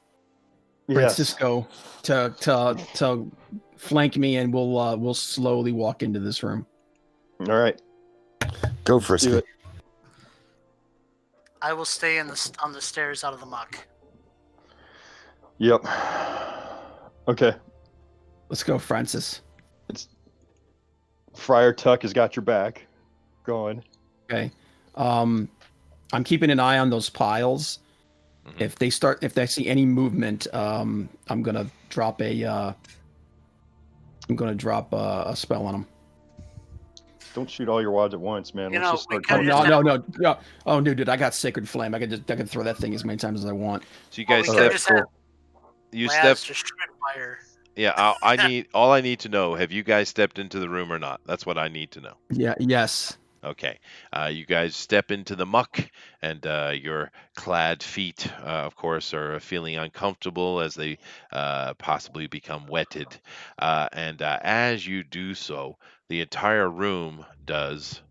Yes. Francisco to flank me, and we'll slowly walk into this room. All right. Go Do Frisky. it. I will stay on the stairs out of the muck. Yep. Okay. Let's go, Francis. Friar Tuck has got your back. Going. Okay. I'm keeping an eye on those piles. Mhm. If they see any movement, I'm gonna drop a spell on them. Don't shoot all your wads at once, man. You Let's know, just we start. Oh could doing just no, it. no, no, no! Oh no, dude, I got Sacred Flame. I can throw that thing as many times as I want. So you Well, guys we step. could just have You Laz step. just strip fire. Yeah, I need. All I need to know. Have you guys stepped into the room or not? That's what I need to know. Yeah, yes. Okay. You guys step into the muck, and your clad feet, of course, are feeling uncomfortable as they possibly become wetted. And as you do so, the entire room does.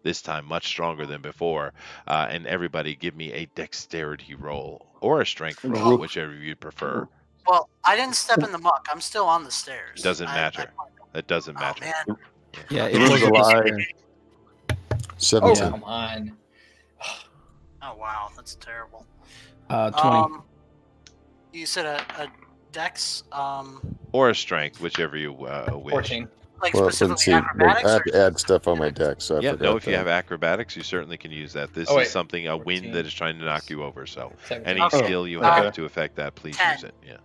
This time much stronger than before. And everybody give me a dexterity roll or a strength And the roll, roof. whichever you prefer. Well, I didn't step in the muck. I'm still on the stairs. Doesn't matter. That doesn't Oh matter. man. Yeah, The it room's was alive. 17. Yeah. Come on. Oh wow, that's terrible. 20. You said a dex, Or a strength, whichever you wish. 14. like Well, let's specifically see. I acrobatics. have Or to add stuff on my deck, so I Yeah, forgot no, if you that. have acrobatics, you certainly can use that. This Oh, is wait. something, a wind 14. that is trying to knock you over. So 17. any Okay. skill you Okay. have to affect that, please 10. use it. Yeah.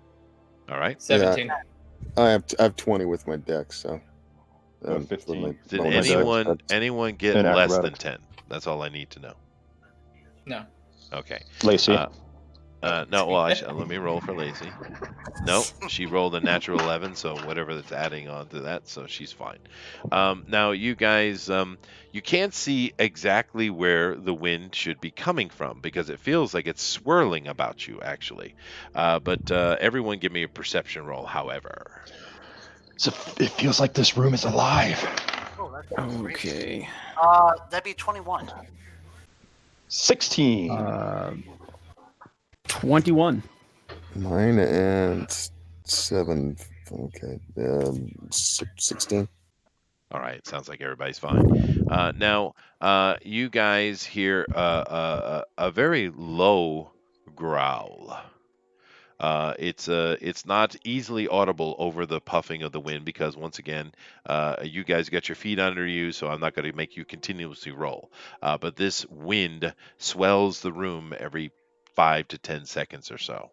All right. 17. I have 20 with my deck, so. I have with 15. my Did Oh, my deck. anyone get And less than acrobatics. 10? That's all I need to know. No. Okay. Lacey. No, well, let me roll for Lacey. No, she rolled a natural 11, so whatever that's adding on to that, so she's fine. Now, you guys, you can't see exactly where the wind should be coming from because it feels like it's swirling about you, actually. But everyone give me a perception roll, however. So it feels like this room is alive. Oh, that's great. Okay. That'd be 21. 16. 21. Mine and 7. Okay. 16. All right, sounds like everybody's fine. Now, you guys hear a very low growl. It's not easily audible over the puffing of the wind because once again, you guys got your feet under you, so I'm not going to make you continuously roll. But this wind swells the room every 5 to 10 seconds or so.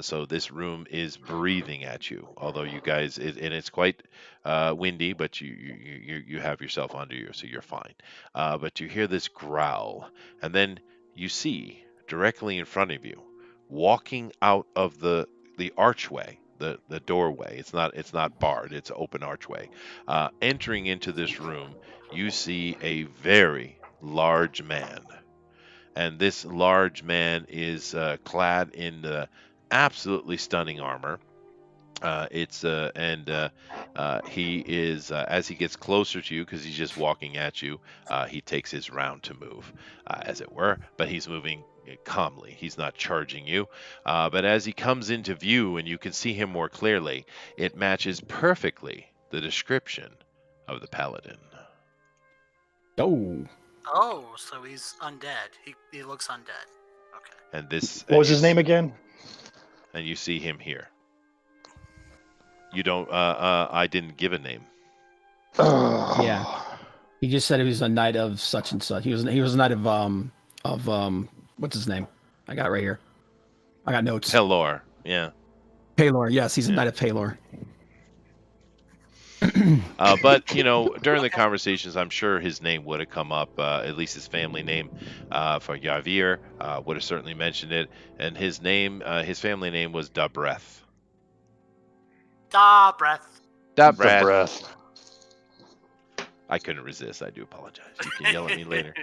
So this room is breathing at you, although you guys, and it's quite windy, but you have yourself under you, so you're fine. But you hear this growl, and then you see directly in front of you, walking out of the archway, the doorway. It's not barred. It's an open archway. Entering into this room, you see a very large man, and this large man is clad in absolutely stunning armor. He is as he gets closer to you because he's just walking at you. He takes his round to move, as it were, but he's moving calmly. He's not charging you. But as he comes into view and you can see him more clearly, it matches perfectly the description of the paladin. Oh. Oh, so he's undead. He looks undead. Okay. And this. What was his name again? And you see him here. You don't. I didn't give a name. Yeah. He just said he was a knight of such and such. He was a knight of what's his name? I got it right here. I got notes. Pelor. Yeah. Paylor. Yes, he's a knight of Paylor. But during the conversations, I'm sure his name would have come up. At least his family name, for Yavir, would have certainly mentioned it. And his name, his family name was Dabreth. Da breath. The Dabreth. breath. I couldn't resist. I do apologize. You can yell at me later.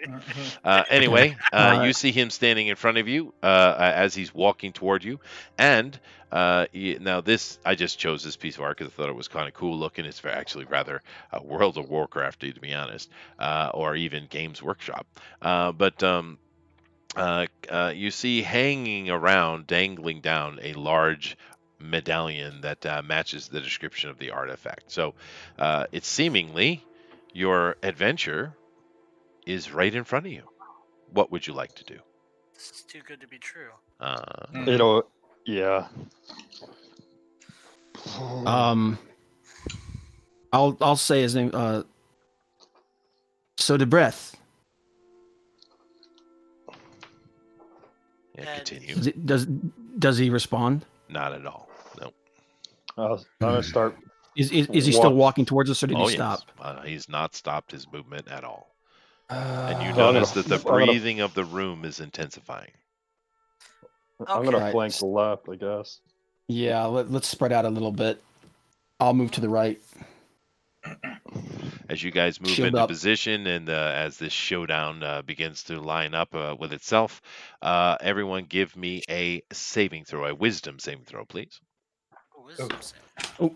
Anyway, you see him standing in front of you as he's walking toward you, and now this I just chose this piece of art because I thought it was kind of cool looking. It's actually rather World of Warcrafty, to be honest, or even Games Workshop. But you see hanging around, dangling down, a large medallion that matches the description of the artifact. So it's seemingly your adventure is right in front of you. What would you like to do? This is too good to be true. It'll. Yeah. I'll say his name. So the breath. Yeah, continue. Does he respond? Not at all. No. I'm gonna start Is he still Walk- walking towards us, or did he Yes. stop? He's not stopped his movement at all. And you I'm gonna notice that the f- I'm gonna- breathing of the room is intensifying. I'm gonna Okay. flank the left, I guess. Yeah, let's spread out a little bit. I'll move to the right. As you guys move Shield into up. position and as this showdown begins to line up with itself, everyone give me a saving throw, a wisdom saving throw, please. Wisdom save.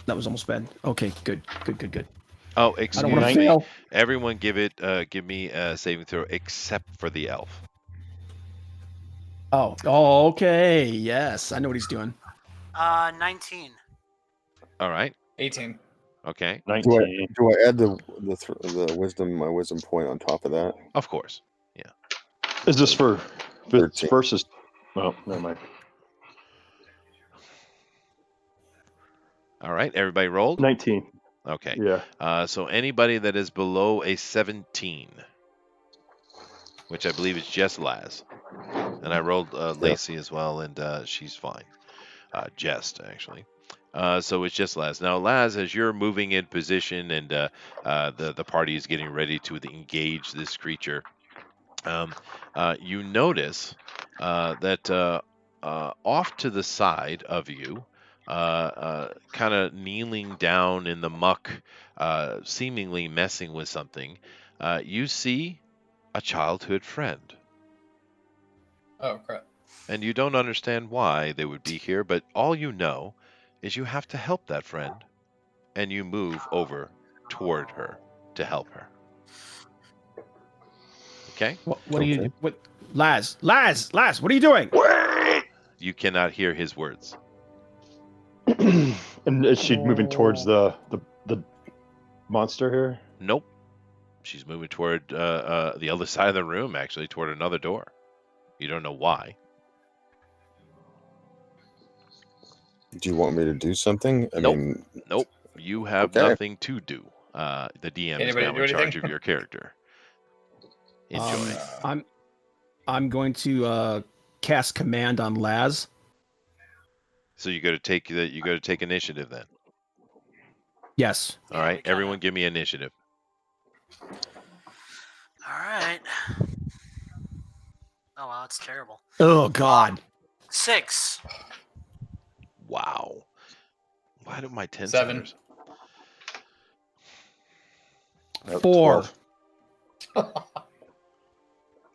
That was almost bad. Okay, good. Oh, I excuse don't want to me. fail. Everyone give me a saving throw except for the elf. Oh, okay. Yes, I know what he's doing. 19. All right. 18. Okay. 19. Do I add the my wisdom point on top of that? Of course. Is this for 13. versus? Oh, never mind. All right. Everybody rolled? 19. Okay. Yeah. So anybody that is below a 17, which I believe is just Laz. And I rolled Lacey as well, and she's fine. Jest, actually. So it's just Laz. Now, Laz, as you're moving in position and the party is getting ready to engage this creature, you notice that off to the side of you, kind of kneeling down in the muck, seemingly messing with something, you see a childhood friend. Oh, crap. And you don't understand why they would be here, but all you know is you have to help that friend, and you move over toward her to help her. Okay? What are you? What? Laz, what are you doing? You cannot hear his words. And is she moving towards the monster here? Nope. She's moving toward the other side of the room, actually, toward another door. You don't know why. Do you want me to do something? I Nope. mean, Nope. You have Okay. nothing to do. The DM is Anybody now do in charge anything? of your character. Enjoy. I'm going to cast command on Laz. So you got to take initiative then. Yes. All right, everyone, give me initiative. All right. Oh wow, it's terrible. Oh God. 6. Wow. Why do my 10 7. numbers? 4. 12.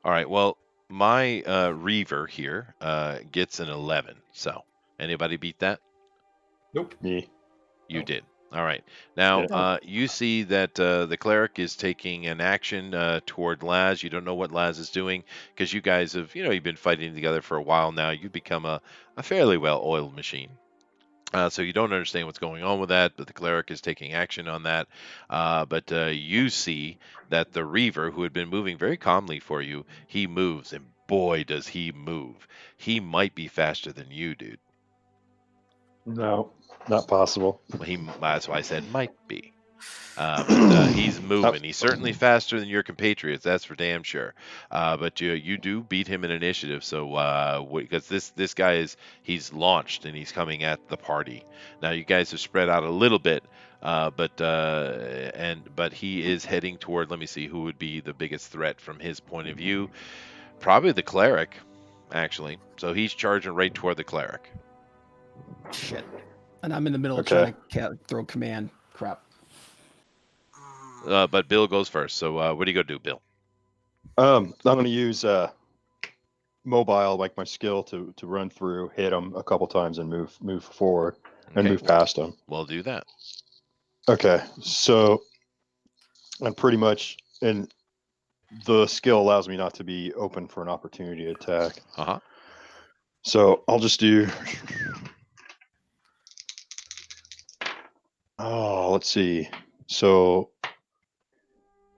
All right. Well, my Reaver here gets an 11. So, anybody beat that? Nope. Me. You Oh. did. All right. Now, Yeah. you see that the cleric is taking an action toward Laz. You don't know what Laz is doing because you guys have, you've been fighting together for a while now. You've become a fairly well-oiled machine. So you don't understand what's going on with that, but the cleric is taking action on that. But you see that the Reaver, who had been moving very calmly for you, he moves, and boy, does he move. He might be faster than you, dude. No, not possible. Well, that's why I said might be. But he's moving. He's certainly faster than your compatriots. That's for damn sure. But you do beat him in initiative. So because this guy he's launched and he's coming at the party. Now you guys have spread out a little bit, but he is heading toward. Let me see who would be the biggest threat from his point of view. Probably the cleric, actually. So he's charging right toward the cleric. Shit. And I'm in the middle of Okay. trying to throw command. Crap. But Bill goes first. So what are you gonna do, Bill? I'm going to use mobile, like my skill, to run through, hit him a couple times, and move forward and Okay, move past him. We'll do that. Okay, so I'm pretty much, and the skill allows me not to be open for an opportunity attack. Uh-huh. So I'll just do. Oh, let's see. So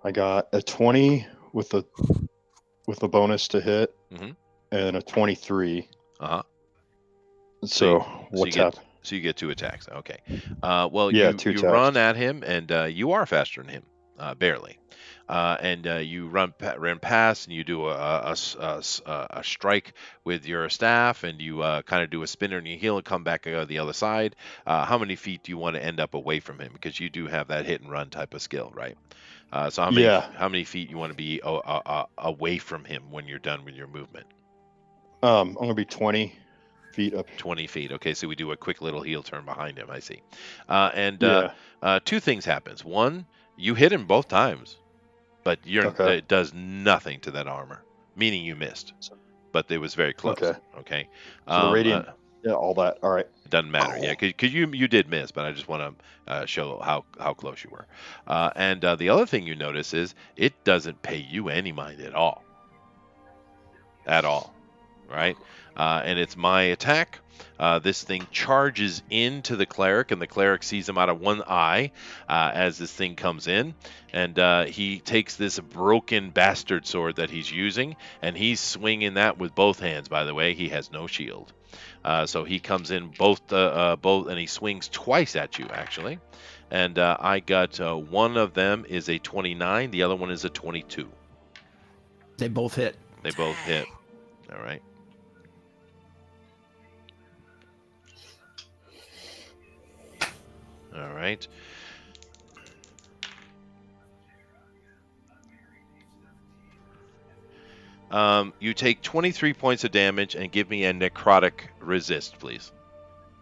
I got a 20 with the bonus to hit, Mhm. and a 23. Uh-huh. So you what's get happened? So you get 2 attacks. Okay. Well, Yeah, you 2 you attacks. run at him, and you are faster than him. barely. And you run past, and you do a strike with your staff, and you kind of do a spinner and you heal and come back the other side. How many feet do you want to end up away from him? Because you do have that hit and run type of skill, right? So Yeah. how many feet you want to be away from him when you're done with your movement? I'm gonna be 20 feet up. 20 feet. Okay, so we do a quick little heel turn behind him. I see. And Yeah. two things happens. One, you hit him both times, but Okay. it does nothing to that armor, meaning you missed. But it was very close. Okay. Okay. So the radiant, yeah, all that. All right. It doesn't matter. Yeah, because you did miss, but I just want to show how close you were. And the other thing you notice is it doesn't pay you any mind at all. At all. Right? And it's my attack. This thing charges into the cleric, and the cleric sees him out of one eye as this thing comes in. And he takes this broken bastard sword that he's using, and he's swinging that with both hands. By the way, he has no shield. So he comes in both, and he swings twice at you, actually. And I got one of them is a 29, the other one is a 22. They both hit. They both hit. All right. All right. You take 23 points of damage and give me a necrotic resist, please.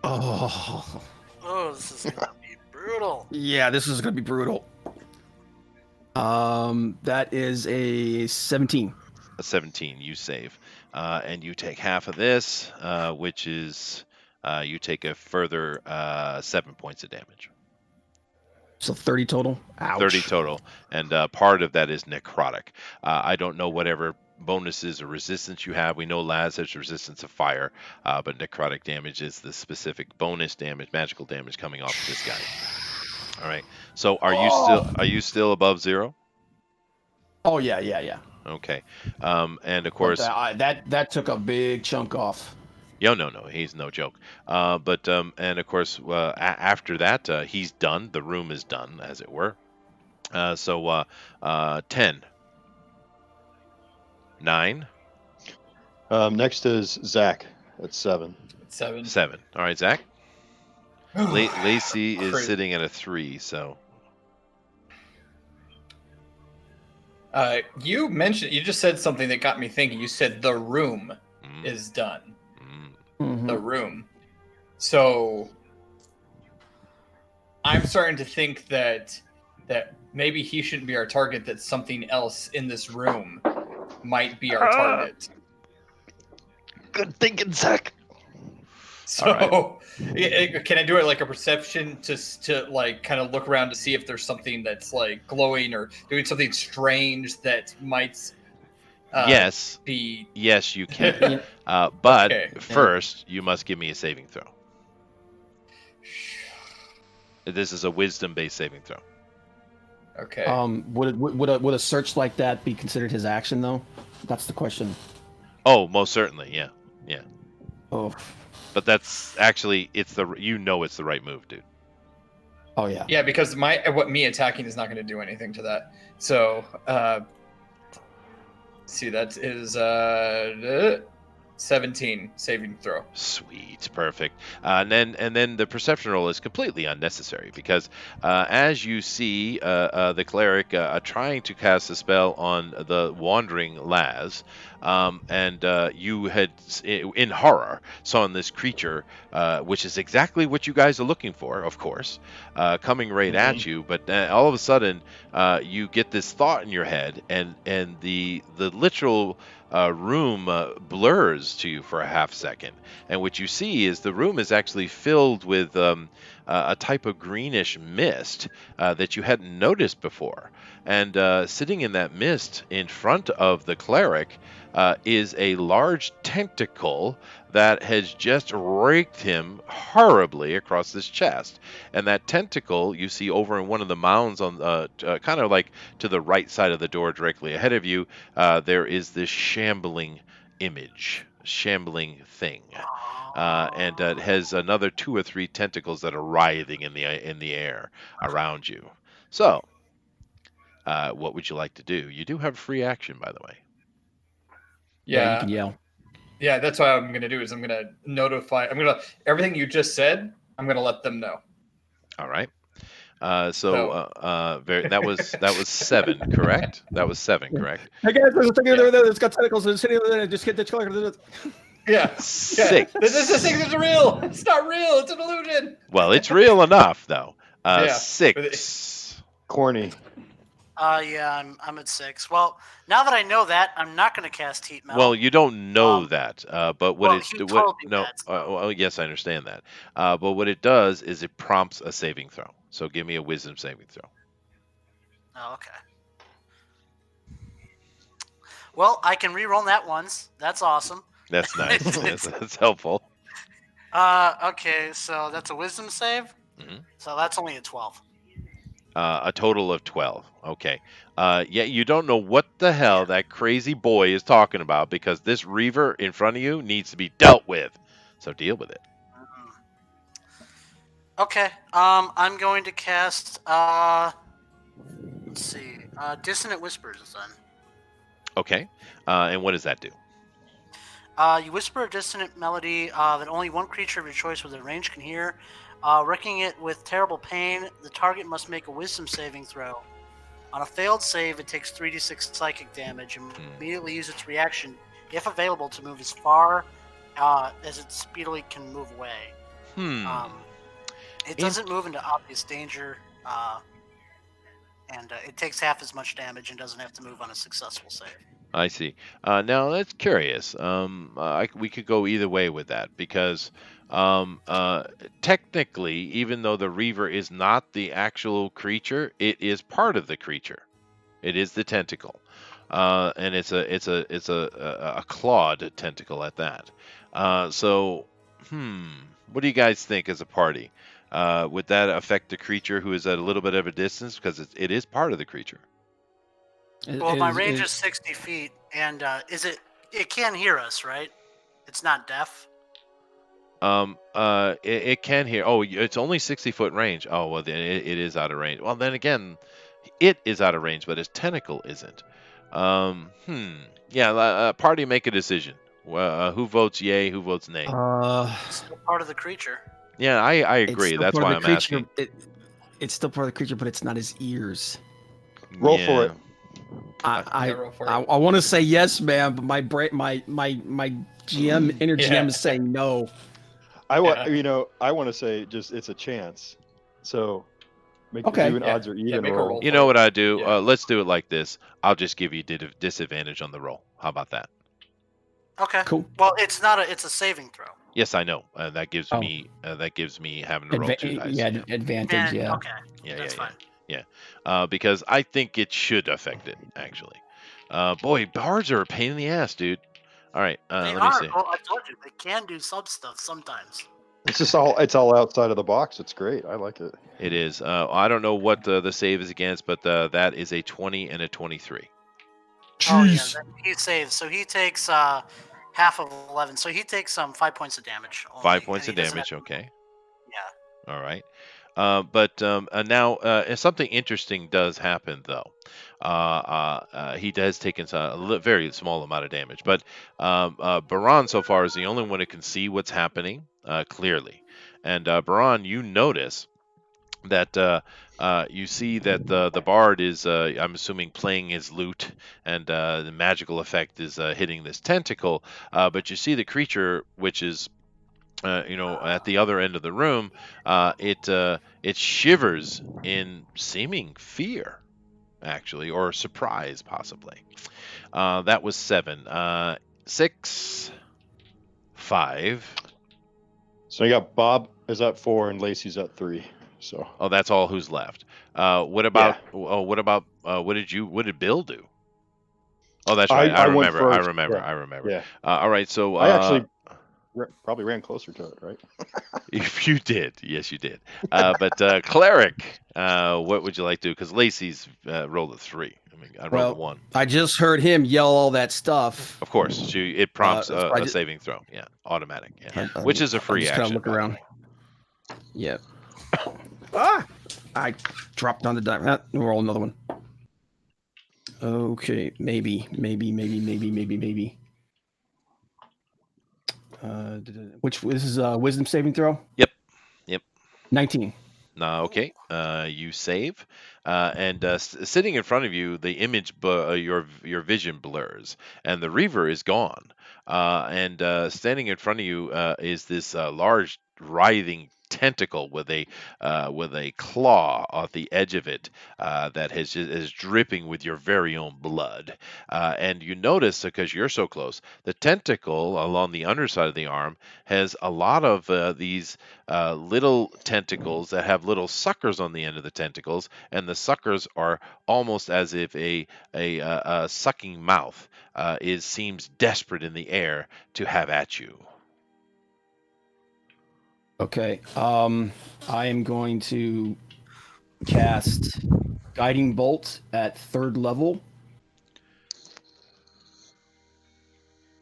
Oh. Oh, this is gonna be brutal. Yeah, this is gonna be brutal. That is a 17. A 17, you save. And you take half of this, which is you take a further 7 points of damage. So 30 total. Ouch. 30 total. And part of that is necrotic. I don't know whatever bonuses or resistance you have. We know Laz has resistance of fire, but necrotic damage is the specific bonus damage, magical damage coming off of this guy. All right. So are you still above 0? Oh yeah. Okay. And of course, that took a big chunk off. Yeah, no, he's no joke. And of course, after that, he's done. The room is done, as it were. 10. 9. Next is Zach at 7. 7. 7. All right, Zach. Lacey is Crazy. sitting at a 3, so. You just said something that got me thinking. You said the room is done. Mm-hmm. The room. So I'm starting to think that maybe he shouldn't be our target, that something else in this room might be our target. Good thinking, Zach. So can I do it like a perception to like kind of look around to see if there's something that's like glowing or doing something strange that might yes. be... Yes, you can. But Okay. first, you must give me a saving throw. This is a wisdom-based saving throw. Okay. Would a search like that be considered his action though? That's the question. Oh, most certainly, yeah. Oh. But that's actually it's the right move, dude. Oh yeah. Yeah, because me attacking is not going to do anything to that. So, see, that is 17 saving throw. Sweet, perfect. And then the perception roll is completely unnecessary because as you see the cleric trying to cast a spell on the wandering Laz, and you had in horror saw this creature, which is exactly what you guys are looking for, of course, coming right at you. But all of a sudden, you get this thought in your head, and the literal room blurs to you for a half second, and what you see is the room is actually filled with a type of greenish mist that you hadn't noticed before. And sitting in that mist in front of the cleric is a large tentacle that has just raked him horribly across his chest. And that tentacle you see over in one of the mounds on kind of like to the right side of the door directly ahead of you. There is this shambling thing. And it has another 2 or 3 tentacles that are writhing in the air around you. So, what would you like to do? You do have free action, by the way. Yeah, you Yeah, can yell. yeah. That's what I'm gonna do. Is I'm gonna notify. Everything you just said. I'm gonna let them know. All right. So- That was 7, correct? That was 7, correct? Hey guys, there's a thing Yeah. there that's got tentacles and it's sitting there. Just hit the color. Yeah. 6. This thing is real. It's not real. It's an illusion. Well, it's real enough though. Yeah. 6. Corny. Yeah, I'm at 6. Well, now that I know that, I'm not going to cast heat metal. Well, you don't know Um, that, but well, he told me no, that, so- well, yes, I understand that. But what it does is it prompts a saving throw. So give me a wisdom saving throw. Oh, okay. Well, I can re-roll that once. That's awesome. That's nice. That's helpful. Okay, so that's a wisdom save. Mhm. So that's only a 12. A total of 12. Okay. Yeah, you don't know what the hell that crazy boy is talking about because this Reaver in front of you needs to be dealt with. So deal with it. Okay. I'm going to cast. Let's see. Dissonant Whispers then. Okay. And what does that do? You whisper a dissonant melody that only one creature of your choice within range can hear. Wrecking it with terrible pain, the target must make a wisdom saving throw. On a failed save, it takes 3d6 psychic damage and immediately use its reaction, if available, to move as far as it speedily can move away. It doesn't move into obvious danger, and it takes half as much damage and doesn't have to move on a successful save. I see. Now that's curious. We could go either way with that because technically, even though the Reaver is not the actual creature, it is part of the creature. It is the tentacle, and it's a clawed tentacle at that. What do you guys think as a party? Would that affect the creature who is at a little bit of a distance because it is part of the creature? Well, my range is 60 feet, and it can hear us, right? It's not deaf. It can hear. Oh, it's only 60-foot range. Oh, well, then it is out of range. Well, then again, it is out of range, but its tentacle isn't. Yeah, party make a decision. Who votes yay? Who votes nay? It's still part of the creature. Yeah, I agree. That's why I'm asking. It's still part of the creature, but it's not his ears. Roll for it. I roll for it. I want to say yes, man, but my GM inner GM is saying no. I want to say just it's a chance. So make Okay. do an odds or even make a roll. roll. You know what I do? Yeah. Let's do it like this. I'll just give you disadvantage on the roll. How about that? Okay. Cool. Well, it's not it's a saving throw. Yes, I know. That gives me having to roll 2 dice. Advantage. And, Yeah. Okay. Yeah, That's fine. because I think it should affect it, actually. Boy, bards are a pain in the ass, dude. All right, They let me see. Well, I told you they can do sub stuff sometimes. It's all outside of the box. It's great. I like it. It is. I don't know what the save is against, but that is a 20 and a 23. Oh yeah, then he saves. So he takes half of 11. So he takes 5 points of damage. Only, 5 points and of he doesn't damage, have- okay. Yeah. All right. But now something interesting does happen, though. He has taken a very small amount of damage, but Baran so far is the only one who can see what's happening clearly. And Baran, you notice that you see that the bard is, I'm assuming, playing his lute, and the magical effect is hitting this tentacle. But you see the creature, which is at the other end of the room, it shivers in seeming fear, actually, or surprise, possibly. That was 7. 6, 5. So you got Bob is at 4 and Lacey's at 3. So Oh, that's all who's left. What about? Oh, what about? What did Bill do? Oh, that's right. I went remember. I first. remember. Yeah. I remember. Yeah. All right. So I actually probably ran closer to it, right? if you did, yes, you did. But cleric, what would you like to do? Because Lacey's rolled a 3. I mean, I rolled a 1. I just heard him yell all that stuff. Of course, it prompts so a saving throw. Yeah, automatic. Yeah, which is a I'm free just action. look by the around. way. Yeah. I dropped on the die. We'll roll another one. Okay, maybe. Which this is a wisdom saving throw? Yep. 19. Okay. You save, and sitting in front of you, the image, your vision blurs, and the Reaver is gone. And standing in front of you is this large writhing tentacle with a claw at the edge of it that is dripping with your very own blood. And you notice, because you're so close, the tentacle along the underside of the arm has a lot of these little tentacles that have little suckers on the end of the tentacles, and the suckers are almost as if a sucking mouth seems desperate in the air to have at you. Okay. I am going to cast Guiding Bolt at 3rd level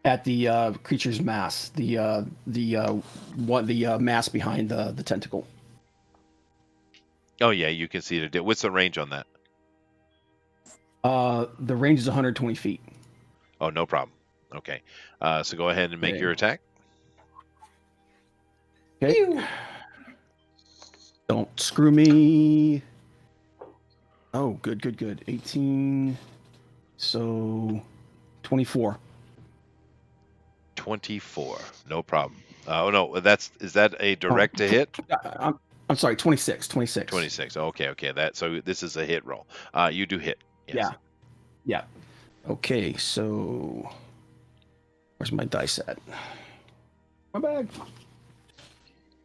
at the creature's mass, the mass behind the tentacle. Oh yeah, you can see it. What's the range on that? The range is 120 feet. Oh, no problem. Okay. So go ahead and make Okay. your attack. Okay. Don't screw me. Oh, good. 18. So 24. 24. No problem. Oh no, is that a direct to hit? I'm sorry, 26. 26. Okay. So this is a hit roll. You do hit. Yes. Yeah. Okay, so where's my dice at? My bag.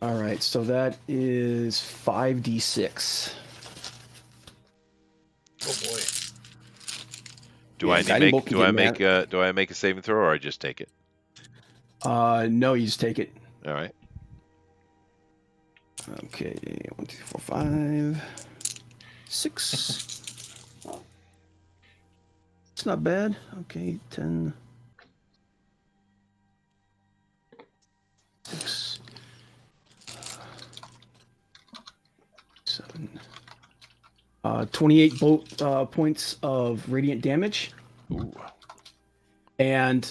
All right, so that is 5d6. Oh boy. Do Yeah, I guiding bolt can make get do I make a saving throw, or I just take it? No, you just take it. All right. Okay, 1, 2, 3, 4, 5, 6. It's not bad. Okay, 10. 6. 7. 28 points of radiant damage. Ooh. And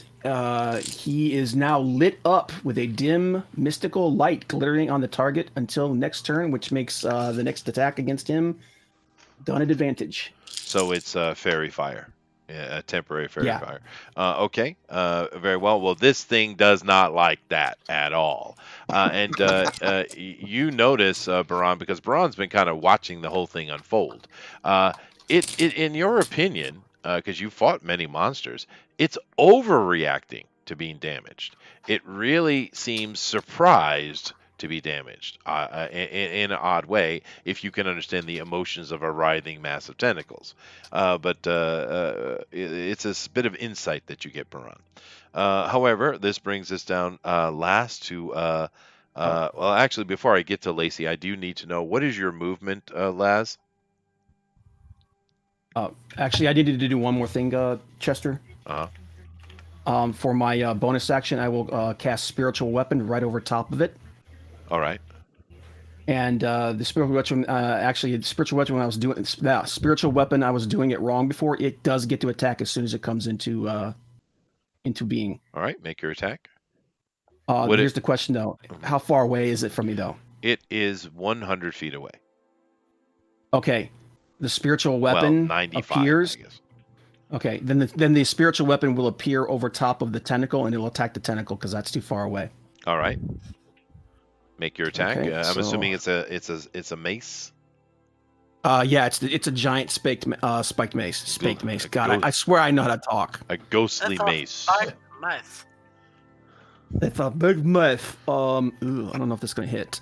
he is now lit up with a dim mystical light glittering on the target until next turn, which makes the next attack against him done at advantage. So it's fairy fire. Yeah, a temporary fairy Yeah. fire. Okay. Very well. Well, this thing does not like that at all. And you notice, Baran, because Baran's been kind of watching the whole thing unfold. It in your opinion, because you fought many monsters, it's overreacting to being damaged. It really seems surprised to be damaged in an odd way, if you can understand the emotions of a writhing mass of tentacles. But it's a bit of insight that you get, Baran. However, this brings us down last to. Well, actually, before I get to Lacey, I do need to know, what is your movement, Laz? Actually, I needed to do one more thing, Chester. Uh-huh. For my bonus action, I will cast Spiritual Weapon right over top of it. All right. And the spiritual weapon, actually, the spiritual weapon, when I was doing spiritual weapon, I was doing it wrong before. It does get to attack as soon as it comes into being. All right. Make your attack. Here's the question though: how far away is it from me though? It is 100 feet away. Okay, the spiritual weapon 95, appears. I guess. Okay, then the spiritual weapon will appear over top of the tentacle, and it will attack the tentacle because that's too far away. All right. Make your attack. Okay, I'm assuming it's a mace. Yeah, it's a giant spiked mace. Spiked mace. God, I swear I know how to talk. A ghostly mace. Nice. It's a big mace. I don't know if this is gonna hit.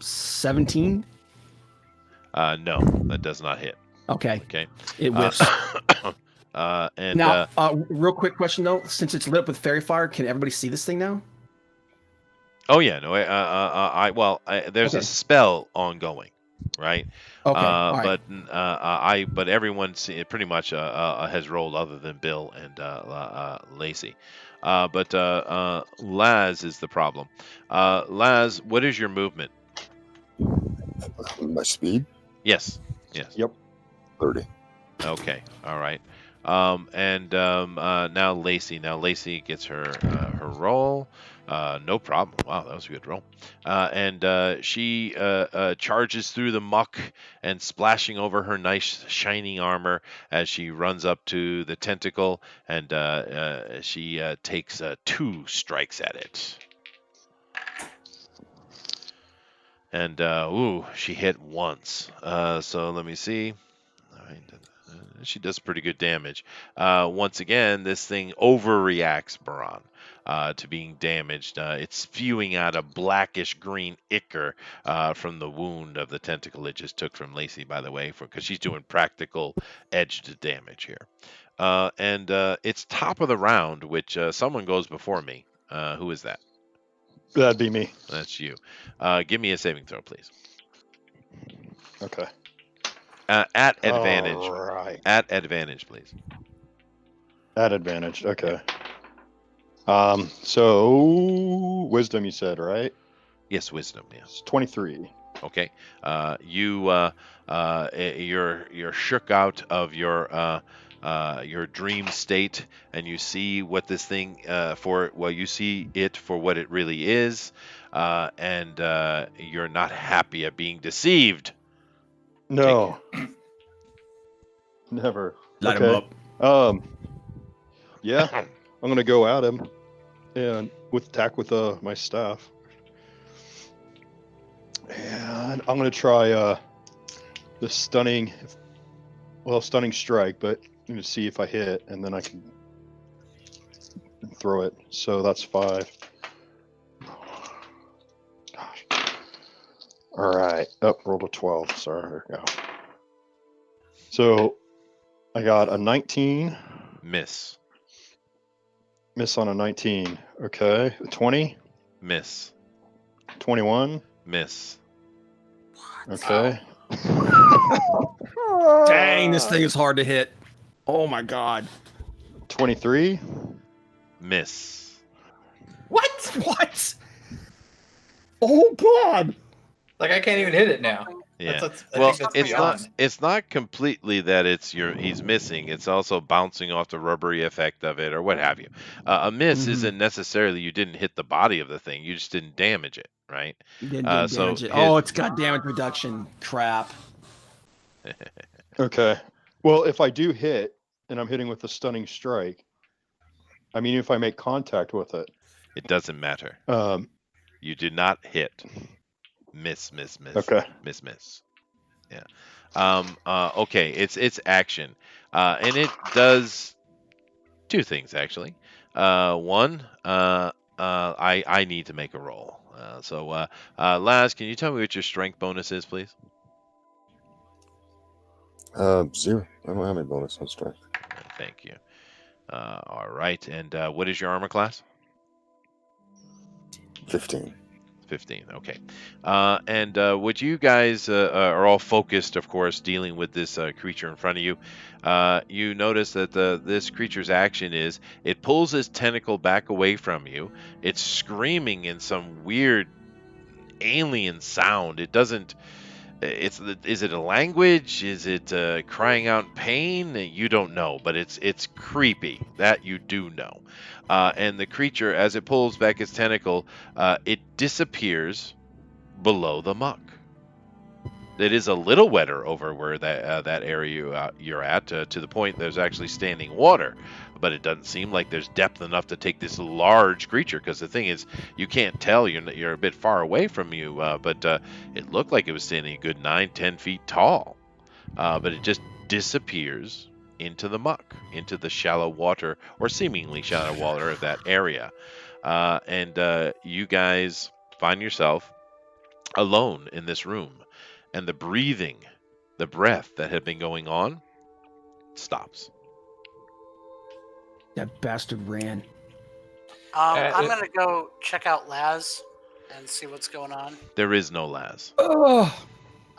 17. No, that does not hit. Okay. Okay. It whips. And now, real quick question though: since it's lit up with fairy fire, can everybody see this thing now? oh yeah, no. There's a Okay. spell ongoing, right? Okay. All right. But everyone pretty much has rolled, other than Bill and Lacey. But Laz is the problem. Laz, what is your movement? My speed? Yes. Yep. 30. Okay. All right. Now Lacey. Now Lacey gets her roll. No problem. Wow, that was a good roll. She charges through the muck and splashing over her nice shining armor as she runs up to the tentacle, and she takes 2 strikes at it. And she hit once. So let me see. She does pretty good damage. Once again, this thing overreacts, Baran, to being damaged. It's spewing out a blackish green ichor from the wound of the tentacle it just took from Lacey, by the way, because she's doing practical edged damage here. It's top of the round, which someone goes before me. Who is that? That'd be me. That's you. Give me a saving throw, please. Okay. At advantage. All right. At advantage, please. At advantage. Okay. So wisdom, you said, right? Yes, wisdom. Yes. It's 23. Okay. You're shook out of your dream state, and you see what this thing you see it for what it really is, and you're not happy at being deceived. No. Never. Light him up. Yeah, I'm gonna go at him, and attack with my staff, and I'm gonna try the stunning strike, but I'm gonna see if I hit, and then I can throw it. So that's 5. Gosh. All right. Rolled a 12. Sorry. There we go. So I got a 19. Miss. Miss on a 19. Okay. 20. Miss. 21. Miss. Okay. Dang, this thing is hard to hit. Oh my god. 23. Miss. What? Oh god. Like I can't even hit it now. Yeah. I Well, think that's it's beyond. not completely that he's missing. It's also bouncing off the rubbery effect of it or what have you. A miss isn't necessarily you didn't hit the body of the thing. You just didn't damage it, right? You didn't damage it. Oh, it's got damage reduction. Crap. Okay. Well, if I do hit and I'm hitting with a stunning strike, I mean, if I make contact with it, it doesn't matter. You did not hit. Miss. Okay. Miss. Yeah. Okay. It's action, and it does 2 things actually. One, I need to make a roll. So, Laz, can you tell me what your strength bonus is, please? 0. I don't have any bonus on strength. Thank you. All right. And what is your armor class? 15. 15. Okay. What you guys are all focused, of course, dealing with this creature in front of you. You notice that this creature's action is it pulls its tentacle back away from you. It's screaming in some weird alien sound. It doesn't. Is it a language? Is it crying out in pain? You don't know, but it's creepy. That you do know. And the creature, as it pulls back its tentacle, it disappears below the muck. It is a little wetter over where that area you're at, to the point there's actually standing water, but it doesn't seem like there's depth enough to take this large creature. Because the thing is, you can't tell. You're a bit far away from you, but it looked like it was standing a good 9-10 feet tall. But it just disappears into the muck, into the shallow water, or seemingly shallow water of that area. You guys find yourself alone in this room. And the breath that had been going on stops. That bastard ran. I'm going to go check out Laz and see what's going on. There is no Laz. Oh,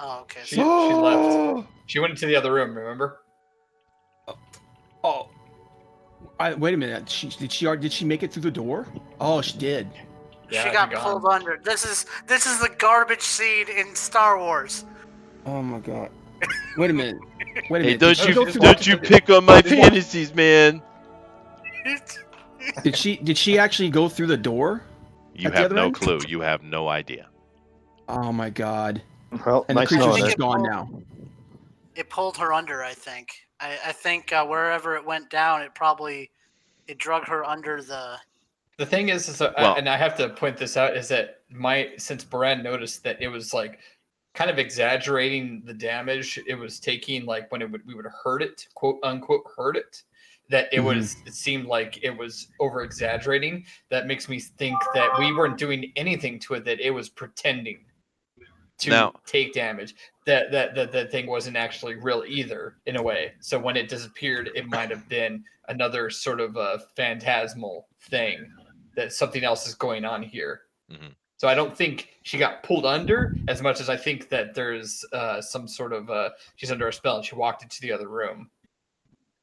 Okay. She left. She went into the other room, remember? Oh. Wait a minute. Did she make it through the door? Oh, she did. Yeah, she got pulled under. This is the garbage seed in Star Wars. Oh my god. Wait a minute. Wait a Hey, minute. Did she go through don't the, you pick on my fantasies, man? did she actually go through the door? You At the have other no end? clue. You have no idea. Oh my god. Well, And the nice creature's knowing just it. gone now. It pulled her under, I think. I think wherever it went down, it drug her under the. The thing is Well- and I have to point this out, is that since Baran noticed that it was like kind of exaggerating the damage it was taking, like when we would hurt it, quote unquote, hurt it, that it seemed like it was over exaggerating. That makes me think that we weren't doing anything to it, that it was pretending to Now- take damage. That thing wasn't actually real either, in a way. So when it disappeared, it might have been another sort of a phantasmal thing, that something else is going on here. Mhm. So I don't think she got pulled under as much as I think that there's some sort of she's under a spell and she walked into the other room.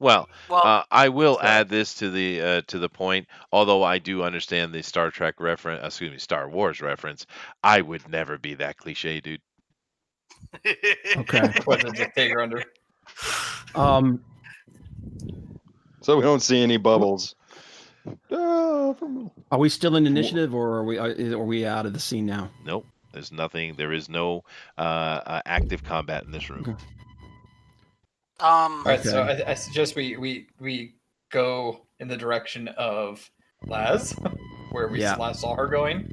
Well, Well, I will add this to the point. Although I do understand the Star Trek reference, excuse me, Star Wars reference, I would never be that cliche, dude. Okay. What did it take her under? So we don't see any bubbles. From- Are we still in initiative, or are we out of the scene now? Nope. There's nothing. There is no active combat in this room. All right, so Okay. I suggest we go in the direction of Laz, where we Yeah. last saw her going,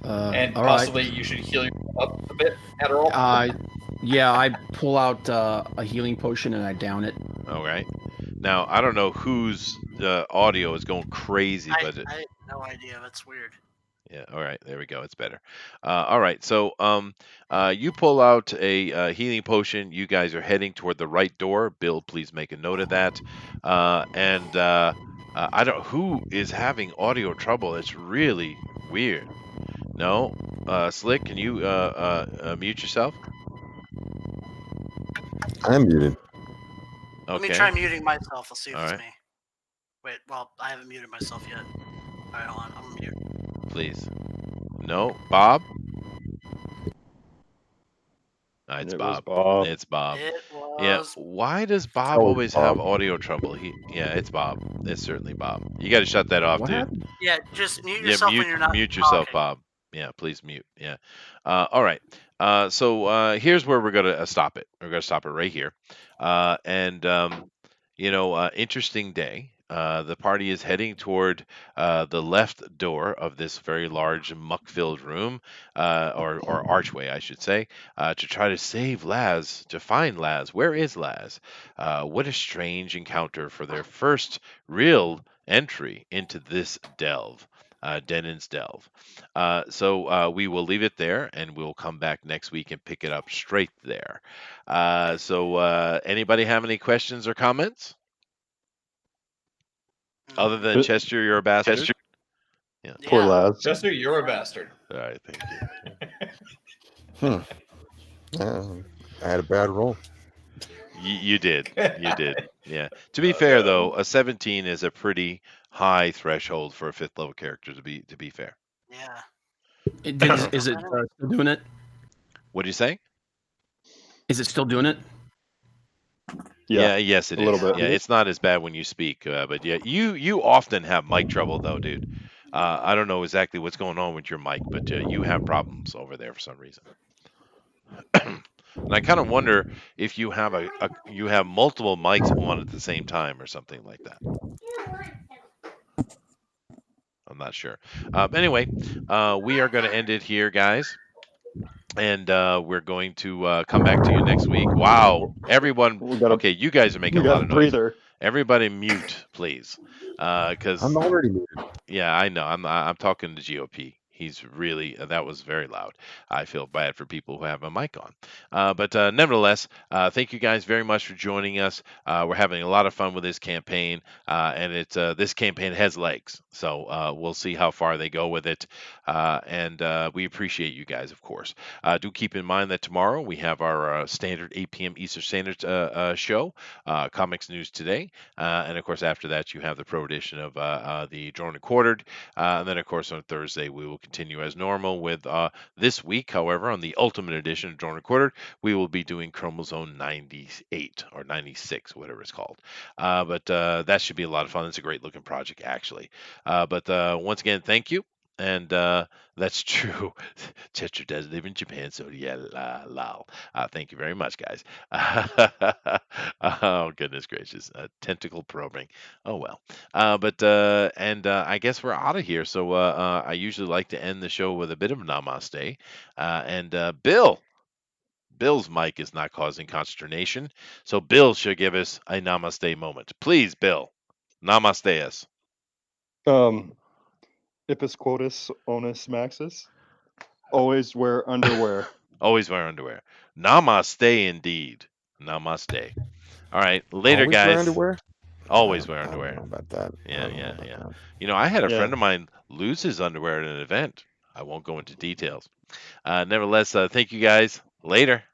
and all right. possibly you should heal yourself up a bit, Adderall. Yeah, I pull out a healing potion and I down it. All right. Now I don't know whose audio is going crazy, but I have no idea. That's weird. yeah. All right. There we go. It's better. All right. So you pull out a healing potion. You guys are heading toward the right door. Bill, please make a note of that. And I don't. Who is having audio trouble? It's really weird. No. Slick, can you mute yourself? I'm muted. Okay. Let me try muting myself. I'll see if All it's right. me. Wait, well, I haven't muted myself yet. All right, hold on. I'm mute. Please. No. Bob. It's It was Bob. Bob. It's Bob. It was. Yeah. Why does Bob Oh, always have Bob. audio trouble? Yeah, it's Bob. It's certainly Bob. You got to shut that off, What dude. happened? Yeah, just mute Yeah, yourself when you're not mute yourself, talking. Bob. Yeah, please mute. Yeah. All right. So here's where we're gonna stop it. We're gonna stop it right here. Interesting day. The party is heading toward the left door of this very large muck-filled room, or archway, I should say, to try to save Laz, to find Laz. Where is Laz? What a strange encounter for their first real entry into this delve. Denon's Delve. So we will leave it there, and we'll come back next week and pick it up straight there. Anybody have any questions or comments? Other than But- Chester, you're a bastard. Yeah. Poor Yeah. Laz. Chester, you're a bastard. All right, thank you. I had a bad roll. You did. You did. Yeah. To be fair, though, a 17 is a pretty high threshold for a 5th level character. To be fair. Yeah. Is it still doing it? What do you say? Is it still doing it? Yeah, yes, it a is. little bit. Yeah, it's not as bad when you speak, but yeah, you often have mic trouble though, dude. I don't know exactly what's going on with your mic, but you have problems over there for some reason. And I kind of wonder if you have you have multiple mics on at the same time or something like that. I'm not sure. Anyway, we are going to end it here, guys. And we're going to come back to you next week. Wow, everyone. We got a- Okay, you guys are making You a lot got a of noise. breather. Everybody mute, please. Because I'm already muted. yeah, I know. I'm talking to GOP. He's really that was very loud. I feel bad for people who have a mic on. But nevertheless, thank you guys very much for joining us. We're having a lot of fun with this campaign, and it's this campaign has legs. So we'll see how far they go with it, and we appreciate you guys, of course. Do keep in mind that tomorrow we have our standard 8 p.m. Eastern Standard show, Comics News Today, and of course after that you have the pro edition of the Drawn and Quartered, and then of course on Thursday we will continue as normal with this week. However, on the Ultimate Edition of Drawn Recorded, we will be doing Chromosome 98 or 96, whatever it's called. But that should be a lot of fun. It's a great looking project, actually. But once again, thank you. And that's true. Tetra does live in Japan, so yeah, lol. Thank you very much, guys. Oh, goodness gracious. Tentacle probing. Oh, well. I guess we're out of here. So I usually like to end the show with a bit of namaste. Bill's mic is not causing consternation. So Bill should give us a namaste moment. Please, Bill. Namaste us. Ipus quotus onus maxis. Always wear underwear. Always wear underwear. Namaste indeed. Namaste. All right. Later, Always wear guys. underwear? Always wear I don't underwear. know about that. I Yeah, don't know yeah, about yeah. that. You know, I had a Yeah. friend of mine lose his underwear at an event. I won't go into details. Nevertheless, thank you guys. Later.